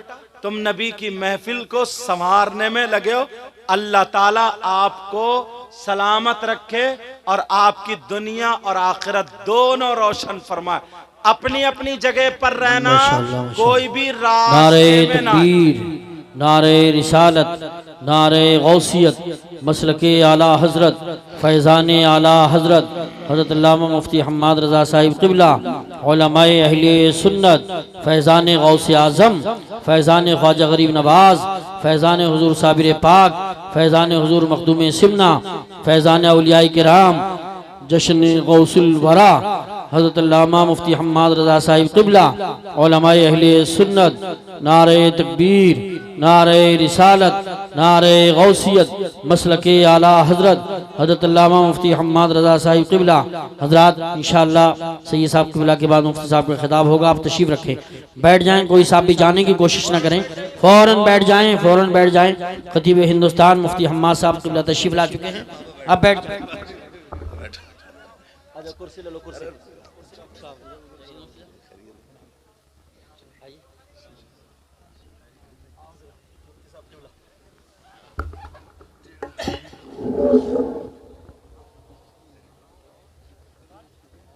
तुम नबी की महफिल को संवारने में लगे हो। अल्लाह ताला आपको सलामत रखे और आपकी दुनिया और आखिरत दोनों रोशन फरमाए। अपनी अपनी जगह पर रहना, कोई भी नारे तकबीर, नारे रिसालत, नारे गौसियत, मसलके आला हजरत, फैज़ान आला हजरत हजरत अल्लामा मुफ्ती हम्माद रज़ा साहिब क़िबला, उलमाए अहले सुन्नत, फैज़ान गौस आज़म, फैज़ान ख्वाजा गरीब नवाज, फैज़ान हुजूर साबिर पाक, फैज़ान हुजूर मखदूम सिमना, फैज़ान औलियाए किराम, जश्न गौसुल वरा हजरत अल्लामा मुफ्ती हम्माद रज़ा साहिब क़िबला, उलमाए अहले सुन्नत, नारे तकबीर, नारे रिसालत, नारे गौसियत, मसलके आला हजरत हजरत अल्लामा मुफ्ती हम्माद रज़ा साहिब क़िबला। हजरात इंशाअल्लाह सैयद साहब क़िबला के बाद मुफ्ती साहब का खिताब होगा। आप तशरीफ़ रखें, बैठ जाएं, कोई साहब भी जाने की कोशिश ना करें, फ़ौरन बैठ जाएं, फ़ौरन बैठ जाएं। खतीब हिंदुस्तान मुफ्ती हम्माद साहब क़िबला तशरीफ़ ला चुके हैं, अब बैठ जाएं। कुर्सी ले लो, कुर्सी।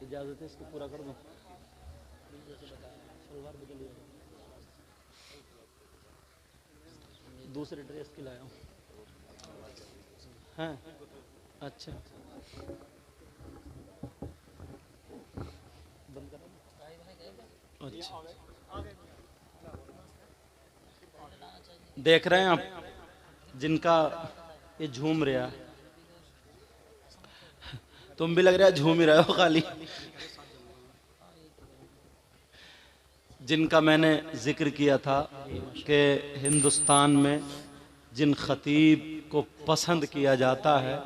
इजाजत है, इसको पूरा कर दो। दूसरे ड्रेस की लाया हूँ। हाँ, अच्छा, अच्छा। देख रहे हैं आप, जिनका ये झूम रहा, तुम भी लग रहा है झूम ही रहे हो खाली। जिनका मैंने जिक्र किया था कि हिंदुस्तान में जिन खतीब को पसंद किया जाता है,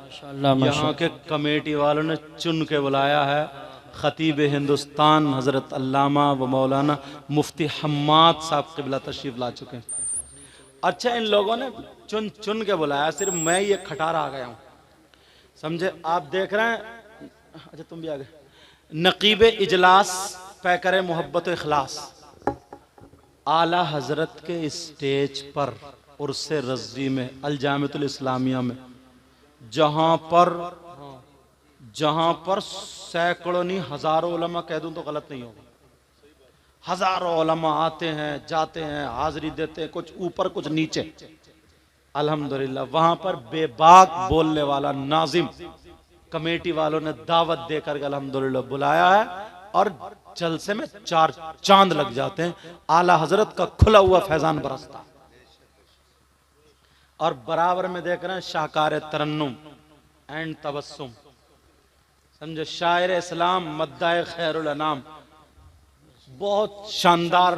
यहाँ के कमेटी वालों ने चुन के बुलाया है। खतीब हिंदुस्तान हज़रत अल्लामा व मौलाना मुफ्ती हम्माद साहब क़िबला तशरीफ़ ला चुके हैं। अच्छा, इन लोगों ने चुन चुन के बुलाया, सिर्फ मैं ये खटारा आ गया हूँ, समझे? आप देख रहे हैं। अच्छा, तुम भी आ गए। नकीब इजलास पैकर मोहब्बत इखलास आला हजरत के स्टेज पर उर्से रज़ी में अल जामिअतुल इस्लामिया में, जहां पर सैकड़ों नहीं हजारों उलमा, कह दूं तो गलत नहीं होगा, हजारों उलमा आते हैं, जाते हैं, हाजिरी देते हैं, कुछ ऊपर कुछ नीचे। अल्हम्दुलिल्लाह वहां पर बेबाक बोलने वाला नाजिम कमेटी वालों ने दावत देकर अल्हम्दुलिल्लाह बुलाया है, और जलसे में 4 चांद लग जाते हैं। आला हजरत का खुला हुआ फैजान बरसता, और बराबर में देख रहे हैं शाहकार तरन्नुम एंड तबस्सुम, समझे? शायर इस्लाम मद्दाए खैरुल अनाम, बहुत शानदार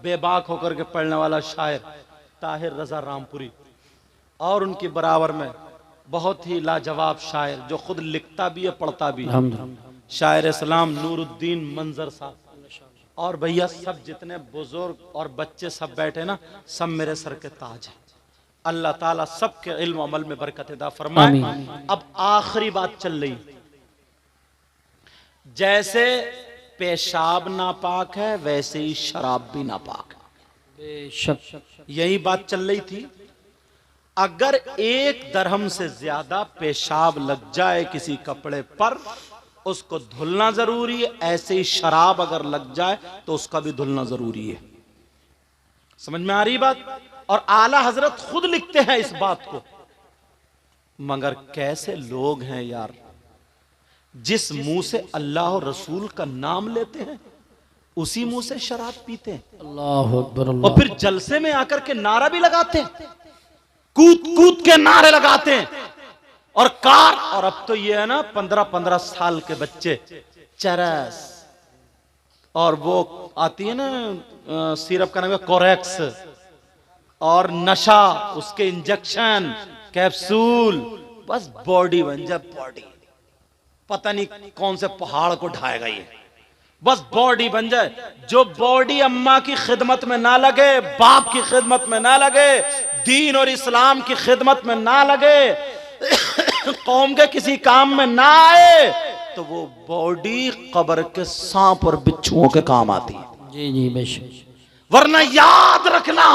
बेबाक होकर के पढ़ने वाला शायर ताहिर रजा रामपुरी, और उनके बराबर में बहुत ही लाजवाब शायर जो खुद लिखता भी है पढ़ता भी है, शायर इस्लाम नूरुद्दीन मंजर साहब। और भैया सब जितने बुजुर्ग और बच्चे सब बैठे ना, सब मेरे सर के ताज हैं। अल्लाह ताला सबके इल्म अमल में बरकत अता फरमाए। अब आखिरी बात चल रही, जैसे पेशाब नापाक है वैसे ही शराब भी नापाक है। बेशक यही बात चल रही थी। अगर 1 दरहम से ज्यादा पेशाब लग जाए किसी कपड़े पर, उसको धुलना जरूरी है। ऐसे ही शराब अगर लग जाए तो उसका भी धुलना जरूरी है। समझ में आ रही बात? और आला हजरत खुद लिखते हैं इस बात को। मगर कैसे लोग हैं यार, जिस मुंह से अल्लाह और रसूल का नाम लेते हैं उसी मुंह से शराब पीते हैं। अल्लाह अकबर। और फिर जलसे में आकर के नारा भी लगाते हैं, कूद कूद के नारे लगाते हैं। और कार, और अब तो ये है ना 15-15 साल के बच्चे चरस, और वो आती है ना सिरप का नाम है कोरेक्स, और नशा, उसके इंजेक्शन, कैप्सूल, बस बॉडी बन जाए बॉडी। पता नहीं कौन से पहाड़ को ढाएगा ये, बस बॉडी बन जाए। जो बॉडी अम्मा की खिदमत में ना लगे, बाप की खिदमत में ना लगे, दीन और इस्लाम की खिदमत में ना लगे, कौम के किसी काम में ना आए, तो वो बॉडी कब्र के सांप और बिच्छुओं के काम आती है। जी जी बेशक। वरना याद रखना,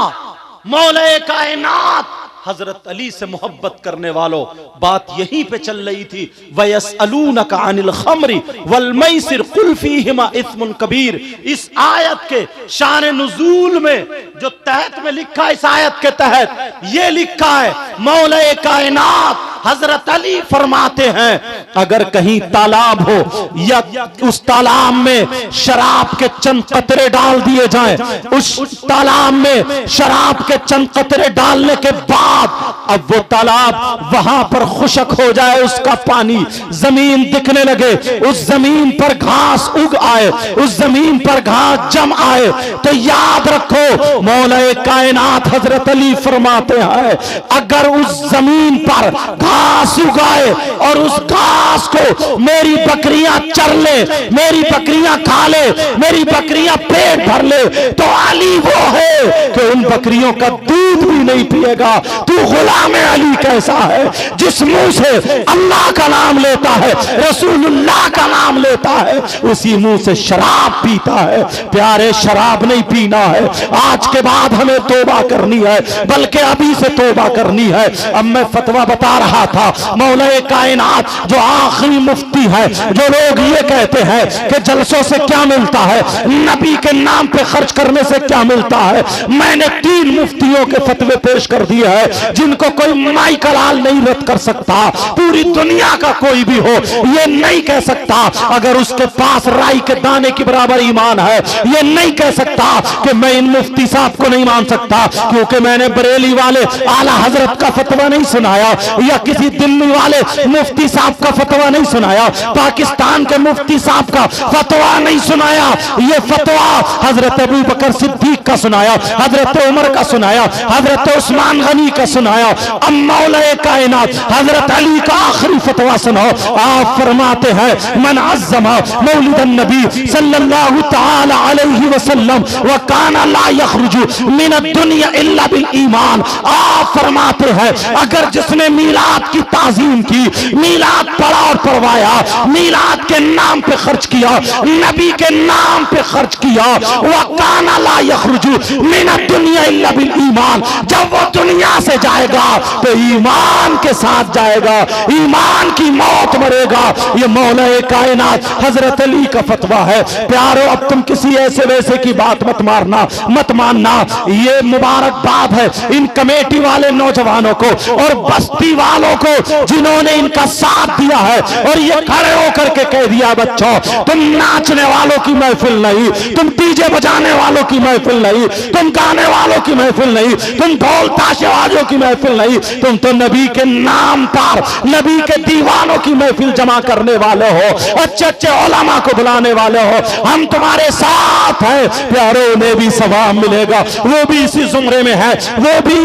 मौला कायनात हजरत अली से मोहब्बत करने वालों, बात यहीं पे चल रही थी। वयसअलूनका अनिल खम्रि वल मैसिर कुल फीहिमा इस्मुन कबीर। इस आयत के शान नुज़ूल में जो तहत में लिखा है, इस आयत के तहत ये लिखा है, मौला कायनात हजरत अली फरमाते हैं, अगर कहीं तालाब हो या उस तालाब में शराब के चंद कतरे डाल दिए जाएं, उस तालाब में शराब के चंद कतरे डालने के बाद अब वो तालाब वहां पर खुशक हो जाए, उसका पानी जमीन दिखने लगे, उस जमीन पर घास उग आए, उस जमीन पर घास जम आए, तो याद रखो मौला कायनात हजरत अली फरमाते हैं, अगर उस जमीन पर घास उगाए और उस घास को मेरी बकरियां चर ले, मेरी बकरियां खा ले, मेरी बकरियां पेट भर ले, तो अली वो है कि उन बकरियों का दूध भी नहीं पिएगा। तू गुलाम अली कैसा है, जिस मुंह से अल्लाह का नाम लेता है, रसूलुल्लाह का नाम लेता है, उसी मुंह से शराब पीता है। प्यारे, शराब नहीं पीना है। आज के बाद हमें तौबा करनी है, बल्कि अभी से तौबा करनी है। अब मैं फतवा बता रहा था, मौला कायनात जो आखिरी मुफ्ती है, जो लोग ये कहते हैं कि जलसों से क्या मिलता है, नबी के नाम पे खर्च करने से क्या मिलता है, मैंने 3 मुफ्तियों के फतवे पेश कर दिए हैं, जिनको कोई माई कलाल नहीं रद्द कर सकता। पूरी दुनिया का कोई भी हो ये नहीं कह सकता, अगर उसके पास राई के दाने के बराबर ईमान है, ये नहीं कह सकता कि मैं इन मुफ्ती साहब को नहीं मान सकता, क्योंकि मैंने बरेली वाले आला हजरत का फतवा नहीं सुनाया, या किसी दिल्ली वाले मुफ्ती साहब का फतवा नहीं सुनाया, पाकिस्तान के मुफ्ती साहब का फतवा नहीं सुनाया। ये फतवा हजरत अबू बकर सिद्दीक का सुनाया, हजरत उमर का सुनाया, हजरत उस्मान गनी का सुनाया। अब मौला कायनात हजरत अली का आखिरी फतवा सुनाओ। आप फरमाते हैं, मन अज़्ज़मा मौलिदन नबी सल्लल्लाहु तआला अलैहि वसल्लम व काना ला यखरुजु मिन दुनिया इल्ला बिल ईमान। आप फरमाते हैं, अगर जिसने मीलाद की ताज़ीम की, मीलाद पढ़ा और पढ़वाया, मीलाद के नाम पे खर्च किया, नबी के नाम पे खर्च किया, व काना ला यखरुजु मिन दुनिया इल्ला बिल ईमान, जब वो दुनिया से जाएगा तो ईमान के साथ जाएगा, ईमान की मौत मरेगा। ये मौला कायनात हजरत अली का फतवा है। प्यारो, अब तुम किसी ऐसे वैसे की बात मत मारना, मत मानना। ये मुबारकबाद है इन कमेटी वाले नौजवानों को और बस्ती वालों को जिन्होंने इनका साथ दिया है, और ये खड़े होकर के कह दिया, बच्चों तुम नाचने वालों की महफिल नहीं, तुम डीजे बजाने वालों की महफिल नहीं, तुम गाने वालों की महफिल नहीं, तुम ढोल ताशे वालों की महफिल नहीं, तुम तो नबी के नाम पर, नबी के दीवानों की महफिल जमा करने वाले हो, अच्छे अच्छे उलमा को बुलाने वाले हो, हम तुम्हारे साथ हैं। प्यारों ने भी सवाब मिलेगा, वो भी इसी जुमरे में है, वो भी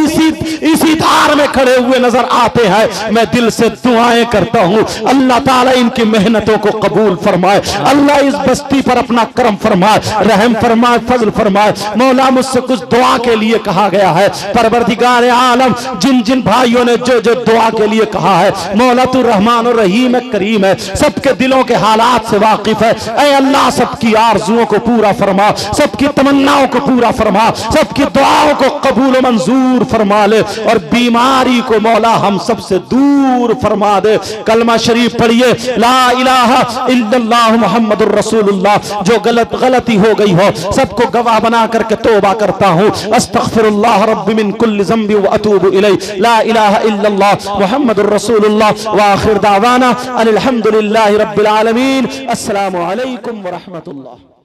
इसी धार में खड़े हुए नजर आते हैं। मैं दिल से दुआएं करता हूं, अल्लाह ताला इनकी मेहनतों को कबूल फरमाए, अल्लाह इस बस्ती पर अपना करम फरमाए, रहम फरमाए, फजल फरमाए। मौला मुझसे कुछ दुआ के लिए कहा गया है, परवरदिगार आलम जिन जिन भाइयों ने जो जो दुआ के लिए कहा है, मौला तू रहमान और रहीम है, करीम है, सबके दिलों के हालात से वाकिफ है। ऐ अल्लाह सबकी आरजुओं को पूरा फरमा, सबकी तमन्नाओं को पूरा फरमा, सबकी दुआओं को कबूल मंजूर फरमा ले, और बीमारी को मौला हम सबसे दूर फरमा दे। कलमा शरीफ पढ़िए, ला इलाहा इल्लल्लाह मुहम्मदुर रसूलुल्लाह। जो गलती हो गई हो सबको गवाह बना करके तौबा करता हूं। अस्तगफिरुल्लाह रब्बी मिन कुल्लि ज़ंबि व अतूबु इलैहि। ला इलाहा इल्लल्लाह मुहम्मदुर रसूलुल्लाह व आखिर दावाना अनिल हम्दुलिल्लाहि रब्बिल आलमीन। अस्सलामु अलैकुम व रहमतुल्लाह।